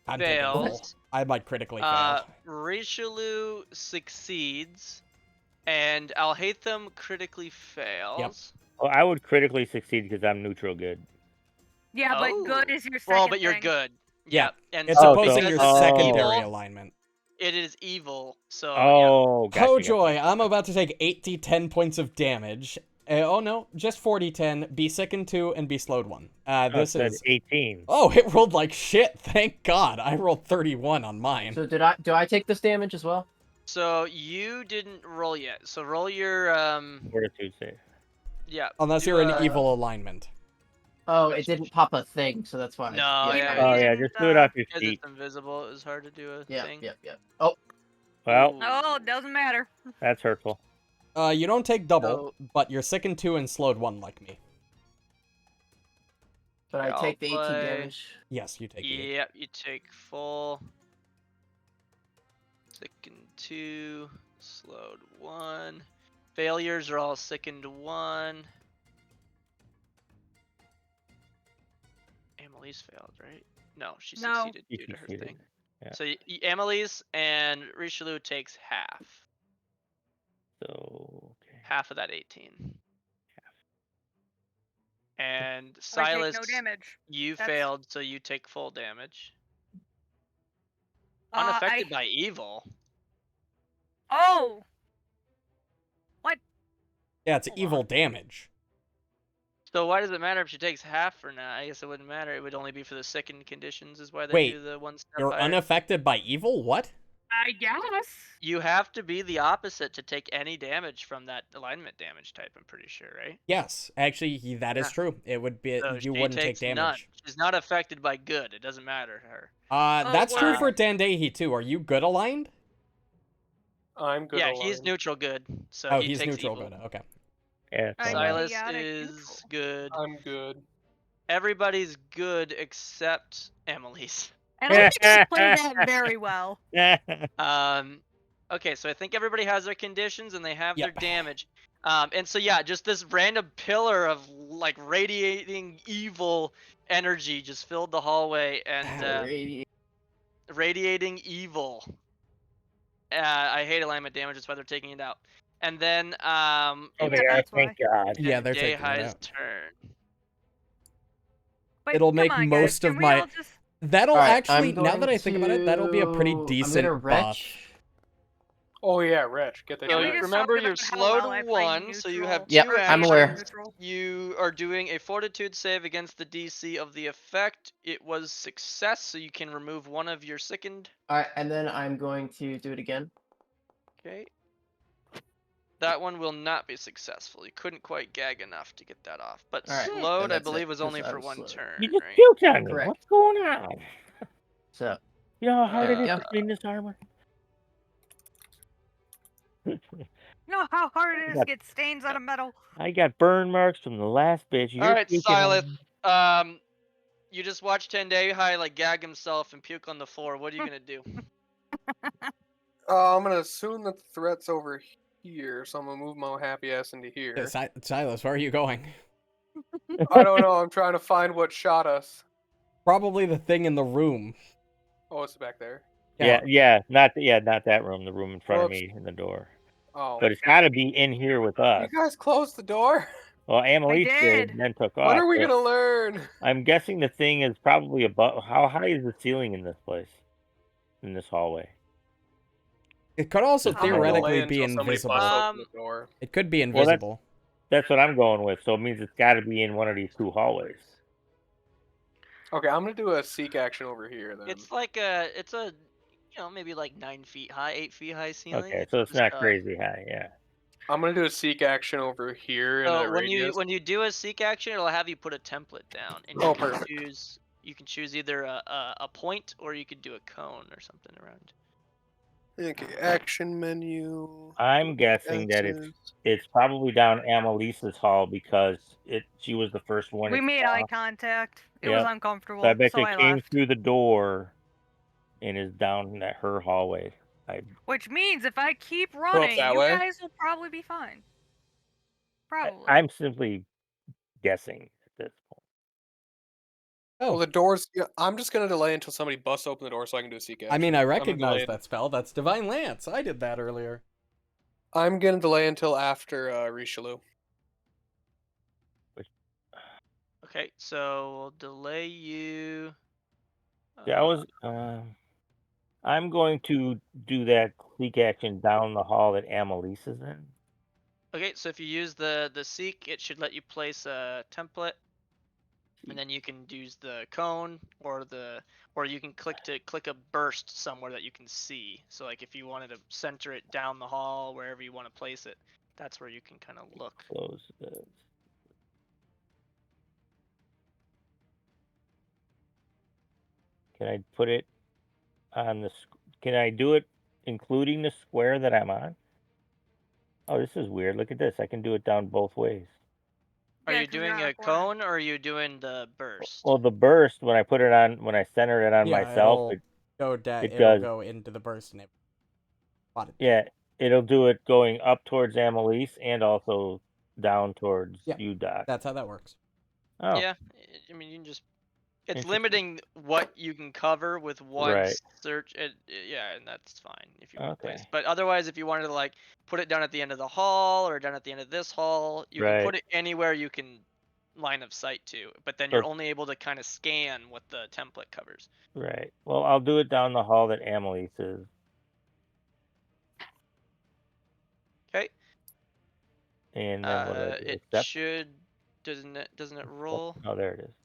I'm taking full. fails. I might critically fail. Richelieu succeeds, and Alhaitham critically fails. Oh, I would critically succeed because I'm neutral good. Yeah, but good Oh. is your second Well, but you're thing. good. Yeah, Yep. And It's Oh, opposing so- your because it's secondary evil, alignment. it is evil. So Oh, gotcha, Oh gotcha. joy, I'm about to take 8d10 points of damage. Oh no, just 4d10, be sickened 2, and be slowed 1. This Said is... 18. Oh, it rolled like shit, thank god. I rolled 31 on mine. So do I take this damage as well? So you didn't roll yet. So roll your Fortitude save. yeah. Unless do you're in a- evil alignment. Oh, it didn't pop a thing, so that's why. No, yeah. fine. Oh you yeah, didn't, just do it off your Because feet. it's invisible, it was hard to do a Yeah, thing. yeah. Oh, Well, Ooh. Oh, it doesn't matter. that's hurtful. You don't take double, So- but you're sickened 2 and slowed 1 like me. but I I'll take the 18 play- damage. Yes, you take the Yep, you take full. Sickened 2, slowed 1. Failures are all sickened 1. Amelise failed, right? No, she No. succeeded She due to her succeeded. thing. Yeah. So Amelise and Richelieu takes half. So okay. Half of that 18. And I Silas, take no damage. you That's- failed, so you take full damage. I- Unaffected by evil. Oh. Yeah, it's Hold evil on. damage. So why does it matter if she takes half or not? I guess it wouldn't matter. It would only be for the sickened conditions is why they Wait, do the 1 step You're higher. unaffected by evil? What? I guess. You have to be the opposite to take any damage from that alignment damage type, I'm pretty sure, right? Yes, actually, that is Yeah. true. It would be So you she wouldn't take takes damage. none. She's not affected by good. It doesn't matter to her. That's true word. for Dandehi too. Are you good aligned? I'm good. Yeah, he's aligned. neutral good, so Oh, he he's takes neutral evil. good. Okay. Yeah. I So, know. Silas Chaotic is neutral. good. I'm good. Everybody's good except Emily's. And I think I played that very well. Okay, so I think everybody has their conditions and they have Yep. their damage. And so yeah, just this random pillar of like radiating evil energy just filled the hallway and radiating evil. I hate alignment damage, that's why they're taking it out. And then Oh, it they would are. that's be Thank God. Yeah, they're taking it Dayhi's out. turn. Wait, It'll come make on, most guys. of Can we my. all just... That'll Alright, actually, I'm now going that I think about it, that'll be a pretty to- I'm decent gonna buff. retch. Oh yeah, Rich, get the Can So we shot. just remember, talk you're about how slow well to I play 1, so you have neutral, 2 or I'm daytime aware. actions. neutral? You are doing a fortitude save against the DC of the effect. It was success, so you can remove one of your sickened. Alright, and then I'm going to do it again. Okay. That one will not be successful. You couldn't quite gag enough to get that off. But Alright, slowed, and I that's it, believe, was 'cause only I for was one slowed. turn, You just right? puked on me. Correct. What's going on? So, You know how hard it is Yep. to clean this armor? You know how hard it is to Yep. get stains on a metal? I got burn marks from the last bitch. You're Alright, puking on Silith. me. You just watched Tendai like gag himself and puke on the floor. What are you gonna do? I'm gonna assume that the threat's over here, so I'm gonna move my happy ass into here. Silas, where are you going? I don't know. I'm trying to find what shot us. Probably the thing in the room. Oh, it's back there. Yeah, not that room. The room in front Whoops. of me in the door. Oh, But it's got to be in here with you us. guys closed the door. Well, Annalise did. and then took off. When are we but gonna learn? I'm guessing the thing is probably above. How high is the ceiling in this place? In this hallway? It could also Just I'm gonna theoretically delay be until somebody invisible. busts open the door. It could be Well, invisible. that's what I'm going with. So it means it's got to be in one of these 2 hallways. Okay, I'm gonna do a seek action over here then. It's a maybe like 9 feet high, 8 feet high ceiling. Okay, so it's just, not crazy high. Yeah. I'm gonna do a seek action over here in a So when radius. you do a seek action, it'll have you put a template down, and Oh, you can perfect. choose either a point or you could do a cone or something around. Okay, action menu. I'm guessing that it's probably down Annalise's hall because she was the first one. We it made saw. eye contact. It Yep. was uncomfortable, So I bet so you I came left. through the door and is down at her hallway. Which means if I keep running, that you way? guys will probably be fine. Probably. I'm simply guessing at this point. Oh, Well, the doors. Yeah, I'm just gonna delay until somebody busts open the door so I can do a seek action. I mean, I I'm gonna recognize delay- that spell. That's Divine Lance. I did that earlier. I'm gonna delay until after Richelieu. Okay, so we'll delay you. Yeah, I'm going to do that seek action down the hall that Annalise is in. Okay, so if you use the seek, it should let you place a template, and then you can use the cone or you can click a burst somewhere that you can see. So like if you wanted to center it down the hall, wherever you want to place it, that's where you can kind of look. Close this. Can I put it on the? Can I do it including the square that I'm on? Oh, this is weird. Look at this. I can do it down both ways. Are Yeah, you 'cause you're doing on a a corner. cone or are you doing the burst? Well, the burst when I put it on, when I center it on Yeah, myself, it'll it it'll does. go into the burst and it. Yeah, it'll do it going up towards Annalise and also down towards Yeah. you, Doc. That's how that works. Oh, Yeah, I mean you can just. It's Interesting. limiting what you can cover with one Right. search. Yeah, and that's fine if you want to place. Okay. But otherwise, if you wanted to like put it down at the end of the hall or down at the end of this hall, you can Right. put it anywhere you can line of sight to. But then So- you're only able to kind of scan what the template covers. Right. Well, I'll do it down the hall that Annalise is. Okay. And then what do I do? It Accept? should doesn't it roll? Oh, there it is.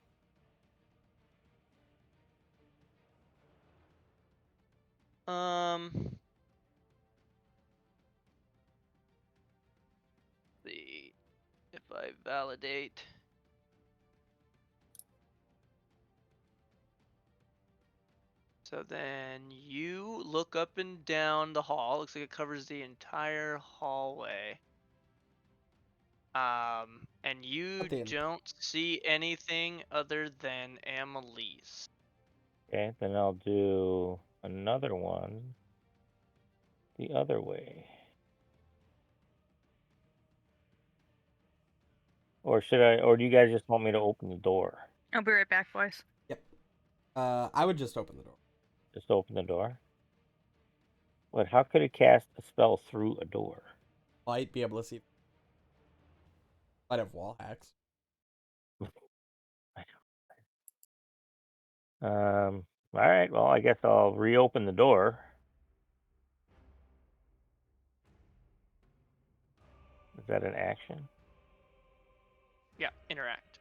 See if I validate. So then you look up and down the hall. Looks like it covers the entire hallway. And you At the end. don't see anything other than Annalise. Okay, then I'll do another one the other way. Or should I, or do you guys just want me to open the door? I'll be right back, boys. Yep. I would just open the door. Just open the door? What, how could it cast a spell through a door? Might be able to see. Might have wall hacks. All right. Well, I guess I'll reopen the door. Is that an action? Yeah, interact.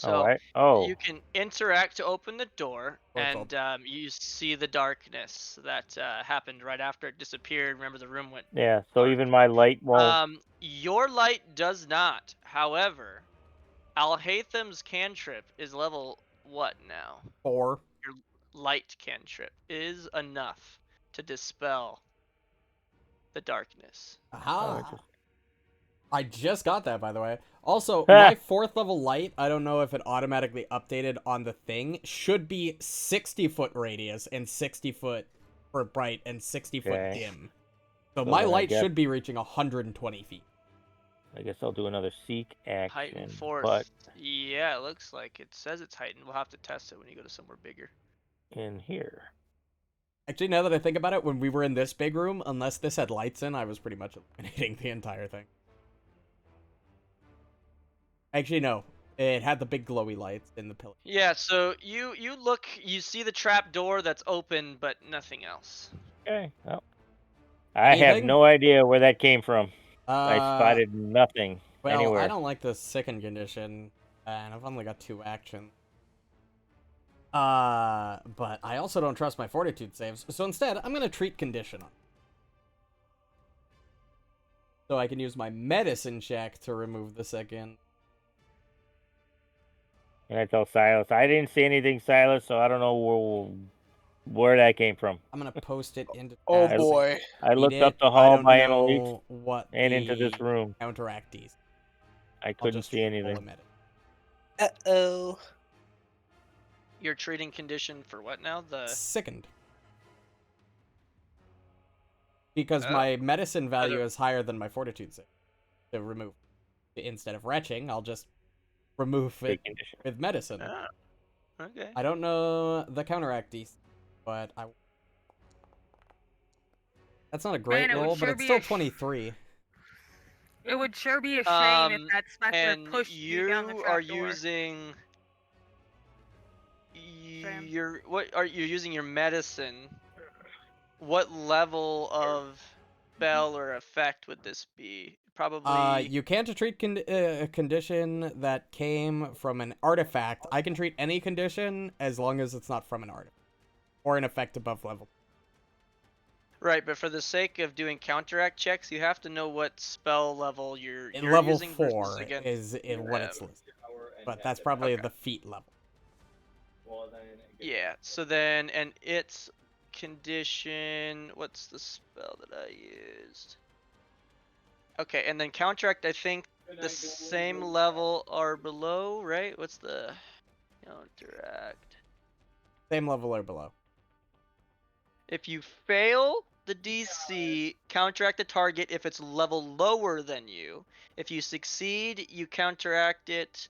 Oh, So you can interact to open the door, Or and you see the darkness that happened right after it disappeared. Remember, the room went yeah. So dark. even my light won't. Your light does not. However, Alhatham's cantrip is level what now? 4. Your light cantrip is enough to dispel the darkness. Aha! Interesting. I just got that, by the way. Also, my 4th level light, I don't know if it automatically updated on the thing, should be 60-foot radius and 60-foot for bright and 60-foot Okay. dim. So So my then I light guess- should be reaching 120 feet. I guess I'll do another seek Heightened action, force. but Yeah, it looks like it says it's heightened. We'll have to test it when you go to somewhere bigger. in here. Actually, now that I think about it, when we were in this big room, unless this had lights in, I was pretty much eliminating the entire thing. Actually, no. It had the big glowy lights in the pillar. Yeah, so you look, you see the trap door that's open, but nothing else. Okay. Well, I have Anything? no idea where that came from. I spotted nothing Well, anywhere. I don't like the second condition, and I've only got 2 actions. But I also don't trust my fortitude saves, so instead, I'm gonna treat condition on. So I can use my medicine check to remove the second. And I tell Silas, I didn't see anything, Silas, so I don't know where that came from. I'm gonna post it into. Oh chat. boy. I looked Read up it. the I hall don't by Annalise know what and the into this room. counteract is. I I'll couldn't just see roll anything. a med. Uh-oh. You're treating condition for what now? The Sickened. Because Oh. my medicine value is higher than my fortitude save. To remove. Instead of retching, I'll just remove it Big condition. with medicine. Ah, okay. I don't know the counteract DC, but I. That's not a great Man, it would roll, but sure it's be still a 23. It would sure be a shame if that specter And pushed you down the you trap are door. using Sam. what are you using your medicine? What level of spell or effect would this be? Probably You can't treat a condition that came from an artifact. I can treat any condition as long as it's not from an artifact or an effect above level. right, but for the sake of doing counteract checks, you have to know what spell level you're Level using versus 4 against is what it's them. listed, but that's probably Okay. the feat level. Yeah, so then, and its condition, what's the spell that I used? Okay, and then counteract, I think the same level or below, right? What's the counteract? Same level or below. If you fail the DC, counteract the target if it's level lower than you. If you succeed, you counteract it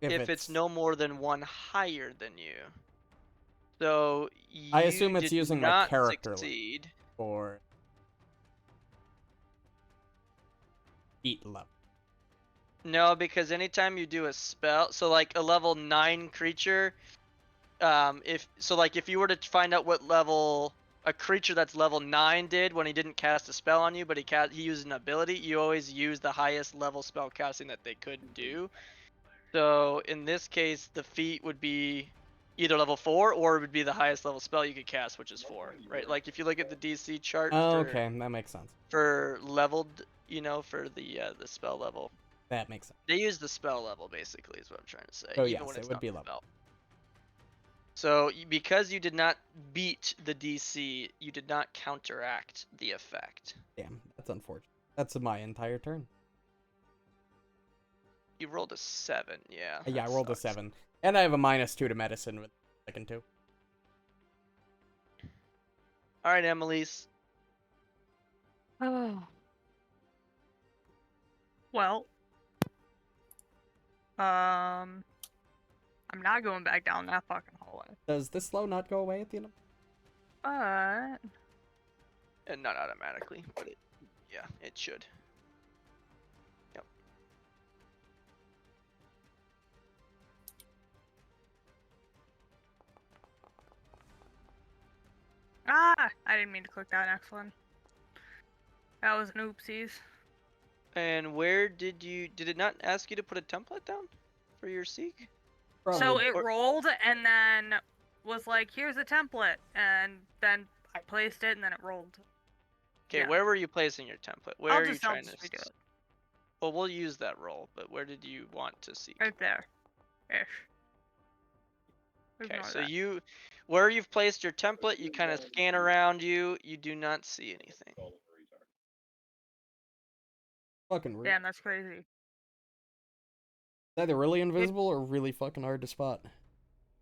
if it's no more than 1 higher than you. So you I assume it's did using my not character level succeed. for feat level. No, because anytime you do a spell, so like a level 9 creature, if you were to find out what level a creature that's level 9 did when he didn't cast a spell on you, but he used an ability, you always use the highest level spell casting that they could do. So in this case, the feat would be either level 4 or it would be the highest level spell you could cast, which is 4, right? Like if you look at the DC chart Oh, okay, that makes sense. for leveled, for the spell level. That makes sense. They use the spell level, basically, is what I'm trying to say. Oh, even yes, when it it's would not be the level. spell. So, because you did not beat the DC, you did not counteract the effect. Damn, that's unfortunate. That's my entire turn. You rolled a 7, yeah. Yeah, I that rolled a sucks. 7. And I have a -2 to medicine with the second 2. Alright, Emily's. Oh. Well. I'm not going back down that fucking hallway. Does this slow not go away at the end of... But And not automatically, but yeah, it should. Yep. Ah, I didn't mean to click that next one. That was an oopsies. And where did it not ask you to put a template down for your seek? So Probably. it Or- rolled and then was like, here's a template. And then I placed it and then it rolled. Okay, Yeah. where were you placing your template? Where I'll are you just trying to? redo it. Well, we'll use that roll, but where did you want to seek? Right there. Ish. Okay, Ignore so that. where you've placed your template, you kind of scan around you. You do not see anything. Fucking rude. Damn, that's crazy. It's either really invisible or really fucking hard to spot.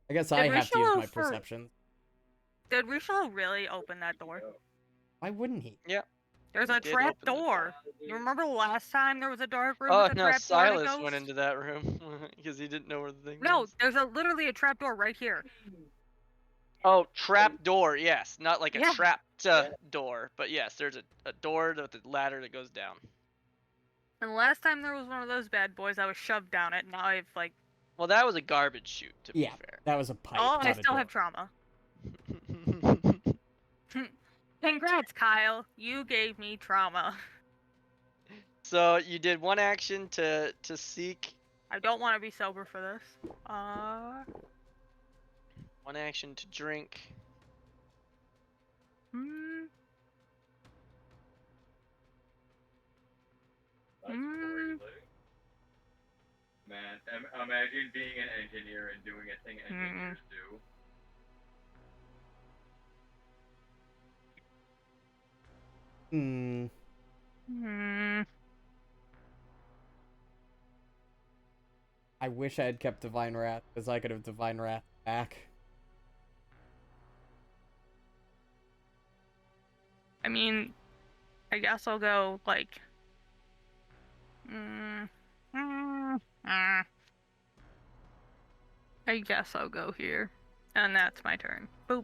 I guess I Did have to use my Richelieu for- perception. Did Richelieu really open that door? Why wouldn't he? Yeah. There's He a did trap open the door. You remember last time there was a dark room Oh with a no, trap door and a Silas ghost? went into that room because he didn't know where the thing No, was. there's literally a trap door right here. Oh, trap door, yes. Not like a Yeah. trapped door, but yes, there's a door with a ladder that goes down. And last time there was one of those bad boys, I was shoved down it. Now I've like, Well, that was a garbage chute, to be Yeah, fair. that was a pipe. oh, I not a still door. have trauma. Congrats, Kyle. You gave me trauma. So you did one action to seek, I don't want to be sober for this. one action to drink. Hmm. Man, imagine being an engineer and doing a thing engineers do. I wish I had kept Divine Wrath, because I could have Divine Wrath back. I mean, I guess I'll go like. I guess I'll go here, and that's my turn. Boop.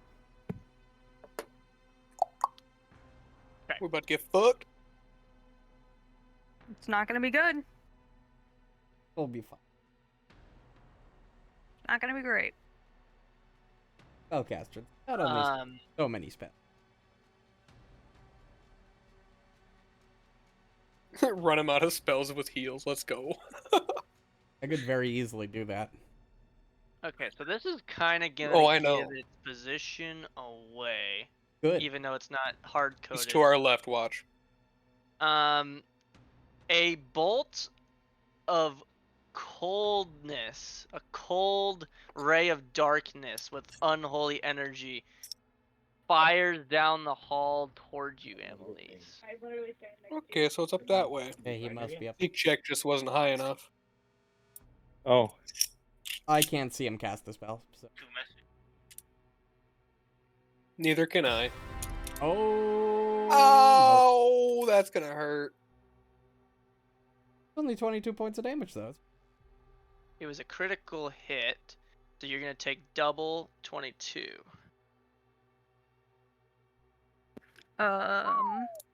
We're about to get fucked. It's not gonna be good. It'll be fine. Not gonna be great. Spellcaster. Not only so many spells. Run him out of spells with heals. Let's go. I could very easily do that. Okay, so this is kind of gonna Oh, I give know. its position away, Good. even though it's not hard It's coded. to our left. Watch. A bolt of coldness, a cold ray of darkness with unholy energy, fires down the hall towards you, Annalise. I literally stand next to Okay, so it's up that way. Okay, he must be up. Seek check just wasn't high enough. Oh, I can't see him cast the spell. So. Neither can I. Oh. Oh, that's gonna hurt. Only 22 points of damage, though. It was a critical hit, so you're gonna take double 22.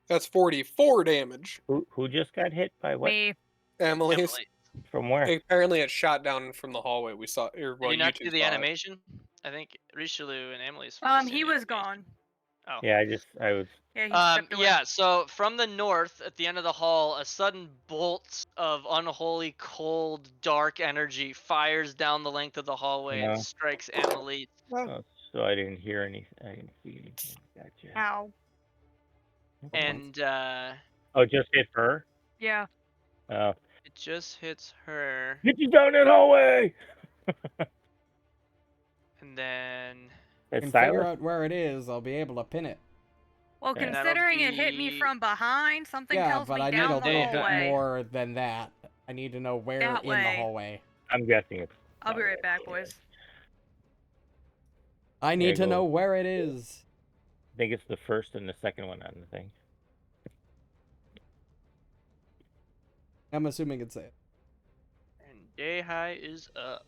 That's 44 damage. who just got hit by what? Me. Emily's. Emily, From where? Apparently, it shot down from the hallway. We saw. Or, well, did you not two see the saw it. animation? I think Richelieu and Emily's. He was gone. Oh. Yeah, I was. Yeah, he stepped away. Yeah, so from the north, at the end of the hall, a sudden bolt of unholy, cold, dark energy fires down the length of the hallway and No. strikes Annalise. Oh, so I didn't hear anything. I didn't see anything. Gotcha. Ow. And Oh, it just hit her? Yeah. Oh. it just hits her. Get you down that hallway! And then That's And figure Silas? out where it is, I'll be able to pin it. Well, Yeah. considering it hit me be- from behind, something Yeah, tells but me I need down a the little hallway. bit more than that. I need to know where That in the way. hallway. I'm guessing it's. I'll be right back, boys. I There need you to go. know where it is. I think it's the first and the second one on the thing. I'm assuming it's it. And day high is up.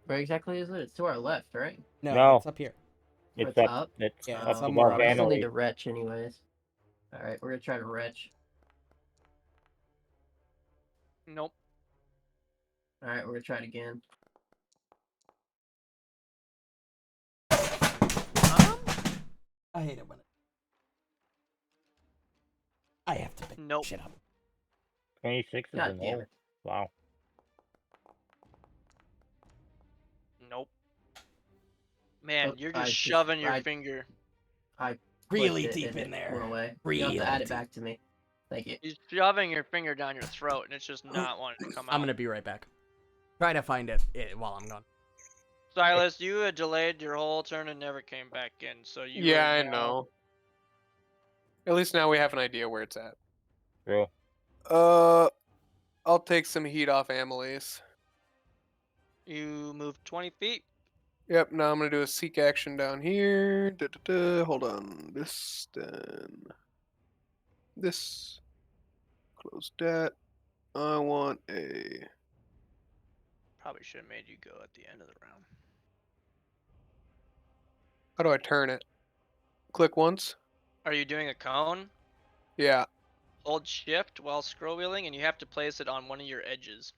Where exactly is it? It's to our left, right? No, it's up here. It's It's up. up? It's Yeah, up it's somewhere above up I still here. need Vanillate. to retch anyways. Alright, we're gonna try to retch. Nope. Alright, we're gonna try it again. I hate it when I have to pick Nope. shit up. 26 is God a damn no. it. Wow. Nope. Man, Oh, you're I just just- shoving your I- finger. I Really clicked it deep and in it there. went away. Really You'll have to add it deep. back to me. Thank you. You're shoving your finger down your throat, and it's just not wanting to come out. I'm gonna be right back. Trying to find it while I'm gone. Silas, you had delayed your whole turn and never came back in, so you. Yeah, are I now- know. At least now we have an idea where it's at. True. I'll take some heat off Amelie's. You moved 20 feet. Yep, now I'm gonna do a seek action down here. Hold on. This, then. This. Close that. I want a. Probably should have made you go at the end of the round. How do I turn it? Click once? Are you doing a cone? Yeah. Hold shift while scroll wheeling, and you have to place it on one of your edges.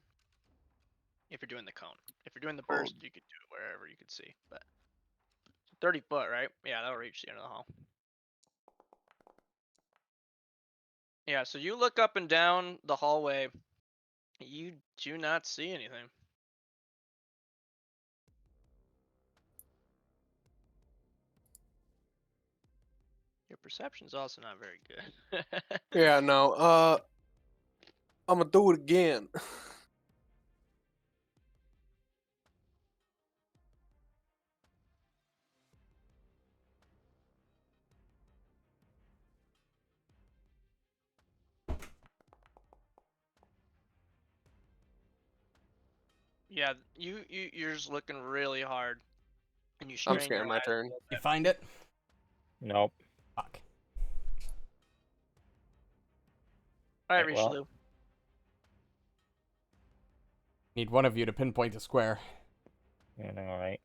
If you're doing the cone. If you're doing the burst, you could do it wherever you could see. But 30 foot, right? Yeah, that'll reach the end of the hall. Yeah, so you look up and down the hallway. You do not see anything. Your perception's also not very good. Yeah, no. I'm gonna do it again. Yeah, you're just looking really hard, and you I'm strain scared your my eyes. turn. You find it? Nope. Fuck. All right, Right, well. Richelieu. Need one of you to pinpoint a square. Yeah, all right.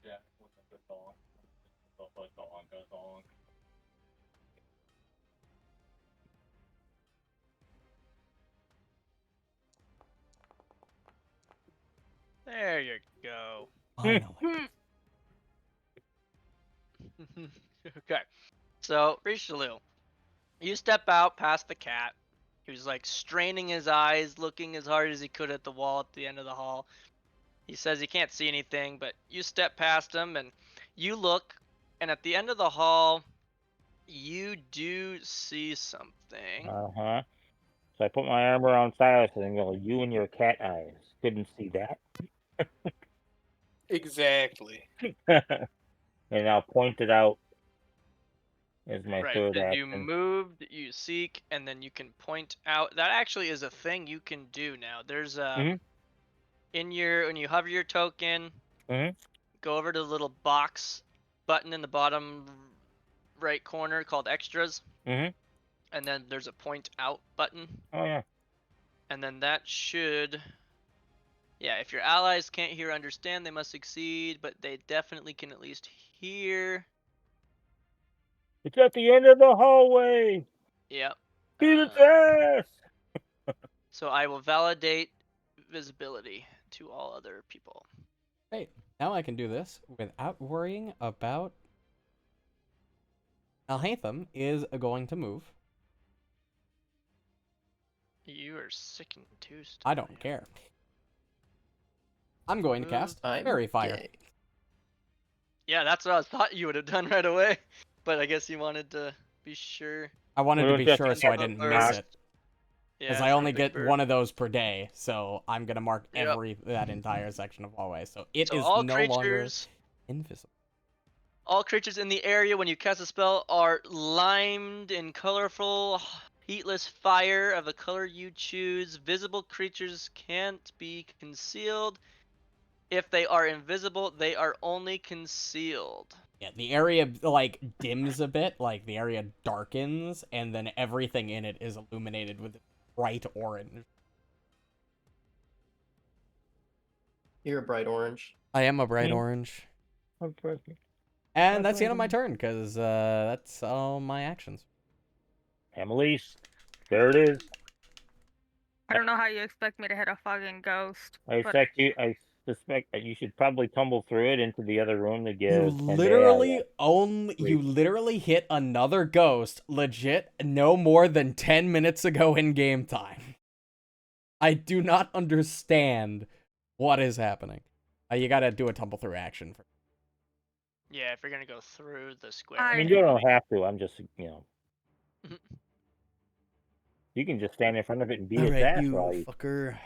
Yeah, with the dog. The dog. There you go. Finally. Okay, so Richelieu, you step out past the cat. He was like straining his eyes, looking as hard as he could at the wall at the end of the hall. He says he can't see anything, but you step past him and you look, and at the end of the hall, you do see something. Uh-huh. So I put my arm around Silas and go, you and your cat eyes. Couldn't see that. Exactly. And I'll point it out as my Right, third as you action. moved, you seek, and then you can point out. That actually is a thing you can do now. There's Mhm. in your when you hover your token, Mhm. go over to the little box button in the bottom right corner called extras, Mhm. and then there's a point out button, Oh yeah. and then that should. Yeah, if your allies can't hear or understand, they must succeed, but they definitely can at least hear. It's at the end of the hallway. Yep. Beat its ass. So I will validate visibility to all other people. Great. Now I can do this without worrying about... Alhaitham is going to move. You are sick and too. I don't care. I'm going to cast I'm Fairy Fire. gay. Yeah, that's what I thought you would have done right away, but I guess you wanted to be sure. I wanted Well, to be just- sure so I Have a didn't miss burst. it. Yeah, Because I for only Big get Bird. one of those per day, so I'm going to mark Yep. that entire section of hallway. So it So is all no longer creatures, invisible. all creatures in the area when you cast a spell are limed in colorful, heatless fire of the color you choose. Visible creatures can't be concealed. If they are invisible, they are only concealed. Yeah, the area, like, dims a bit, like, the area darkens, and then everything in it is illuminated with bright orange. You're a bright orange. I am a bright Hmm. orange. Oh, perfect. And that's the end of my turn, because that's all my actions. Emily's. There it is. I don't know how you expect me to hit a fucking ghost. I but suspect that you should probably tumble through it into the other room to You give literally Wait. literally hit another ghost legit no more than 10 minutes ago in game time. I do not understand what is happening. You gotta do a tumble through action. Yeah, if you're gonna go through the square. I mean, I- you don't have to. I'm just, you can just stand in front of it and beat its Alright, ass you while you. fucker.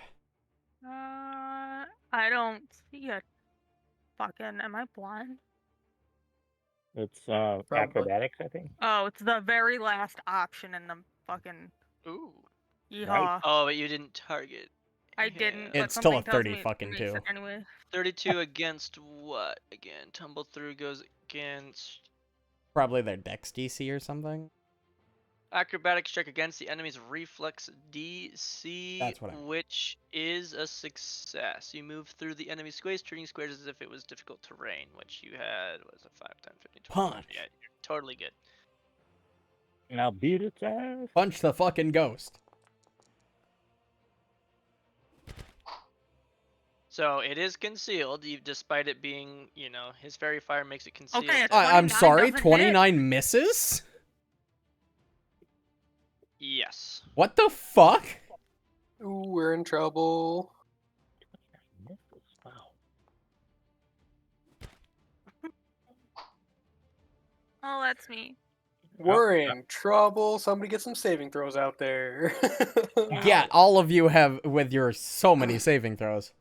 I don't see it. Fucking, am I blind? It's Probably. acrobatics, I think. Oh, it's the very last option in the fucking Ooh. yeehaw. Oh, but you didn't target. I didn't, Yeah. but It's still a something tells 30 me it fucking makes two. it anyway. 32 against what again? Tumble through goes against Probably their dex DC or something. acrobatics check against the enemy's reflex DC, That's what I- which is a success. You move through the enemy squares, treating squares as if it was difficult terrain, which you had was a 5, 10, 15, 20. Punch. Yeah, you're totally good. Now beat its ass. Punch the fucking ghost. So it is concealed, despite it being, his fairy fire makes it concealed. Okay, I'm 29 sorry, doesn't hit. 29 misses? Yes. What the fuck? Ooh, we're in trouble. Wow. Oh, that's me. We're in trouble. Somebody get some saving throws out there. Yeah, all of you have with your so many saving throws.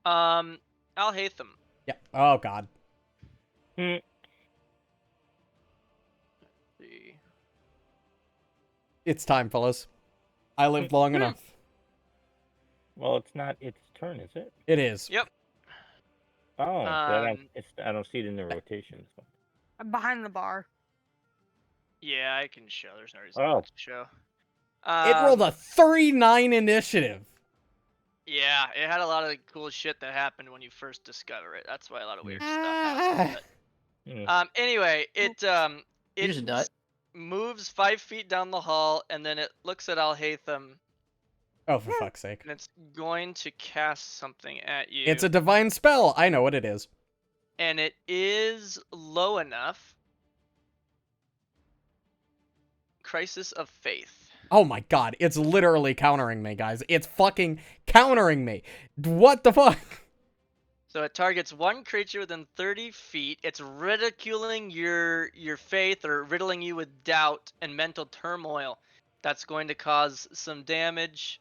Al Hatham. Yeah. Oh god. See. It's time, fellas. I lived long enough. Well, it's not its turn, is it? It is. Yep. Oh, I don't see it in the rotation. So. I'm behind the bar. Yeah, I can show. There's no reason Oh. not to show. It rolled a 39 initiative. Yeah, it had a lot of cool shit that happened when you first discover it. That's why a lot of weird stuff happened. But, anyway, it Here's a nut. moves 5 feet down the hall, and then it looks at Al Hatham, Oh, for fuck's sake. and it's going to cast something at you. It's a divine spell. I know what it is. And it is low enough. Crisis of Faith. Oh my god, it's literally countering me, guys. It's fucking countering me. What the fuck? So it targets one creature within 30 feet. It's ridiculing your faith or riddling you with doubt and mental turmoil. That's going to cause some damage.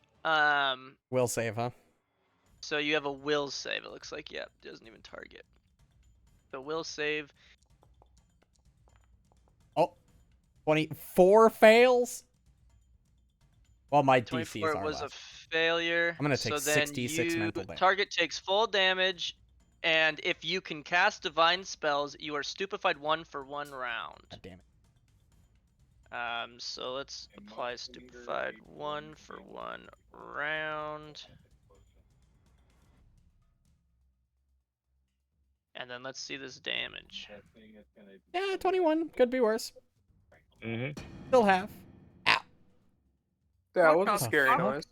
Will save, huh? So you have a will save. It looks like, yep, doesn't even target. The will save. Oh, 24 fails? Well, my DCs 24 are was less. a failure. I'm gonna take so then 66 mental damage. Target takes full damage, and if you can cast divine spells, you are stupefied 1 for 1 round. God damn it. So let's apply stupefied 1 for 1 round. And then let's see this damage. Yeah, 21. Could be worse. Mm-hmm. Still half. Ow. That What was a the scary fuck? noise.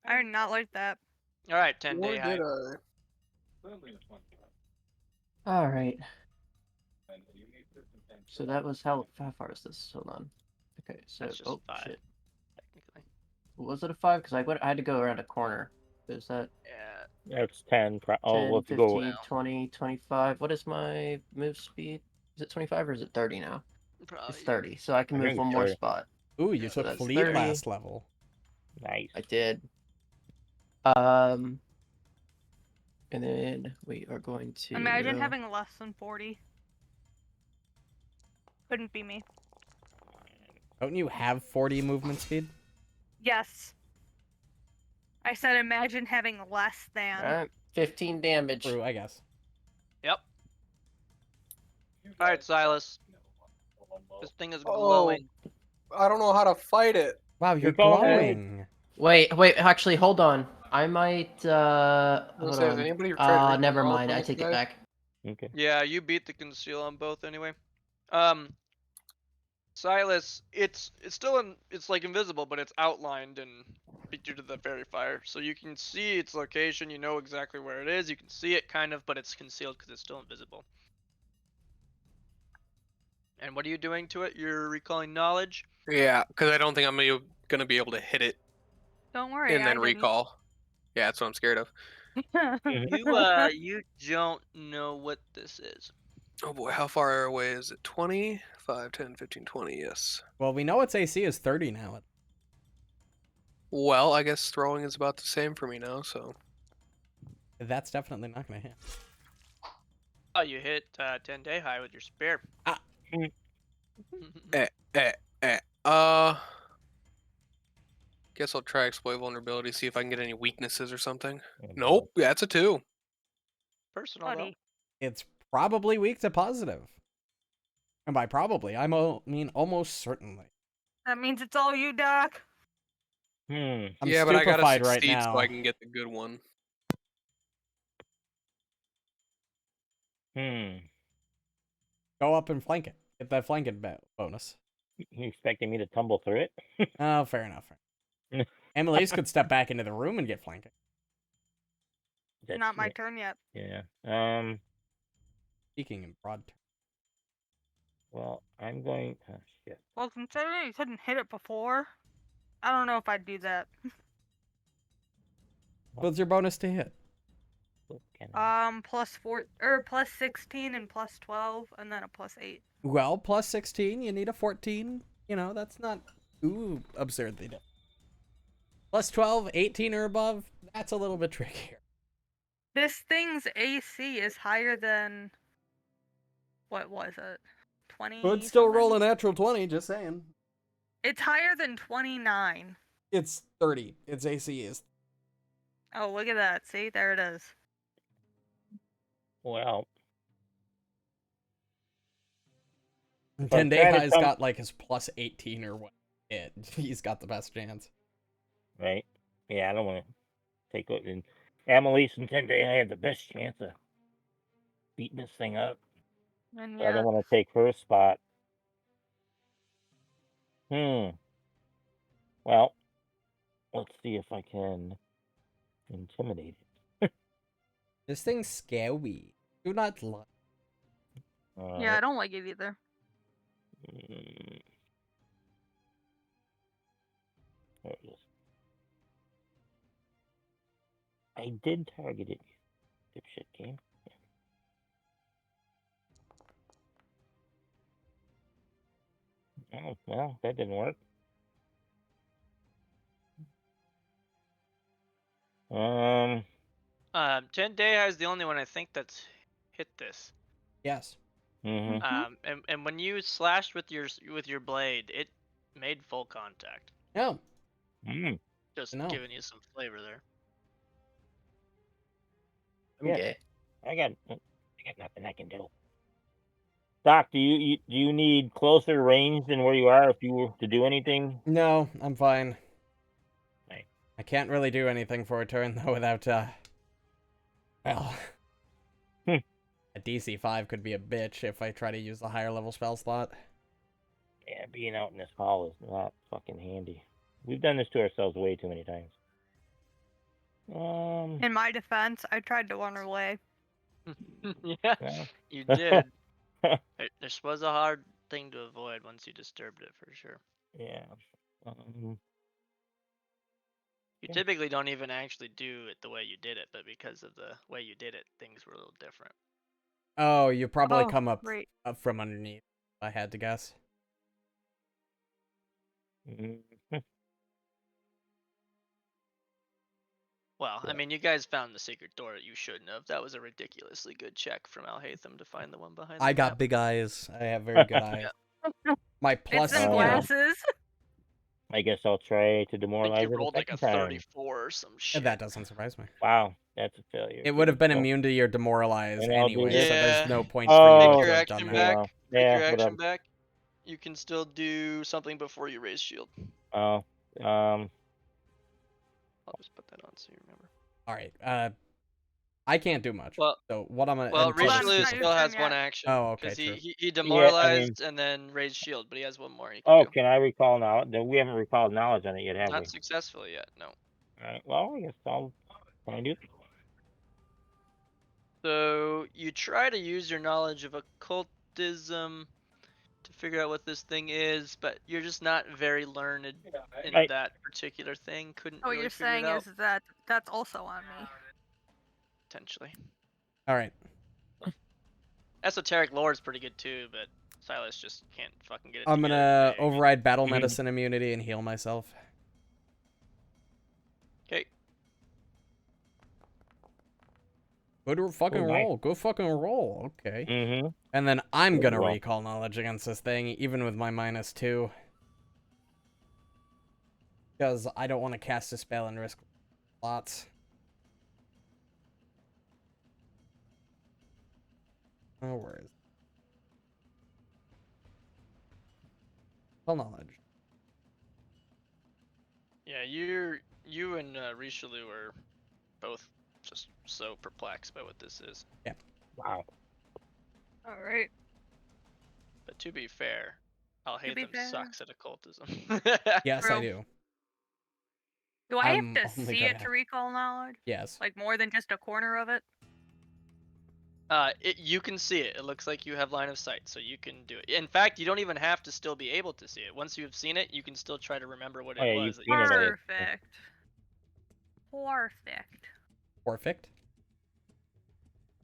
I did not like that. All right, 10 Or day high. did I? All right. So that was how far is this? Hold on. Okay, so That's just 5, shit. technically. Was it a 5? Because I had to go around a corner. Is that Yeah. That's 10. 10, We'll have to 15, go. 20, 25? What is my move speed? Is it 25 or is it 30 now? Probably. It's 30, so I can I move think one it's more 30. spot. Ooh, you So took that's fleet 30. last level. Nice. I did. And then we are going to Imagine having less than 40. Couldn't be me. Don't you have 40 movement speed? Yes. I said imagine having less than. Alright, 15 damage. True, I guess. Yep. All right, Silas. This thing is Oh, glowing. I don't know how to fight it. Wow, you're Recall ahead. glowing. Wait, actually, hold on. I might, hold Has on. anybody tried Never recall mind, I both take it guys? back. Okay. Yeah, you beat the conceal on both anyway. Silas, it's still it's like invisible, but it's outlined and due to the fairy fire, so you can see its location. You know exactly where it is. You can see it kind of, but it's concealed because it's still invisible. And what are you doing to it? You're recalling knowledge. Yeah, because I don't think I'm gonna be able to hit it Don't worry, and I then didn't. recall. Yeah, that's what I'm scared of. You don't know what this is. Oh boy, how far away is it? 20? 5, 10, 15, 20, yes. Well, we know its AC is 30 now. Well, I guess throwing is about the same for me now, so. That's definitely not going to hit. Oh, you hit 10 day high with your spear. Ah. Eh, guess I'll try exploit vulnerability, see if I can get any weaknesses or something. Nope, yeah, it's a 2. Personal though. Buddy. It's probably weak to positive. And by probably, I mean almost certainly. That means it's all you, Doc. I'm Yeah, but I gotta stupefied right succeed so now. I can get the good one. Go up and flank it. Get that flanking bonus. You expecting me to tumble through it? Oh, fair enough. Annalise could step back into the room and get flanking. That's Not my turn yet. Yeah. Speaking in broad terms. Well, I'm going. Oh, shit. Well, considering you couldn't hit it before, I don't know if I'd do that. What's your bonus to hit? What can I- Plus 16 and plus 12, and then a plus 8. Well, plus 16, you need a 14. You know, that's not too absurdly different. Plus 12, 18 or above, that's a little bit trickier. This thing's AC is higher than. What was it? 20? Could still something? roll a natural 20, just saying. It's higher than 29. It's 30. Its AC is. Oh, look at that. See? There it is. Well, 10 Day trying to High's come- got like his plus 18 or what. He's got the best chance. right? Yeah, I don't want to take it. And Annalise and 10 Day, I had the best chance of beating this thing up. And But I yeah, don't want to take her spot. Well, let's see if I can intimidate it. This thing's scary. Do not lie. yeah, I don't like it either. Mm. There it is. I did target it, dipshit game. Oh, well, that didn't work. 10 day high is the only one I think that's hit this. Yes. And when you slashed with your blade, it made full contact. No. Just No. giving you some flavor there. I'm Yeah. gay. I got nothing I can do. Doc, do you need closer range than where you are if you were to do anything? No, I'm fine. Right. I can't really do anything for a turn, though, without, well... A DC 5 could be a bitch if I try to use the higher level spell slot. Yeah, being out in this hall is not fucking handy. We've done this to ourselves way too many times. In my defense, I tried to run away. Yeah, well. you did. This was a hard thing to avoid once you disturbed it, for sure. Yeah. You typically don't even actually do it the way you did it, but because of the way you did it, things were a little different. Oh, you probably come up Right. from underneath, if I had to guess. Well, I mean, you guys found the secret door that you shouldn't have. That was a ridiculously good check from Alhaitham to find the one behind the I got map. big eyes. I have very good eyes. My plus, It's in you know, glasses. I guess I'll try to I think demoralize you it rolled a like a second time. 34 or some shit. that doesn't surprise me. Wow, that's a failure. It would have been Oh, immune to your demoralize And I'll do anyway, this. so there's Yeah. no point for you Oh, Take to your have done action that. back. well, Take yeah, your action whatever. back. You can still do something before you raise shield. Oh, Um, I'll just put that on so you remember. All right. I can't do much. Well, So what I'm gonna. well, until Hold on, this- Richelieu it's not your still has turn one yet. action. Oh, okay, Because true. he Yeah, I demoralized mean- and then raised shield, but he has one more he can oh, do. can I recall knowledge? We haven't recalled knowledge on it yet, have we? Not successfully yet, no. Alright, well, I guess I'll try and do it. So you try to use your knowledge of occultism to figure out what this thing is, but you're just not very learned in Right. that particular thing. Couldn't What really you're figure it saying out is that that's also on me. potentially. All right. Esoteric lore is pretty good too, but Silas just can't fucking get it I'm together gonna today. override battle Mhm. medicine immunity and heal myself. Okay. Good fucking Oh, nice. roll. Go fucking roll. Okay. Mm-hmm. And then I'm Good gonna roll. recall knowledge against this thing, even with my -2. Because I don't want to cast a spell and risk lots. Oh, where is it? Spell knowledge. Yeah, you and Richelieu are both just so perplexed by what this is. Wow. All right. But to be fair, I'll hate be them fair. sucks at occultism. Yes, I True. do. Do I I'm have to only see good it at- to recall knowledge? Yes. Like more than just a corner of it? You can see it. It looks like you have line of sight, so you can do it. In fact, you don't even have to still be able to see it. Once you've seen it, you can still try to remember what Oh, it yeah, was. you've that seen it, you- Perfect. Perfect. Perfect.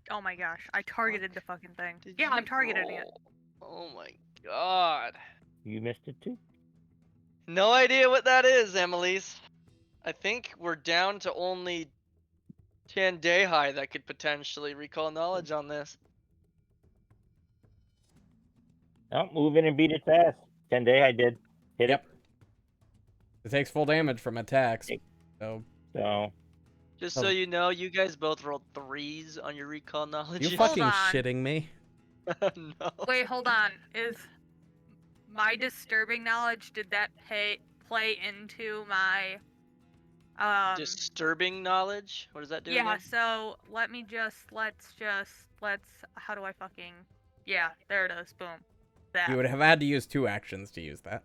Oh my gosh, I targeted the fucking thing. Did Yeah, I'm you targeting it. roll? Oh my god. You missed it too? No idea what that is, Emily's. I think we're down to only 10 day high that could potentially recall knowledge on this. No, move in and beat its ass. 10-day I did. Hit Yep. It takes full damage from attacks. Yep. So it. So, Just Oh. so you know, you guys both rolled 3s on your recall knowledge. you Hold fucking on. shitting me. No. Wait, hold on. Is my disturbing knowledge, did that play into my Disturbing knowledge? What does that do yeah, again? so let's how do I fucking yeah, there it is, boom. That. You would have had to use 2 actions to use that.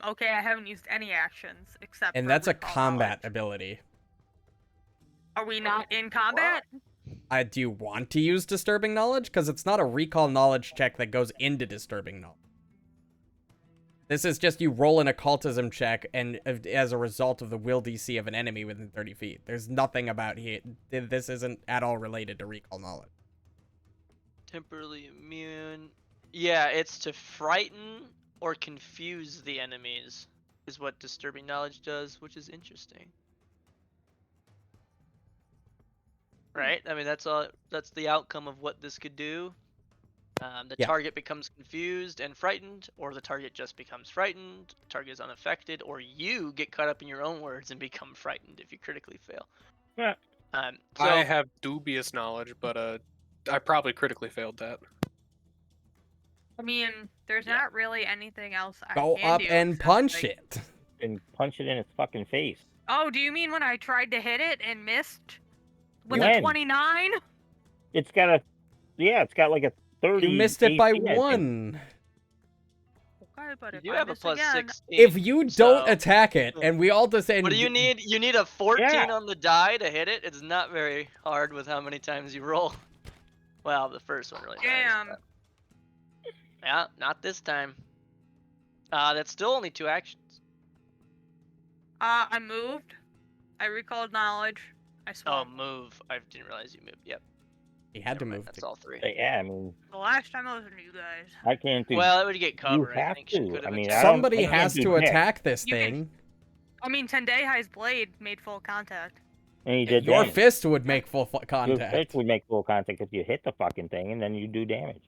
Okay, I haven't used any actions except And for that's a recall combat knowledge. ability. Are we not in combat? Do you want to use disturbing knowledge? Because it's not a recall knowledge check that goes into disturbing knowledge. This is just you roll an occultism check, and as a result of the will DC of an enemy within 30 feet. There's nothing about here. This isn't at all related to recall knowledge. Temporarily immune. Yeah, it's to frighten or confuse the enemies, is what disturbing knowledge does, which is interesting. Right? I mean, that's all. That's the outcome of what this could do. The Yeah. target becomes confused and frightened, or the target just becomes frightened, the target is unaffected, or you get caught up in your own words and become frightened if you critically fail. yeah. So, I have dubious knowledge, but I probably critically failed that. I mean, there's Yeah. not really anything else I Go can up do and except, punch like- it. And punch it in its fucking face. Oh, do you mean when I tried to hit it and missed with a When? 29? It's got a, yeah, it's got like a 30. You missed it by AC, I think. 1. Okay, but you if do I have a miss plus again, 16. If you don't so- attack it, and we all just say, What do you need? You need a 14 Yeah. on the die to hit it. It's not very hard with how many times you roll. Well, the first one really matters. damn. but- Yeah, not this time. That's still only 2 actions. I moved. I recalled knowledge. I Oh, swung. move. I didn't realize you moved. Yep. He had to never mind, move. That's To... all 3. Yeah, I mean, The last time I listened to you guys. I can't do. Well, it would get you cover. I have think she to. could I have mean, attacked. I don't- Somebody I can't has do to jack. attack this You can- thing. I mean, Tendai's blade made full contact. And you did Your damage. fist would make full Your contact. fist would make full contact if you hit the fucking thing, and then you do damage.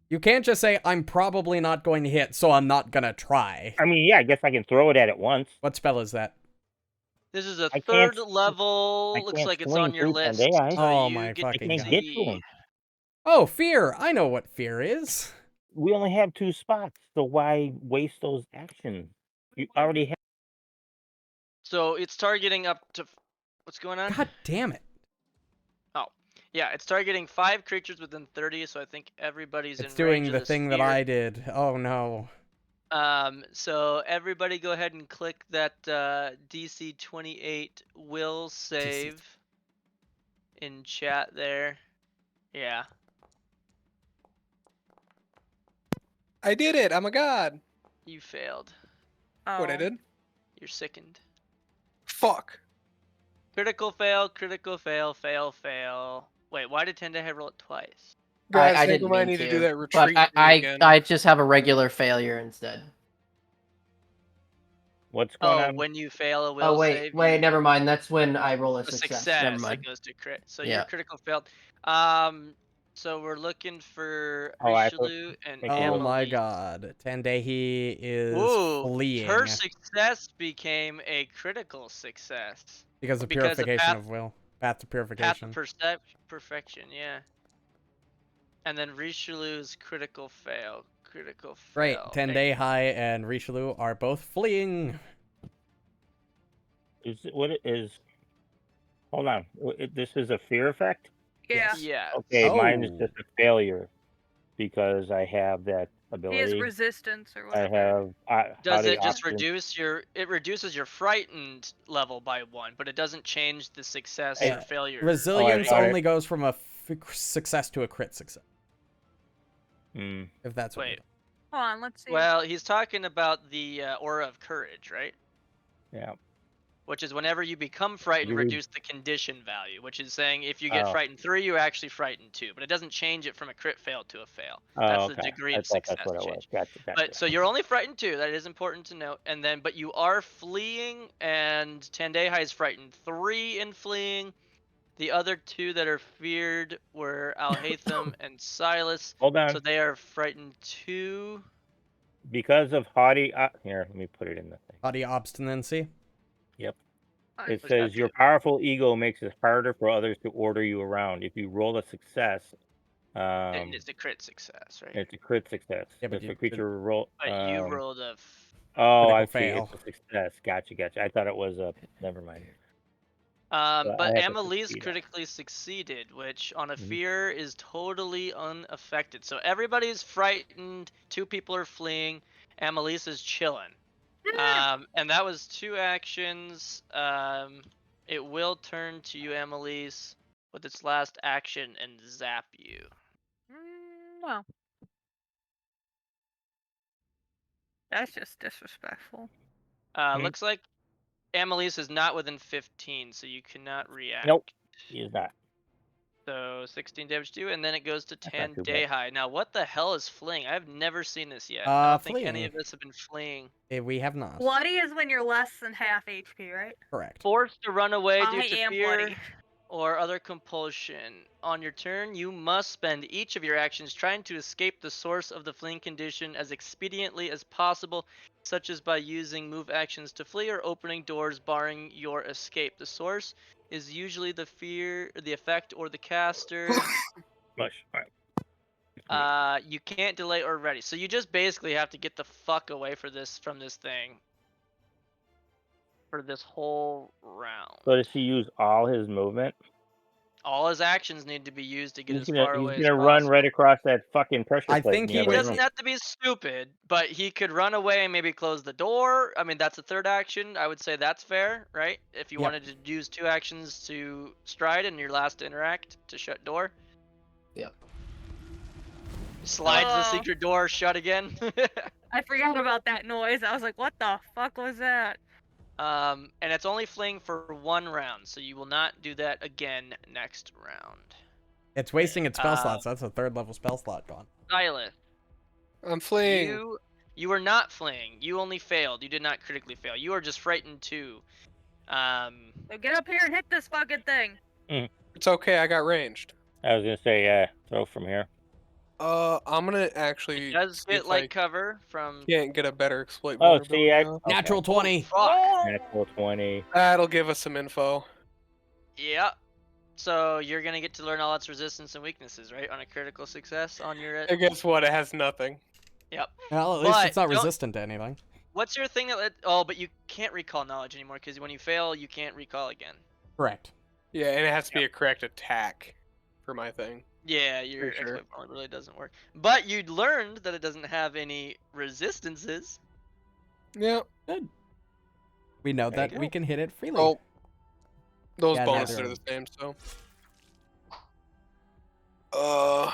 You can't just say, I'm probably not going to hit, so I'm not gonna try. I mean, yeah, I guess I can throw it at it once. What spell is that? This is a I can't third s- level. I Looks can't like it's swing on your through list. Tendai. So Oh you my get I fucking can't God. get to him. Oh, fear! I know what fear is. we only have 2 spots, so why waste those actions? You already have. So it's targeting up to. What's going on? God damn it. Oh, yeah, it's targeting 5 creatures within 30. So I think everybody's It's in doing range of the the thing that sphere. I did. Oh no. So everybody go ahead and click that DC 28 will save in chat there. Yeah. I did it. I'm a god. You failed. Oh. What I did? You're sickened. Fuck. Critical fail, critical fail, fail, fail. Wait, why did Tendai roll it twice? Guys, I I think didn't we might mean need to do that but retreat thing again. I just have a regular failure instead. What's going Oh, on? when you fail a will Oh wait, save, wait, you, never mind. That's when I roll a a success. success. Never It mind. goes to crit. So Yeah. your critical failed. So we're looking for Oh, I thought- Richelieu and think it Oh was- my Amelie. god. Tendehi is Ooh, fleeing her success became a critical success. because of because of purification path- of will. Path to Path purification. of perfection, yeah. And then Richelieu's critical fail. Critical Right. fail. Tendai and Richelieu are both fleeing. What it is? Hold on. This is a fear effect? Yeah. Yeah. Okay, mine is Oh. just a failure because I have that He has ability. resistance or I whatever. have. Does how the it just options- reduce your? It reduces your frightened level by 1, but it doesn't change the success Yeah. or failure. Resilience thought it- only goes from a success to a crit success. Hmm. If that's what. Wait. Hold on, let's see. Well, he's talking about the aura of courage, right? Yeah. Which is whenever you become frightened, You read- reduce the condition value. Which is saying if you get Oh. frightened 3, you actually frightened 2, but it doesn't change it from a crit fail to a fail. Oh, That's okay. the degree I of thought success that's what it was. change. Gotcha. But so you're only frightened 2. That is important to note. And then, but you are fleeing, and Tandehai is frightened 3 in fleeing. The other 2 that are feared were Alhaitham and Silas. Hold on. So they are frightened 2. Because of haughty. Here, let me put it in the thing. Haughty obstinacy. Yep. Uh, It What's that says your do? powerful ego makes it harder for others to order you around. If you roll a success, And it's a crit success, right? it's a crit success. Yeah, but If you- a creature roll. But you rolled a. Oh, I critical see. fail. It's a success. Gotcha. I thought it was a. Never mind. But I have to Amelie's succeed. critically succeeded, which on a Mhm. fear is totally unaffected. So everybody's frightened. 2 people are fleeing. Amelie's is chilling. And that was 2 actions. It will turn to you, Amelie's, with its last action and zap you. No. That's just disrespectful. Looks like Amelie's is not within 15, so you cannot react. Nope. He is not. So 16 damage to you, and then it goes to That's not too bad. Tandehai. Now, what the hell is fleeing? I've never seen this yet. I don't think any Fleeing. of us have been fleeing. We have not. Bloody is when you're less than half HP, right? Correct. Forced to run away due I to am fear bloody. or other compulsion. On your turn, you must spend each of your actions trying to escape the source of the fleeing condition as expediently as possible, such as by using move actions to flee or opening doors barring your escape. The source is usually the fear, the effect, or the caster. Mush. All right. You can't delay or ready. So you just basically have to get the fuck away from this thing for this whole round. So does he use all his movement? All his actions need to be used to get He's as gonna far away as run possible. right across that fucking pressure I plate. think in the he He other doesn't room. have to be stupid, but he could run away and maybe close the door. I mean, that's a third action. I would say that's fair, right? If you Yep. wanted to use 2 actions to stride and your last to interact to shut door. Yep. Slides the Oh. secret door shut again. I forgot about that noise. I was like, what the fuck was that? And it's only fleeing for 1 round, so you will not do that again next round. It's wasting its spell slots. That's a 3rd level spell slot gone. Silas, I'm fleeing. you were not fleeing. You only failed. You did not critically fail. You are just frightened too. So get up here and hit this fucking thing. It's okay. I got ranged. I was gonna say, throw from here. I'm gonna actually It does see get if light I cover from. can't get a better exploit. Oh, vulnerability see, off. okay. Natural 20. Fuck. Natural 20. That'll give us some info. Yeah. So you're gonna get to learn all its resistance and weaknesses, right? On a critical success on your. And guess what? It has nothing. Yep. Well, at least But it's not don't- resistant to anything. What's your thing that oh, but you can't recall knowledge anymore because when you fail, you can't recall again. Correct. Yeah, and it has to be a correct attack for my thing. Yeah, your For sure. exploit point really doesn't work. But you learned that it doesn't have any resistances. Yeah. Good. We know There you that we go. can hit it freely. Oh, those Yeah, bonuses neither are of the same. So. Uh.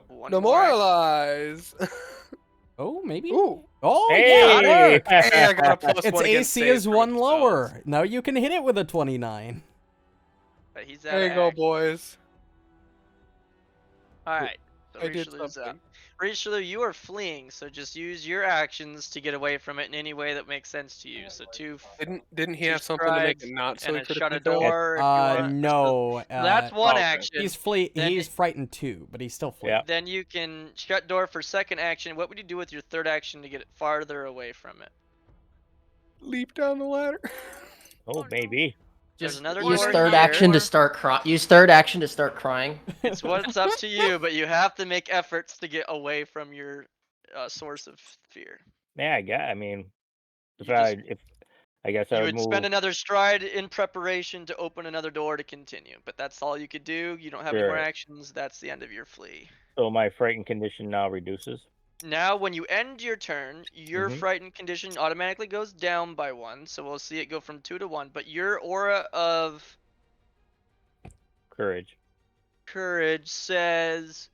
One more. Demoralize. Oh, maybe. Ooh. Oh, Hey! yeah. Look. Hey, I got a plus Its one against AC save is from one its lower. spells. Now you can hit it with a 29. But he's There you go, boys. Alright. So I did Richelieu's up. something. Richelieu, you are fleeing, so just use your actions to get away from it in any way that makes sense to you. So Didn't he two have something to make strides it not so and he a could shut a have failed? door if you want. No. So that's one okay. action. Then He's frightened too, but he's still fleeing. Yeah. Then you can shut door for second action. What would you do with your third action to get it farther away from it? Leap down the ladder. Oh, maybe. There's Just another use door third here. action to start crying. Use third action to start crying. It's what's up to you, but you have to make efforts to get away from your source of fear. Yeah, I mean, if You just- I guess I You would would spend move. another stride in preparation to open another door to continue, but that's all you could do. You don't have any more Sure. actions. That's the end of your flee. So my frightened condition now reduces. Now, when you end your turn, your Mhm. frightened condition automatically goes down by 1, so we'll see it go from 2 to 1. But your aura of Courage. courage says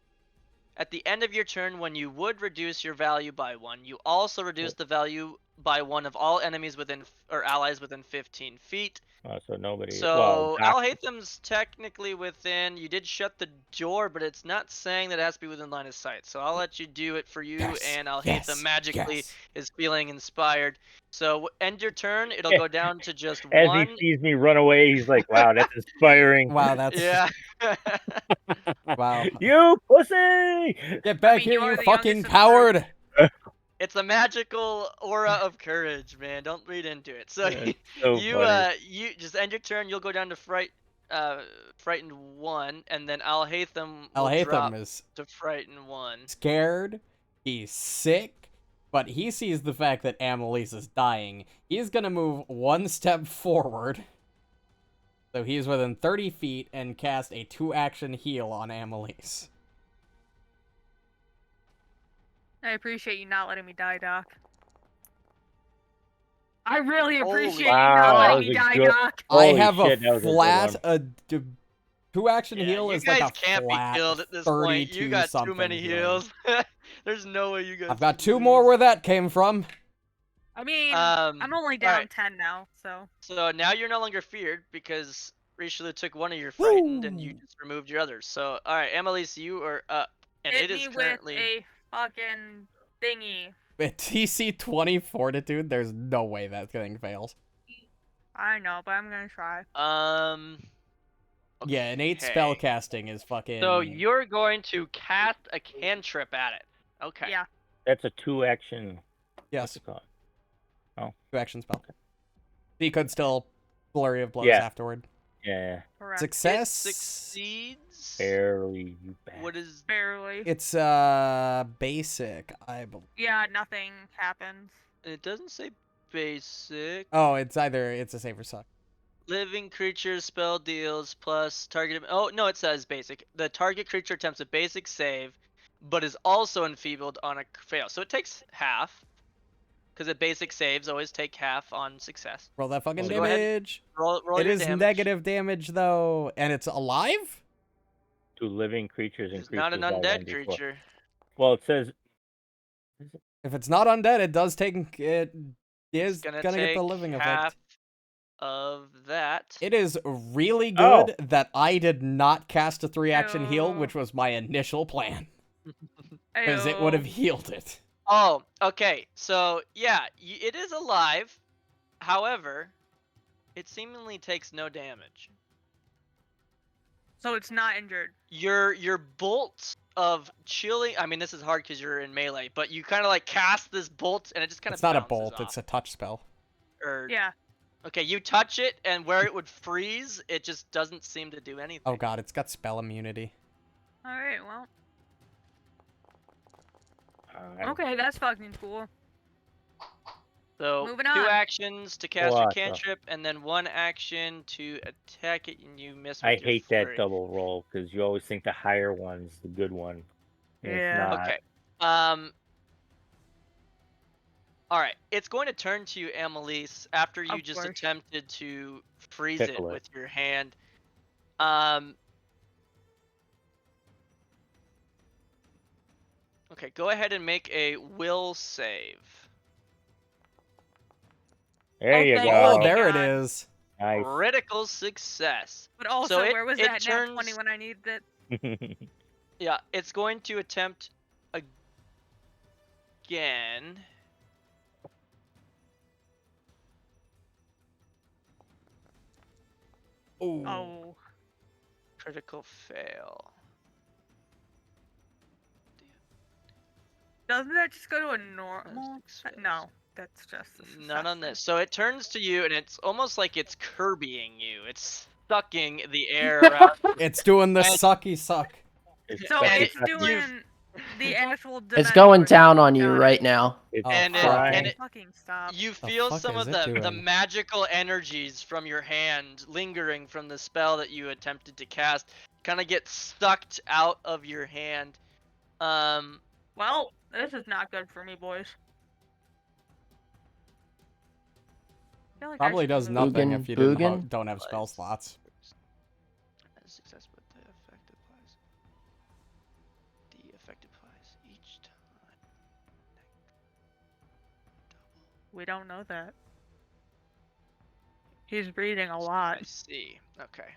at the end of your turn, when you would reduce your value by 1, you also reduce the value by 1 of all enemies within or allies within 15 feet. So nobody. So Well, Al Haytham's technically within. You did shut the door, but it's not saying that it has to be within line of sight. So I'll let you do it for you, Yes, and Al yes, Haytham magically yes. is feeling inspired. So end your turn. It'll go down to just as one. he sees me run away, he's like, "Wow, that's inspiring." Wow, that's Yeah. wow. You pussy! Get back mean, you here, are you the fucking youngest of the coward! It's a magical aura of courage, man. Don't read into it. So That's so you funny. you just end your turn. You'll go down to frightened 1, and then Al Haytham Al will drop Haytham is to frightened 1. scared, he's sick, but he sees the fact that Annalise is dying. He's gonna move one step forward. So he's within 30 feet and cast a 2-action heal on Annalise. I appreciate you not letting me die, Doc. I really Holy appreciate you wow, not that letting was me a die, good- Doc. I Holy have shit, that a was a good flat, one. 2-action Yeah, heal you is guys like a can't flat be killed at this point. 32 You got too something many healing. heals. There's no way you guys. I've got could 2 more lose. where that came from. I mean, I'm only down alright. 10 now, so. So now you're no longer feared because Richelieu took one of your frightened and you Woo! just removed your others. So alright, Annalise, you are up, and Hit it is me currently. with a fucking thingy. With TC 20 fortitude, there's no way that thing fails. I know, but I'm gonna try. Yeah, innate Okay. spell casting is fucking. So you're going to cast a cantrip at it. Okay. Yeah. That's a 2-action. Yes, What's it called? 2-action spell. He could still flurry of blows Yeah. afterward. Yeah, Correct. Success. Succeeds. barely. You bastard. What is? Barely. It's basic, I believe. Yeah, nothing happens. It doesn't say basic. Oh, it's a save or suck. Living creature spell deals plus target. Oh no, it says basic. The target creature attempts a basic save, but is also enfeebled on a fail. So it takes half. Because the basic saves always take half on success. Roll that fucking So go ahead. damage. Roll It your is damage. negative damage though, and it's alive. To living creatures and It's creatures. not an all undead 1d4. creature. Well, it says If it's not undead, it does take. It is It's gonna gonna get the take living half effect. of that. It is really Oh. good that I did not cast a 3-action heal, Ew. which was my initial plan, because it would have Ayo. healed it. Oh, okay. So yeah, it is alive. However, it seemingly takes no damage. So it's not injured. Your bolts of chilling. I mean, this is hard because you're in melee, but you kind of like cast this bolt and it just kind of. It's not a bolt; it's a touch spell. Or Yeah. Okay, you touch it, and where it would freeze, it just doesn't seem to do anything. Oh god, it's got spell immunity. Alright, well. I'm- Okay, that's fucking cool. So Moving 2 on. actions to cast your What the- cantrip, and then 1 action to attack it, and you miss with I your hate that flurry. double roll because you always think the higher one's the good one. And It's Yeah. not. Okay. All right. It's going to turn to you, Amelise, after you Of just course. attempted to freeze Tickle it it. with your hand. Okay, go ahead and make a will save. There you thank go. Oh, fucking there it God. is. Nice. Critical success. But also, it- where was it that nat 20 turns- when I needed it? Yeah, it's going to attempt again. Ooh. Oh. Critical fail. Doesn't that just go to a normal? Success. No, that's just a success. None on then. this. So it turns to you, and it's almost like it's Kirbying you. It's sucking the air around. It's doing the And- sucky suck. It's So And it's sucky. doing the actual. It's going dimension. down on you Got it. right now. It's Oh, And it- fuck. and it- Fucking stop. You The feel fuck some is of it the doing? magical energies from your hand lingering from the spell that you attempted to cast kind of get sucked out of your hand. Well, this is not good for me, boys. I feel like I Probably should be does moving. nothing Boogan, if you Boogan? don't have spell slots. Success, but the effect applies. The effect applies each time. We don't know that. He's reading a lot. I see. Okay.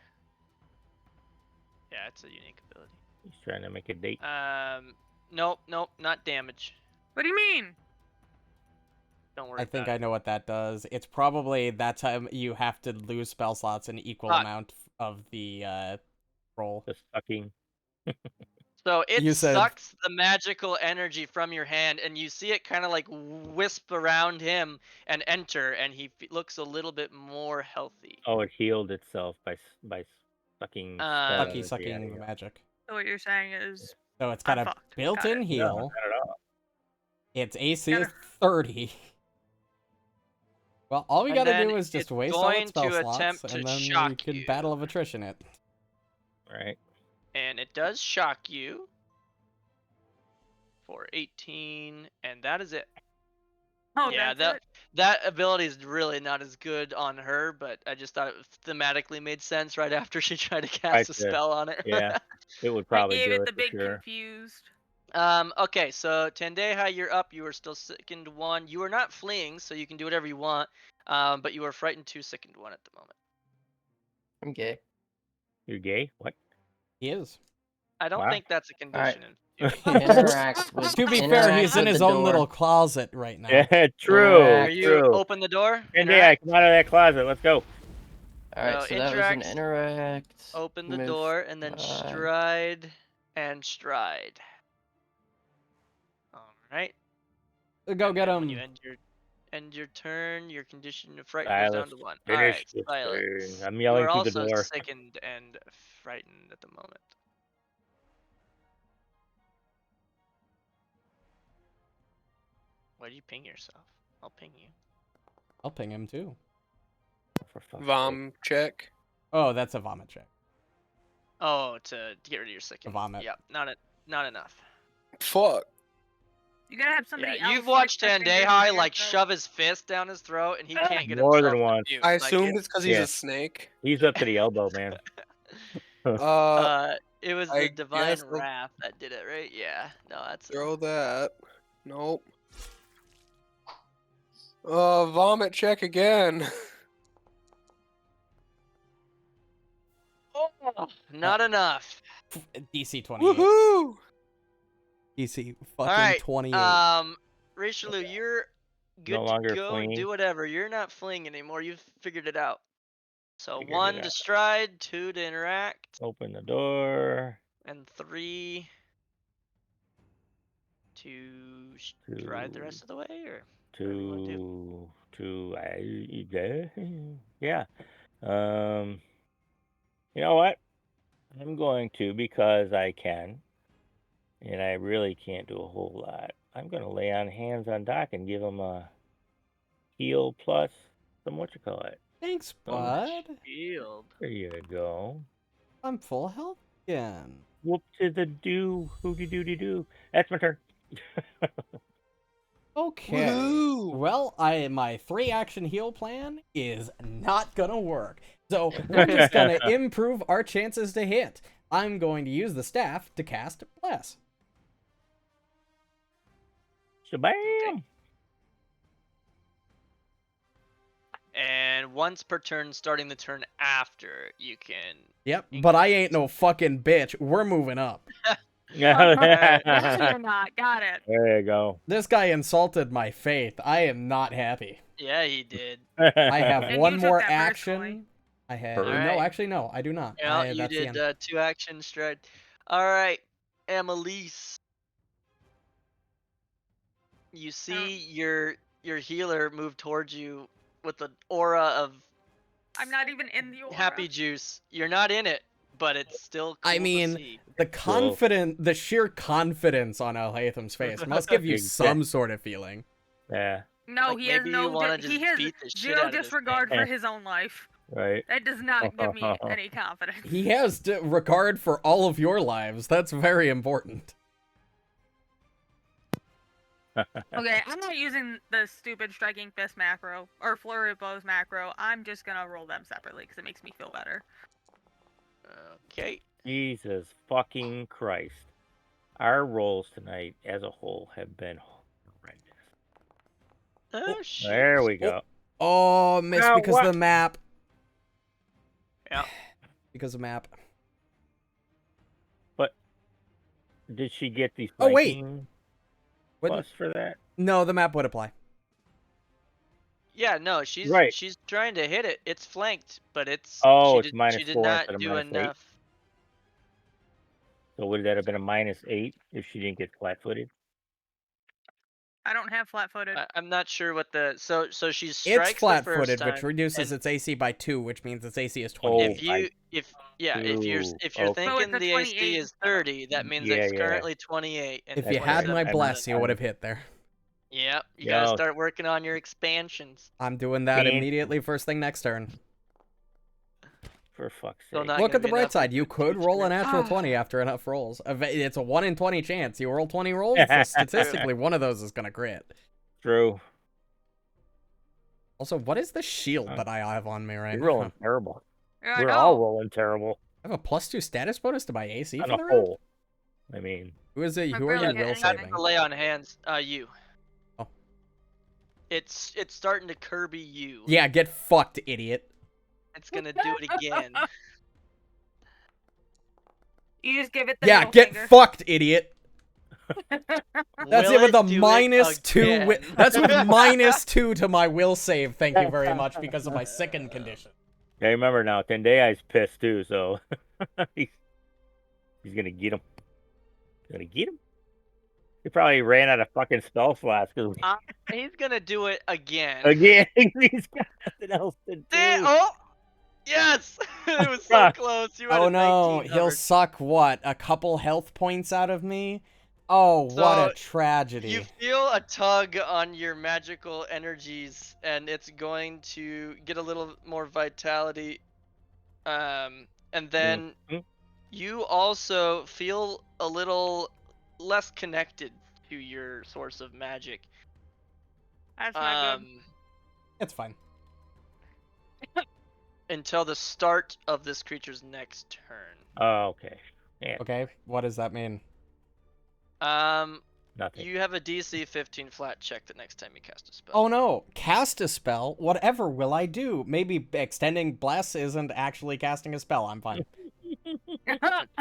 Yeah, it's a unique ability. He's trying to make a date. Nope, not damage. What do you mean? Don't worry I think about I it. know what that does. It's probably that time you have to lose spell slots an equal Fuck. amount of the roll. The sucking. So it You said- sucks the magical energy from your hand, and you see it kind of like wisp around him and enter, and he looks a little bit more healthy. Oh, it healed itself by sucking spell Sucky energy out Sucking of you. magic. So what you're saying is, So it's got I'm a fucked. built-in Got it. heal. No, not at all. Its AC Gotta- is 30. Well, all we And gotta then do is just it's waste all going its spell to slots, attempt and to then we shock can you. battle of attrition it. Right. And it does shock you for 18, and that is it. oh, Yeah, that's it. that ability is really not as good on her, but I just thought it thematically made sense right after she tried to cast a to- spell on it. Yeah. It would I probably gave do it it the for big sure. confused. Okay, so Tendeha, you're up. You are still sickened 1. You are not fleeing, so you can do whatever you want. But you are frightened 2, sickened 1 at the moment. I'm gay. You're gay? What? He is. I don't Wow. think that's a condition. Interact with. To be fair, interact he's in with his the own door. little closet right now. Yeah, true. Are Interact. you True. open the door? And yeah, Interact? come out of that closet. Let's go. All right, No, so that was an interact, interact. Open the move door and then 5. stride and stride. All right. Go And get then when him. you end your turn, your condition of fright goes down Silas, to 1. finish Alright, this Silas. turn. I'm You yelling are through the also door. sickened and frightened at the moment. Why do you ping yourself? I'll ping you. I'll ping him too. For fuck's sake. Vom check. Oh, that's a vomit check. Oh, to get rid of your sicken. vomit. Yep, not enough. Fuck. You gotta have somebody Yeah, else. you've watched stick their finger in Tandehai your like throat. shove his fist down his throat, and he can't get More himself than to once. mute. I Like, assumed it's because he's yeah. a snake. He's up to the elbow, man. It was I the divine guess I'll- wrath that did it, right? Yeah. No, that's it. Throw that. Nope. Vomit check again. Oh, not enough. DC 28. Woohoo! DC fucking Alright, 28. Richelieu, you're good No longer to go. fleeing. Do whatever. You're not fleeing anymore. You've figured it out. So Figured 1 it to out. stride, 2 to interact, Open the door. and 3 to stride the rest of the way, or whatever you wanna do. to. Yeah. You know what? I'm going to, because I can, and I really can't do a whole lot. I'm going to lay on hands on Doc and give him a heal plus some whatchamacallit. Thanks, Oh, bud. Shield. There you go. I'm full health again. Whoop to the do. Hooty dooty doo. That's my turn. Okay. Woohoo! Well, my 3-action heal plan is not gonna work. So we're just gonna improve our chances to hit. I'm going to use the staff to cast Bless. Shabam! And once per turn, starting the turn after, you can. Yep, but I ain't no fucking bitch. We're moving up. Yes, you're not. Got it. There you go. This guy insulted my faith. I am not happy. Yeah, he did. I have And one you took more that personally. action. I have All no, right. actually no, I do not. Well, you That's the did end. 2 action stride. All right, Annalise. You see your healer move towards you with an aura of I'm not even in the aura. happy juice. You're not in it, but it's still cool I to mean, see. the sheer confidence on Alhatham's face must give you some sort of feeling. Yeah. No, Like, he has maybe you no. wanna He just has beat the shit zero out of this disregard thing. for his own life. Right. That does not give me any confidence. He has regard for all of your lives. That's very important. Okay, I'm not using the stupid striking fist macro or flurry of blows macro. I'm just gonna roll them separately because it makes me feel better. Okay. Jesus fucking Christ. Our rolls tonight as a whole have been horrendous. Oh, shit. There we go. Oh, missed Now because what? of the map. Yeah. Because of map. But did she get the Oh, wait. flanking Wouldn't- plus for that? No, the map would apply. Yeah, no, she's Right. she's trying to hit it. It's flanked, but it's Oh, she it's did, minus she did 4 not instead of do minus 8. enough. So would that have been a -8 if she didn't get flat-footed? I don't have flat-footed. I'm not sure what the so she It's strikes the first flat-footed, time. which reduces and its AC by 2, which means its AC is Oh, 28. if you if yeah if you're Ooh, if you're okay. So it's thinking a the 28 AC is instead of- 30, that means Yeah, it's yeah. currently 28. And If you had 27 my is the- bless, you would have hit there. Yep, you gotta Yo. start working on your expansions. I'm doing that Fan- immediately first thing next turn. For fuck's Still sake. not Look gonna at the be bright enough side. You for could two roll a turns. natural 20 after enough rolls. It's a 1 in 20 chance. You roll 20 rolls, so statistically one of those is going to crit. True. Also, what is the shield that I have on me right You're now? rolling terrible. Yeah, I We're all know. rolling terrible. I have a +2 status bonus to my AC On for a the round? whole. I mean, Who is it? I Who are barely you hit will anything. That's saving? the lay on hands. You. Oh. It's starting to Kirby you. Yeah, get fucked, idiot. It's gonna do it again. You just give it the Yeah, middle get finger. fucked, idiot. That's Will it with a do it -2. again? That's with -2 to my will save. Thank you very much because of my sickened condition. yeah, remember now, Tendai's pissed too, so he's gonna get him. Gonna get him. He probably ran out of fucking spell slots because He's gonna do it again. again he's got nothing else to do. Oh, yes! It was so Fuck. close. You had Oh a no, 19 he'll covered. suck what? A couple health points out of me? Oh, what So, a tragedy. You feel a tug on your magical energies, and it's going to get a little more vitality. And then Mhm. you also feel a little less connected to your source of magic. That's not good. It's fine. Until the start of this creature's next turn. Oh, okay. Yeah, Okay, what does that mean? nothing. You have a DC 15 flat check the next time you cast a spell. Oh no, cast a spell? Whatever will I do? Maybe extending bless isn't actually casting a spell. I'm fine.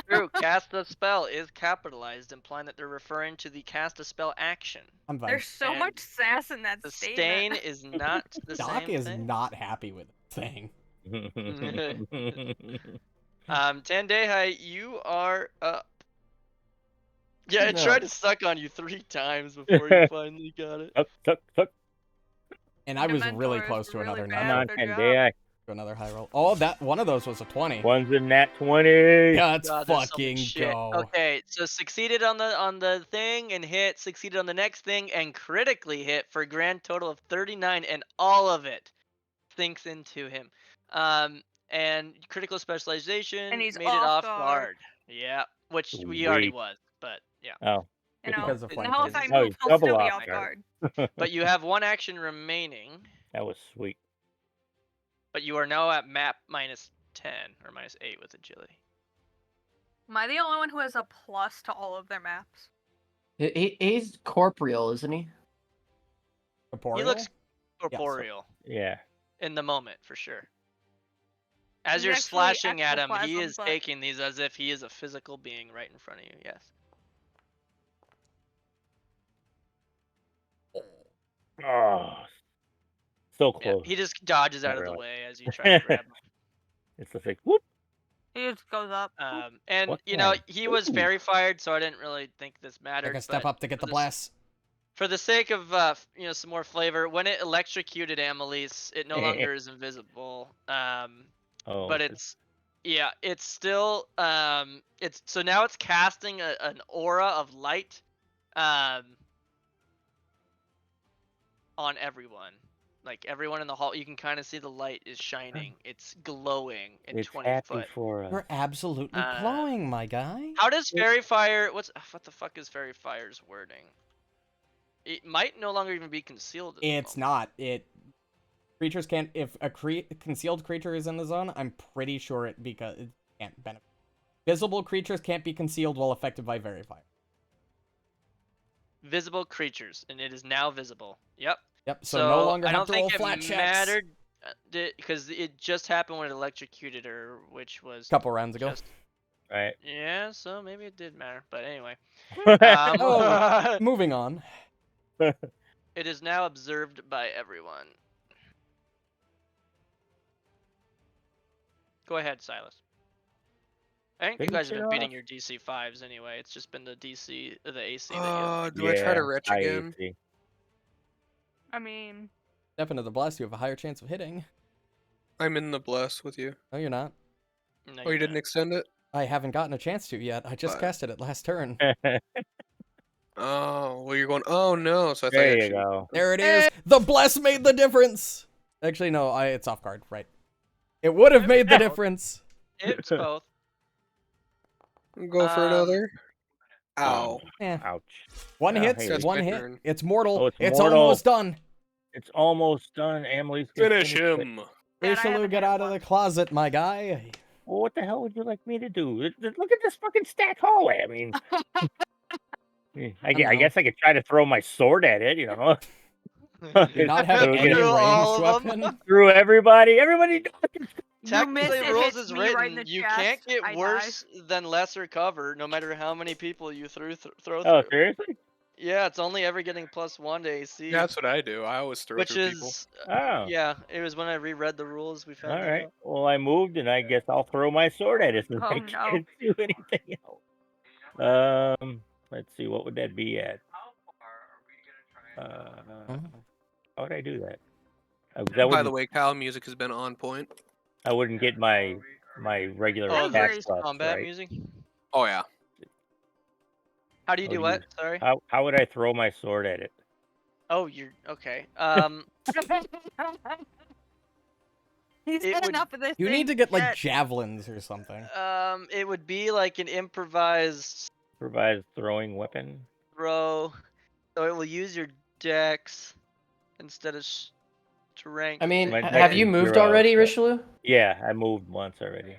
True, cast a spell is capitalized, implying that they're referring to the cast a spell action. I'm fine. There's so And much sass in that The statement. stain is not the Doc same is thing. not happy with the thing. Tandehai, you are up. Yeah, it No. tried to suck on you 3 times before you finally got it. Tuck. And I was really Dementors close to were really another bad Come at on, their Tendea. to another high roll. Oh, that one of those was a 20. One's in that 20. Yeah, let's God, there's so much fucking shit. go. Okay, so succeeded on the thing and hit, succeeded on the next thing and critically hit for a grand total of 39, and all of it sinks into him. And critical specialization And he's made it off off guard. guard. Yeah, which we already Sweet. was, but yeah. Oh, You good know, point. Because of in flank the hell if I phase. Oh, move, he's he'll double still be off off guard. guard. But you have one action remaining, That was sweet. but you are now at map minus 10 or minus 8 with agility. Am I the only one who has a plus to all of their maps? He's corporeal, isn't he? Corporeal? He looks so- corporeal Yeah. in the moment for sure. As He's you're actually slashing at him, he ectoplasm, is but- taking these as if he is a physical being right in front of you. Yes. Oh, so Yeah. close. He just dodges Not out of the really. way as you try to grab him. It's just like whoop. He just goes up. And What you know kind? he was Ooh. fairy fired, so I didn't really think this Take mattered. a step but up to get for the the blast. For the sake of some more flavor, when it electrocuted Amelise, it no longer is invisible. Oh, But it's still it's so now it's casting an aura of light on everyone. Like everyone in the hall, you can kind of see the light is shining. It's glowing in it's 20 happy foot. for us. You're absolutely glowing, my guy. How does Fairy Fire? What the fuck is Fairy Fire's wording? It might no longer even be concealed. At the It's moment. not. Creatures can't. If a concealed creature is in the zone, I'm pretty sure it can't benefit. Visible creatures can't be concealed while affected by Fairy Fire. Visible creatures, and it is now visible. Yep. Yep. So no longer I have don't to roll think flat it checks. mattered because it just happened when it electrocuted her, which was A couple rounds ago. just- Right. Yeah, so maybe it did matter. But anyway, Oh, moving on. it is now observed by everyone. Go ahead, Silas. I think you Finish guys have it been beating off. your DC 5s anyway. It's just been the AC that you have. Do I try to retch again? see. I mean, Step into the blast, you have a higher chance of hitting. I'm in the bless with you. No, you're not. No, Oh, you didn't extend it? I haven't gotten a chance to yet. I just Fine. casted it last turn. Oh, well, you're going, oh no. So I thought There you actually- go. There it is. The bless made the difference. Actually, no, it's off guard. Right. It would have made the difference. It's both. Go for another. Ow. Eh. Ouch. One Yeah, hit. hey, That's One my hit. turn. It's mortal. Oh, it's it's mortal. almost done. It's almost done. Emily's gonna Finish it. him. Dad, I Richelieu, haven't get hit out of the once. closet, my guy. Well, what the hell would you like me to do? Look at this fucking stacked hallway. I mean, I know. guess I could try to throw my sword at it. You know, Do not have So we're any gonna- all ranged of 'em. weapon. through everybody. Everybody. You miss Technically, it, rules hits is me right in written. the You chest, can't get I die. worse than lesser cover, no matter how many people you throw Oh, through. seriously? Yeah, it's only ever getting +1 to AC. That's what I do. I always throw which through people. is Oh. yeah. It was when I reread the rules we found All that right. out. Well, I moved, and I guess I'll throw my sword at it since I Oh, no. can't do anything else. Let's see. What would that be at? How would I do that? By the way, Kyle, music has been on point. I wouldn't get my regular Oh, attack agree. plus, combat right? music. Oh yeah. How do you How do do what? you- Sorry. How would I throw my sword at it? Oh, you're okay. He's It had would- enough of this. You thing. need to get like Shit. javelins or something. It would be like an improvised Improvised throwing weapon. throw, so it will use your dex instead of strength. I mean, My have dex you is moved 0, already, so- Richelieu? Yeah, I moved once already.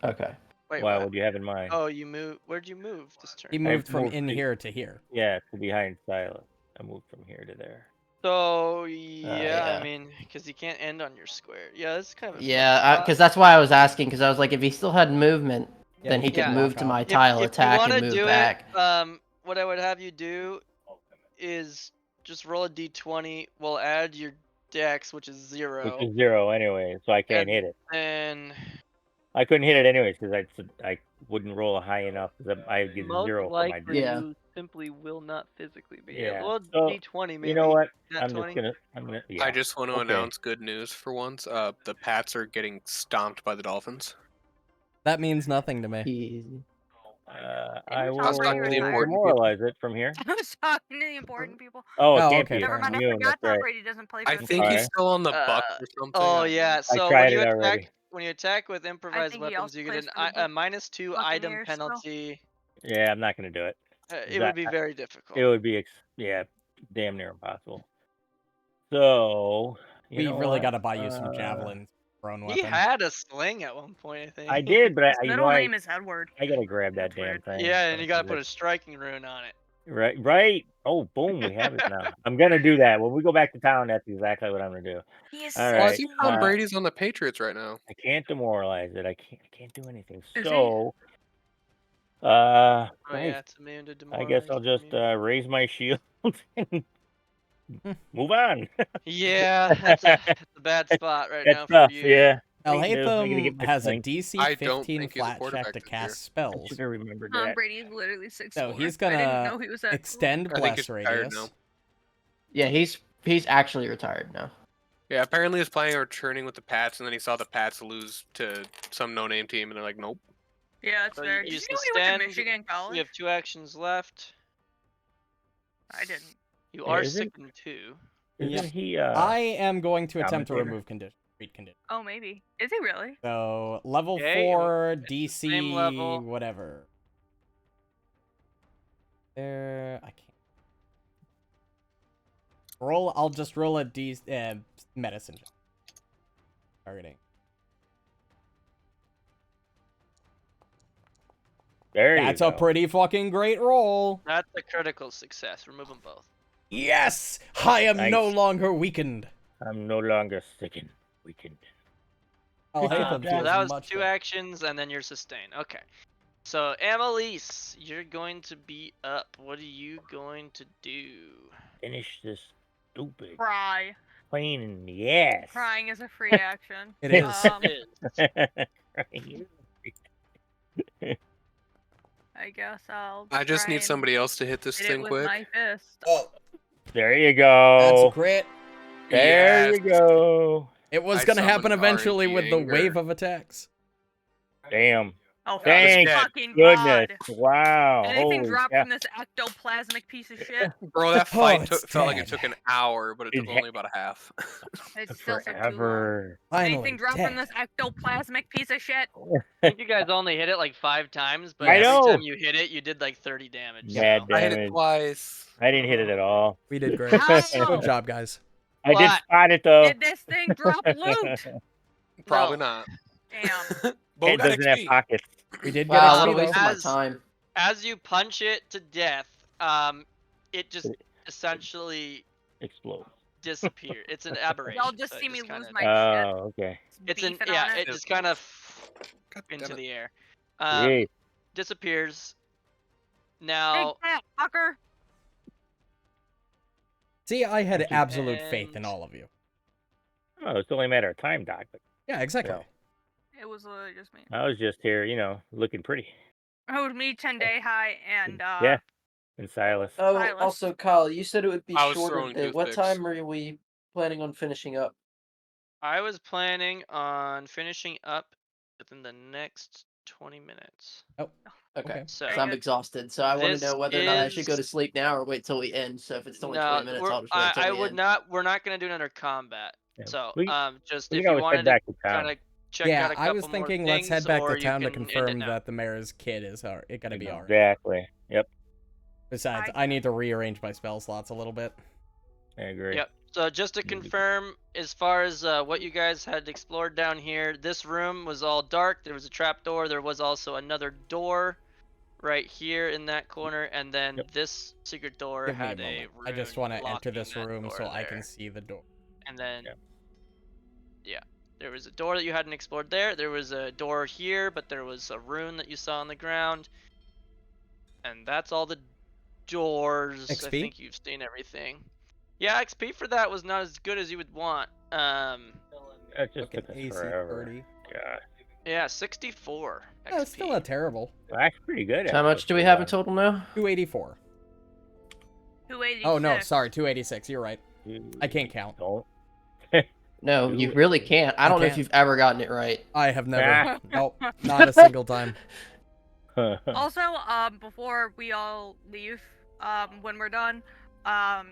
Okay. Wait, Why? what? What do you have in mind? Oh, you move. Where'd you move this turn? He moved from moved in to- here to here. Yeah, to behind Silas. I moved from here to there. So yeah, yeah. I mean, because you can't end on your square. Yeah, that's kind of. a Yeah, fun because spot. that's why I was asking. Because I was like, if he still had movement, Yeah, then he you could can move walk to up. my If tile, you attack, wanna and move do back. it, what I would have you do is just roll a d20. We'll add your dex, which is 0. Which is 0 anyway, so I can't And- hit it. And I couldn't hit it anyways because I wouldn't roll high enough because I'd get most 0 for my likely Yeah. you simply will not physically be Yeah, able. Well, so, D20 maybe. You know what? Nat I'm 20. gonna. Yeah. I just want to Okay. announce good news for once. The Pats are getting stomped by the Dolphins. That means nothing to me. Easy. I Didn't will Tom Brady the retire? important people. demoralize it from here. I was talking to the important people. Oh, it Oh, can't okay, be. Never fair mind, I Immune, forgot that's Tom right. Brady doesn't play I for the think he's Alright. still on the Bucks or something. Oh I don't know. yeah. So tried when you it attack, already. with improvised think he weapons, also you get plays an for the a -2 item Buccaneers still. penalty. Yeah, I'm not gonna do it. It would be very It difficult. would be, damn near impossible. So, you We know really what? got to buy you some javelins, thrown He weapon. had a sling at one point, I think. I did, but His middle name is Edward. I gotta grab that That's damn weird. thing. Yeah, and you gotta put a striking rune on it. Right. Oh, boom, we have it now. I'm gonna do that when we go back to town. That's exactly what I'm gonna do. He is All so Well, I right. think Tom smart. Brady's on the Patriots right now. I can't demoralize it. I can't do anything. Is he? So, Oh guys, yeah, it's immune to I guess I'll just demoralization. raise my shield and move on. Yeah, that's a bad spot right That's now for tough. you. Yeah. I gotta get Alhaitham my has a sling. DC I don't 15 think he's a flat check quarterback to this year. cast I spells. should have remembered Tom that. Brady's literally 6'4". So he's I didn't gonna know he was that extend I think bless he's retired radius. now. Yeah, he's actually retired now. Yeah, apparently he's playing or returning with the Pats, and then he saw the Pats lose to some no-name team, and they're like, nope. Yeah, it's So fair. you Did you use know the he went to stand. Michigan College? You have 2 actions left. I didn't. You Yeah, are isn't- sick in 2. Isn't Yep. he? I am going to attempt to commentator? remove read condition. Oh, maybe. Is he really? So level Okay, 4 it's the DC same level. whatever. There, I can't. I'll just roll a medicine check. Targeting. There you That's go. a pretty fucking great roll. That's a critical success. Remove them both. Yes, I am no Nice. longer weakened. I'm no longer sickened. Weakened. Alhaitham job, So feels that was much 2 better. actions, and then you're sustained. Okay. So Annalise, you're going to be up. What are you going to do? Finish this stupid Cry. pain in the ass. Crying is a free action. It is. I guess I'll. I just try need and somebody else to hit this hit it thing with quick. my fist. Oh, There you that's go. a crit. There Yes. you go. It was I gonna happen summoned eventually RNG with the anger. wave of attacks. Damn. Oh, Thank fucking Goodness. God. Wow. Anything Holy dropped cow. from this ectoplasmic piece of shit, Bro, that Oh, fight it's felt like it dead. took an hour, but it took It only about a half. it still took too long. Forever. Finally Anything dropped from dead. this ectoplasmic piece of shit. I think you guys only hit it like 5 times, but I every know. time you hit it, you did like 30 damage. Bad So. I hit it damage. twice. I didn't hit it at all. We did great. How? Good job, guys. I did What? spot it though. Did this thing drop loot? Probably No. not. Damn. But we It got doesn't have XP. pockets. We did get Wow, what XP a though. waste of my As- time. As you punch it to death, it just essentially Explode. disappeared. It's an aberration. Y'all just so it see me kinda- lose my Oh, okay. shit. It's an Beefing yeah. on It it. just kind of God damn into it. the air. Jeez. Disappears. Take Now that, fucker. See, I had Thank you. absolute faith in And- all of you. Oh, it's only a matter of time, Doc. But Yeah, exactly. Yeah. It was literally just me. I was just here, looking pretty. It was me, 10 Day High, and Yeah. And Silas. Oh, Silas. also, Kyle, you said it would be I was shorter throwing today. What toothpicks. time are we planning on finishing up? I was planning on finishing up within the next 20 minutes. Okay. Okay. So 'Cause I'm good. exhausted, so I want to This know whether or not I should go is- to sleep now or wait till we end. So if it's only no, 20 minutes, I'll just wait till I we would end. not. We're not gonna do another combat. Yeah. So We just can if you always wanted head to back to town. kind of check Yeah, out a I couple was thinking more let's head things, back or to you town to can end it confirm now. that the mayor's kid is gonna be alright. Exactly. Yep. Besides, I need to rearrange my spell slots a little bit. I agree. Yep. So just to Mhm. confirm, as far as what you guys had explored down here, this room was all dark. There was a trap door. There was also another door right here in that corner, and then Yep. this secret door Give me a had moment. rune I just want to enter blocking this that room door so I can there. see the door. And then, Yep. yeah, there was a door that you hadn't explored there. There was a door here, but there was a rune that you saw on the ground. And that's all the doors. I XP? think you've seen everything. Yeah, XP for that was not as good as you would want. That just Fucking took us AC forever. 30. God. Yeah, 64 XP. That's still not terrible. Well, that's pretty good. So how much do we have in total now? 284. 286. Oh no, sorry, 286. You're right. I can't count. Don't. No, Do you it. really can't. I I don't know if can't. you've ever gotten it right. I have never. Ah. Nope, not a single time. Also, before we all leave, when we're done, I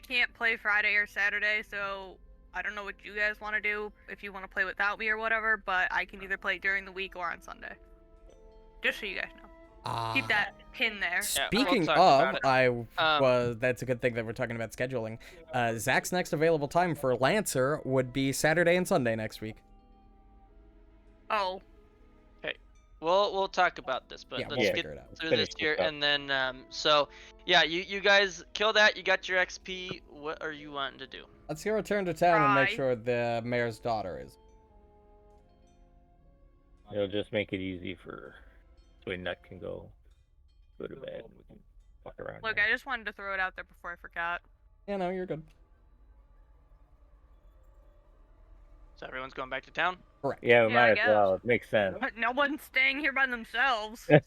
can't play Friday or Saturday, so I don't know what you guys want to do, if you want to play without me or whatever, but I can either play during the week or on Sunday. Just so you guys know. Keep that pin there. Yeah, we'll Speaking talk of, about it. that's a good thing that we're talking about scheduling. Zach's next available time for Lancer would be Saturday and Sunday next week. Oh, We'll talk about this, but Yeah, let's we'll get figure it out. through Finish this this here, up. and then so yeah, you guys kill that. You got your XP. What are you wanting to do? Let's go return to town and make Try. sure the mayor's daughter is. It'll just make it easy for so Nut can go to bed and we can fuck around. look, now. I just wanted to throw it out there before I forgot. Yeah, no, you're good. So everyone's going back to town. Correct. Yeah, we Yeah, I might as guess. well. It makes sense. But no one's staying here by themselves. So.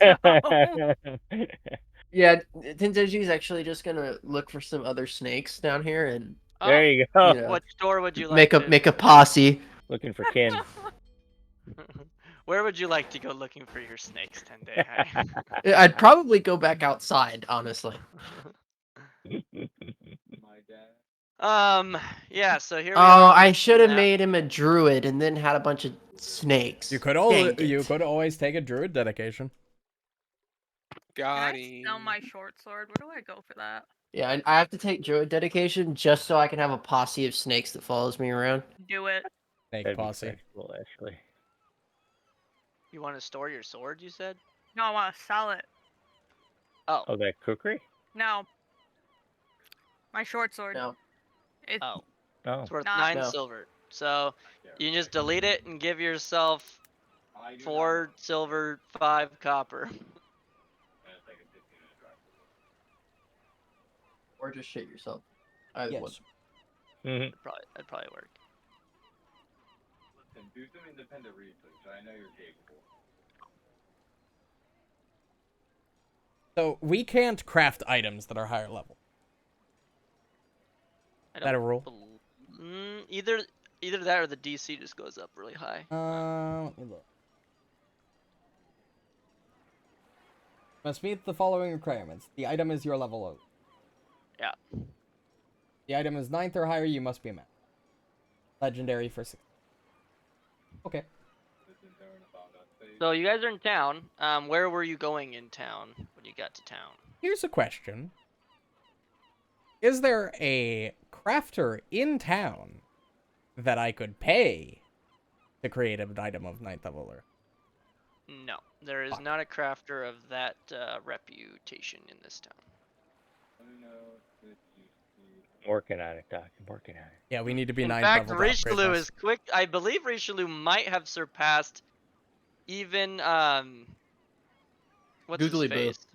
Yeah, Tenzoji's actually just gonna look for some other snakes down here and There you go. you know, What store would you like make a to... make a posse. Looking for kin. Where would you like to go looking for your snakes, Tende? I'd probably go back outside, honestly. Yeah. So here we Oh, are. I should have Now- made him a druid and then had a bunch of snakes. You could Dang it. always take a druid dedication. Can Got I sell my short sword? Where do I go for that? Yeah, I have to take druid dedication just so I can have a posse of snakes that follows me around. Do it. Snake That'd be posse. quite cool, actually. You want to store your sword? You said. No, I want to sell it. Oh. Oh, that cookery? No. My short sword. No. It's Oh. Oh. It's worth Not- 9 No. silver. So you can just delete it and give yourself 4 silver, 5 copper. Or just shit yourself. Either Yes. one. Mhm. That'd probably work. Do some independent research. I know you're capable. So we can't craft items that are higher level. I Is that a don't rule? Either that or the DC just goes up really high. Let me look. Must meet the following requirements. The item is your level of. Yeah. The item is 9th or higher, you must be a man. Legendary for 6. Okay. So you guys are in town. Where were you going in town when you got to town? Here's a question. Is there a crafter in town that I could pay to create an item of 9th level? Or... No, there is not a crafter of that reputation in this town. Working on it, Doc. I'm working on it. Yeah, we need to be In 9th fact, level. to upgrade Richelieu this. is quick. I believe Richelieu might have surpassed even what's Googly his face?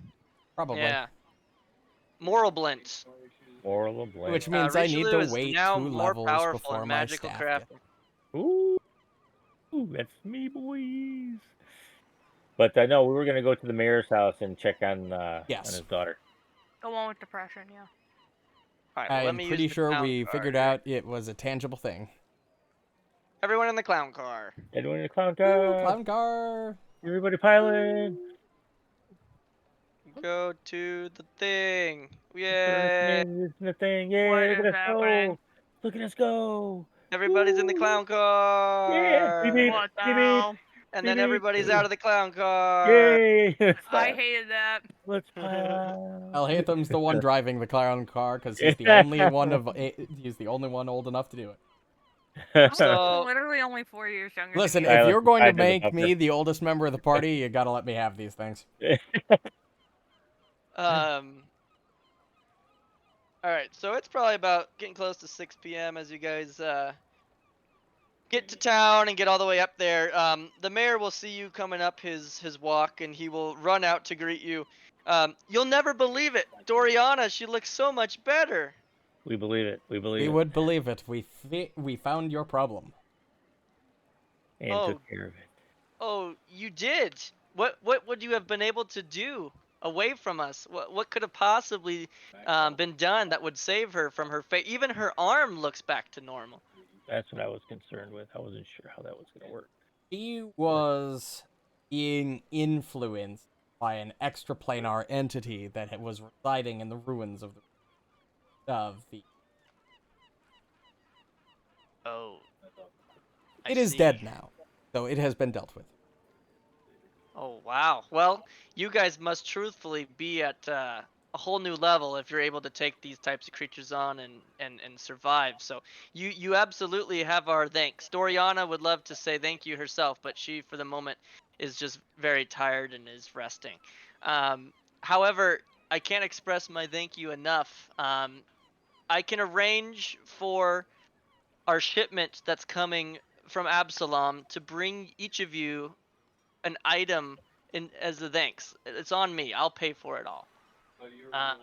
Probably. Yeah. Moral Blint. Moral of Blade. Which means I need Richelieu to is wait now 2 more levels powerful before in my magical staff. crafting. Ooh, that's me, boys. But I know we were gonna go to the mayor's house and check on Yes. his daughter. the one with depression, yeah. Alright, well, let I'm me pretty use the sure clown we car figured here. out it was a tangible thing. Everyone in the clown car. Everyone in the clown Ooh, car. clown car. Everybody pilot. Go to the thing. Yay! This is the thing. Yay! What Look is at us happening? go. Look at us go. Everybody's in the Woo. clown car. Yeah. Beep, beep. What the Beep, beep. hell? And then Beep, beep. everybody's out of the clown car. Yay! I hated that. Let's pilot. Alhatham's the one driving the clown car because he's the only one he's the only one old enough to do it. I'm So- literally only 4 years younger. Listen, than you. if you're going to I didn't make help me her. the oldest member of the party, you gotta let me have these things. Alright, so it's probably about getting close to 6 p.m. as you guys get to town and get all the way up there. The mayor will see you coming up his walk and he will run out to greet you. You'll never believe it. Doriana, she looks so much better. We believe it. We believe We it. would believe it. We found your problem. And Oh. took care of it. Oh, you did? What would you have been able to do? away from us. What could have possibly been done that would save her from her fate? Even her arm looks back to normal. That's what I was concerned with. I wasn't sure how that was going to work. He was being influenced by an extraplanar entity that was residing in the ruins of the. Oh, I It is see. dead now, so it has been dealt with. Oh wow. Well, you guys must truthfully be at a whole new level if you're able to take these types of creatures on and survive. So you absolutely have our thanks. Doriana would love to say thank you herself, but she for the moment is just very tired and is resting. However, I can't express my thank you enough. I can arrange for our shipment that's coming from Absalom to bring each of you an item in as a thanks. It's on me. I'll pay for it all. Uh,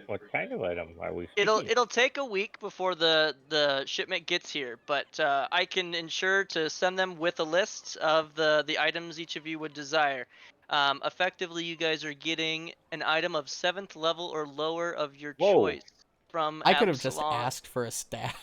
What kind of item are we it'll speaking? it'll take a week before the shipment gets here, but I can ensure to send them with a list of the items each of you would desire. Effectively, you guys are getting an item of 7th level or lower of your Whoa. choice from I could have just Absalom. asked for a staff.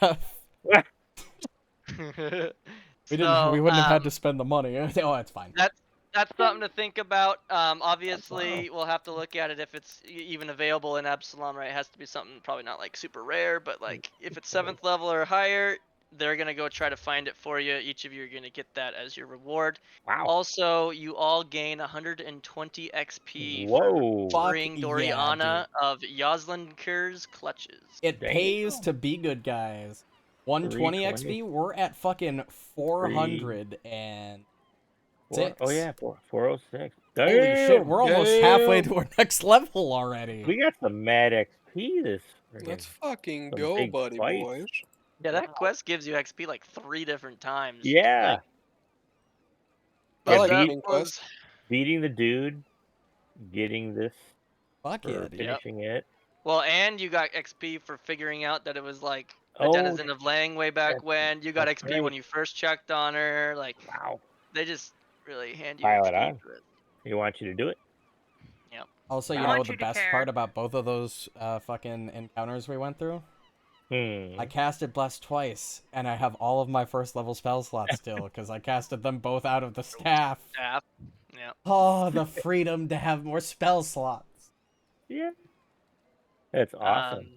We So wouldn't have had to spend the money. Oh, it's fine. that's something to think about. Obviously, we'll have to look at it if it's even available in Absalom, right? It has to be something probably not like super rare, but like if it's 7th level or higher, they're gonna go try to find it for you. Each of you are gonna get that as your reward. Wow. Also, you all gain 120 XP Whoa. for Fuck freeing yeah, Doriana dude. of Yoslinker's clutches. It Damn. pays to be good, guys. 120 320. XP. We're at fucking 406. Oh yeah, 406. Holy shit, Damn. we're almost halfway Damn. to our next level already. We got some mad XP this friggin' Let's fucking some go, big buddy fights. boys. Yeah, that quest gives you XP like 3 different times. Yeah. Like, I Yeah, like that getting quests. was beating the dude, getting this Fuck yeah, for dude. finishing it. well, and you got XP for figuring out that it was like a Oh, denizen of Lang way back that's, when. You got that's XP right. when you first checked on her. Like Wow. they just really hand you Pile it XP on. for this. He wants you to do it. Yep. Also, I you know want the you to best care. part about both of those fucking encounters we went through? I casted Bless twice, and I have all of my first level spell slots still, because I casted them both out of the staff. Staff. Yep. Oh, the freedom to have more spell slots. Yeah. That's awesome.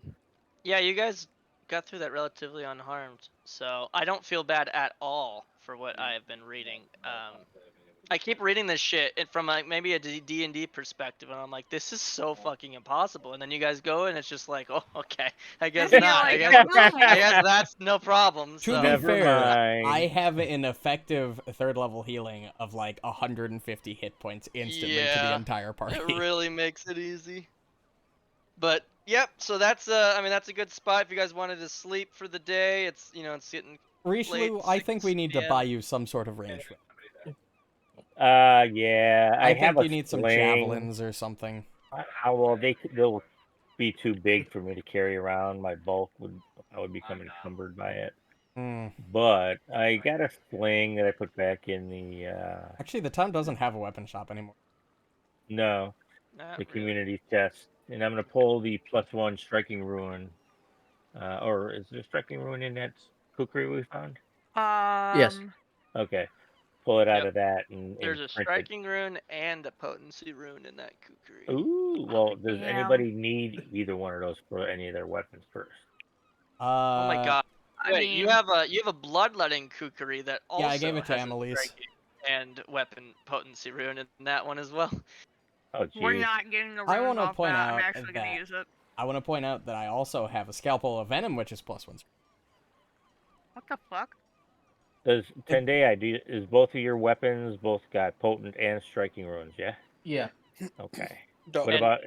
Yeah, you guys got through that relatively unharmed, so I don't feel bad at all for what I have been reading. I keep reading this shit and from like maybe a D&D perspective, and I'm like, this is so fucking impossible. And then you guys go, and it's just like, oh, okay, I guess You're not. like, I guess that's no problem. To So be Never fair, mind. I have an effective 3rd level healing of like 150 hit points instantly to the Yeah, entire party. it really makes it easy. But yep, so that's I mean that's a good spot if you guys wanted to sleep for the day. It's it's getting late. Rishlu, I think we 6 need to p.m. buy you some sort of range. Yeah, I have think a you need some sling. javelins or something. Well, they'll be too big for me to carry around. I would become encumbered by it. But I got a sling that I put back in the. Actually, the town doesn't have a weapon shop anymore. No, Not the really. community chest, and I'm gonna pull the +1 striking ruin. Or is there striking ruin in that kukri we found? Yes. Okay, pull it out Yep. of that and There's a print it. striking rune and a potency rune in that kukri. Ooh, well, does Damn. anybody need either one of those for any of their weapons first? Oh my god. I Wait, you mean, have a bloodletting kukri that also Yeah, I gave it to has Annalise. a striking and weapon potency rune in that one as well. Oh, we're geez. not getting the I runes wanna off point that. I'm out actually gonna that- use it. I want to point out that I also have a Scalpel of Venom, which is +1. What the fuck? Does 10-day ID is both of your weapons both got potent and striking runes? Yeah. Yeah. Okay. Done. What And- about?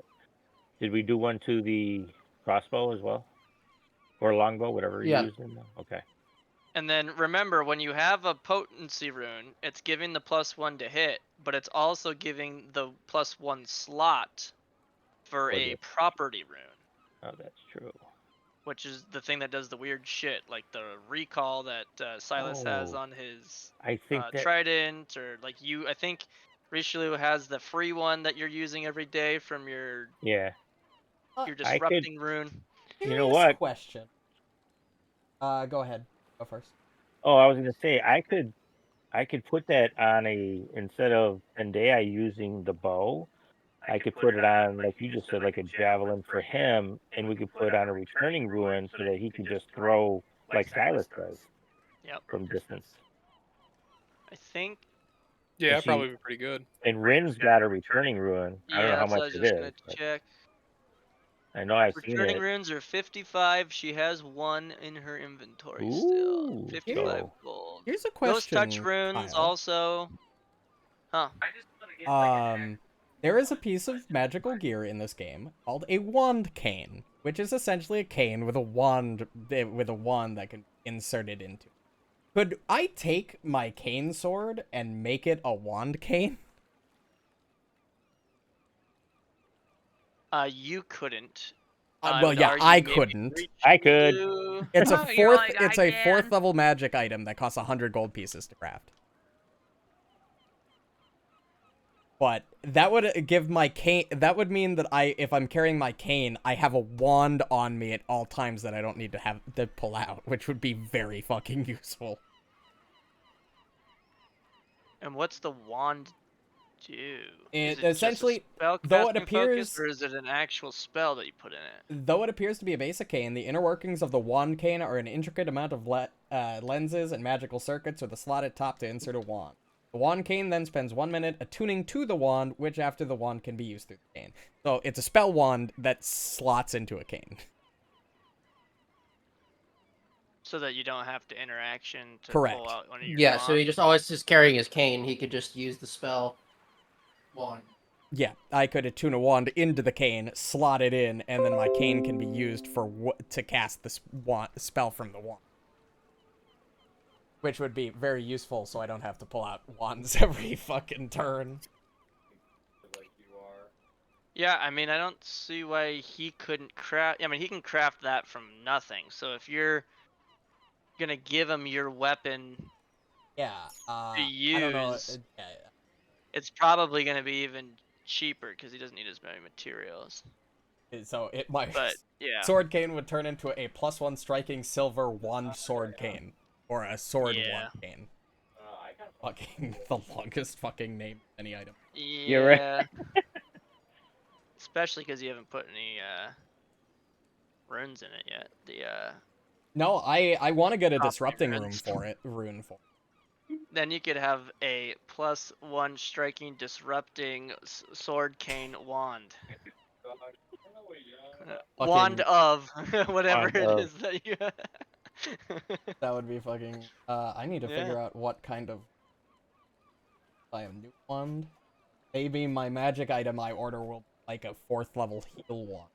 Did we do one to the crossbow as well, or longbow, whatever you Yeah. used in? Okay. And then remember, when you have a potency rune, it's giving the +1 to hit, but it's also giving the +1 slot for For a the- property rune, Oh, that's true. which is the thing that does the weird shit, like the recall that Silas has Oh. on his I think that trident, or like I think Richelieu has the free one that you're using every day from your Yeah. your I could. disrupting rune. You know Curious what? question. Go ahead. Go first. Oh, I was gonna say I could put that on a instead of Zendaya using the bow, I could put it on like you just said, like a javelin for him, and we could put on a returning ruin so that he could just throw like Silas does Yep. from distance. I think. Yeah, And that'd probably be pretty good. Rin's got a returning ruin. I don't Yeah, know how that's what much I was it just is, gonna but check. I know I've seen Returning it. runes are 55. She has one in her inventory still. Ooh, 55 so gold. Here's a Ghost touch question, runes Kyle. also. Huh. I just want to get like an There is a piece of magical gear in this game called a wand cane, which is essentially a cane with a wand that can be inserted into. Could I take my cane sword and make it a wand cane? You couldn't. Well, would yeah, argue I maybe couldn't. I could. Richelieu- It's a You're fourth. like, It's I a fourth can. level magic item that costs 100 gold pieces to craft. But that would give my cane. That would mean that if I'm carrying my cane, I have a wand on me at all times that I don't need to have to pull out, which would be very fucking useful. And what's the wand do? It Is it essentially, just a spell though it casting focus, appears, or is it an actual spell that you put in it? though it appears to be a basic cane, the inner workings of the wand cane are an intricate amount of lenses and magical circuits with a slotted top to insert a wand. The wand cane then spends 1 minute attuning to the wand, which after the wand can be used through the cane. So it's a spell wand that slots into a cane. So that you don't have to interaction to Correct. pull out one of your Yeah, so he wands? just always just carrying his cane. He could just use the spell wand. Yeah, I could attune a wand into the cane, slot it in, and then my cane can be used to cast this spell from the wand. Which would be very useful, so I don't have to pull out wands every fucking turn. like you are. Yeah, I mean, I don't see why he couldn't craft. I mean, he can craft that from nothing. So if you're gonna give him your weapon Yeah, to I don't know. use, it's probably gonna be even cheaper because he doesn't need as many materials. So it might. But yeah, Sword cane would turn into a +1 striking silver wand sword cane. Or a sword Yeah. wand cane. I got Fucking the longest fucking name of any item. You're right. yeah. Especially because you haven't put any runes in it yet. No, I want to get a Copy disrupting runes. rune for it. Then you could have a +1 striking disrupting sword cane wand. gosh. I don't know what you Wand of whatever Wand it of. is that you. That would be fucking. I need to Yeah. figure out what kind of. I have a new wand. Maybe my magic item I order will be like a 4th level heal wand.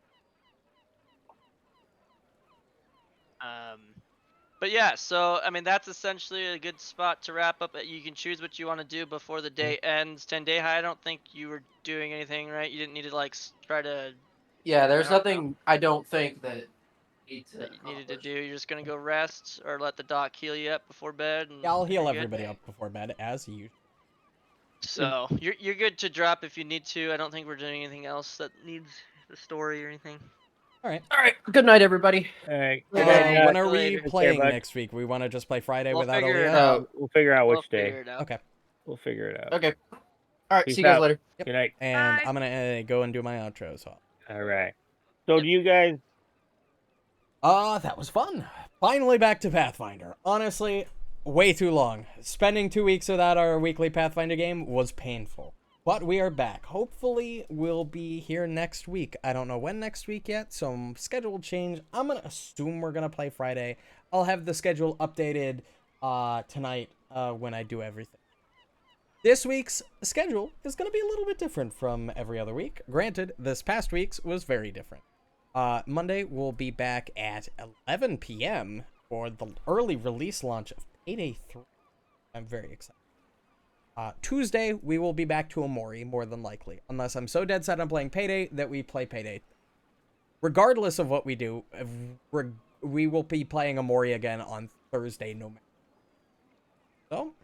But yeah, so I mean that's essentially a good spot to wrap up. You can choose what you want to do before the day ends. Tendeha, I don't think you were doing anything, right? You didn't need to like try to. Yeah, there's No. nothing I don't think that That you needed to do. You're just gonna go rest or let the doc heal you up before bed. And Yeah, I'll heal you're good? everybody up before bed as usual. So you're good to drop if you need to. I don't think we're doing anything else that needs the story or anything. All right. All right. Good night, everybody. All right. Good Good night. night, When See are you we later. Take care, playing bud. next week? We want to just play Friday We'll without figure it Aaliyah? out. We'll figure out We'll which day. figure it out. Okay. We'll figure it out. Okay. All right. Peace See you guys out. later. Yep. Good night. And Bye. I'm gonna go and do my outro as well. All right. So do you guys? That was fun. Finally back to Pathfinder. Honestly, way too long. Spending 2 weeks without our weekly Pathfinder game was painful. But we are back. Hopefully, we'll be here next week. I don't know when next week yet, so schedule change. I'm gonna assume we're gonna play Friday. I'll have the schedule updated tonight when I do everything. This week's schedule is gonna be a little bit different from every other week. Granted, this past week's was very different. Monday, we'll be back at 11 p.m. for the early release launch of Payday 3. I'm very excited. Tuesday, we will be back to Omori, more than likely. Unless I'm so dead set on playing Payday that we play Payday. Regardless of what we do, we will be playing Omori again on Thursday, no matter. So,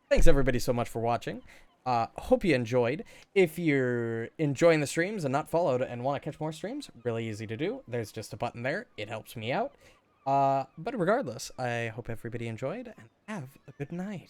thanks everybody so much for watching. Hope you enjoyed. If you're enjoying the streams and not followed and want to catch more streams, really easy to do. There's just a button there. It helps me out. But regardless, I hope everybody enjoyed and have a good night.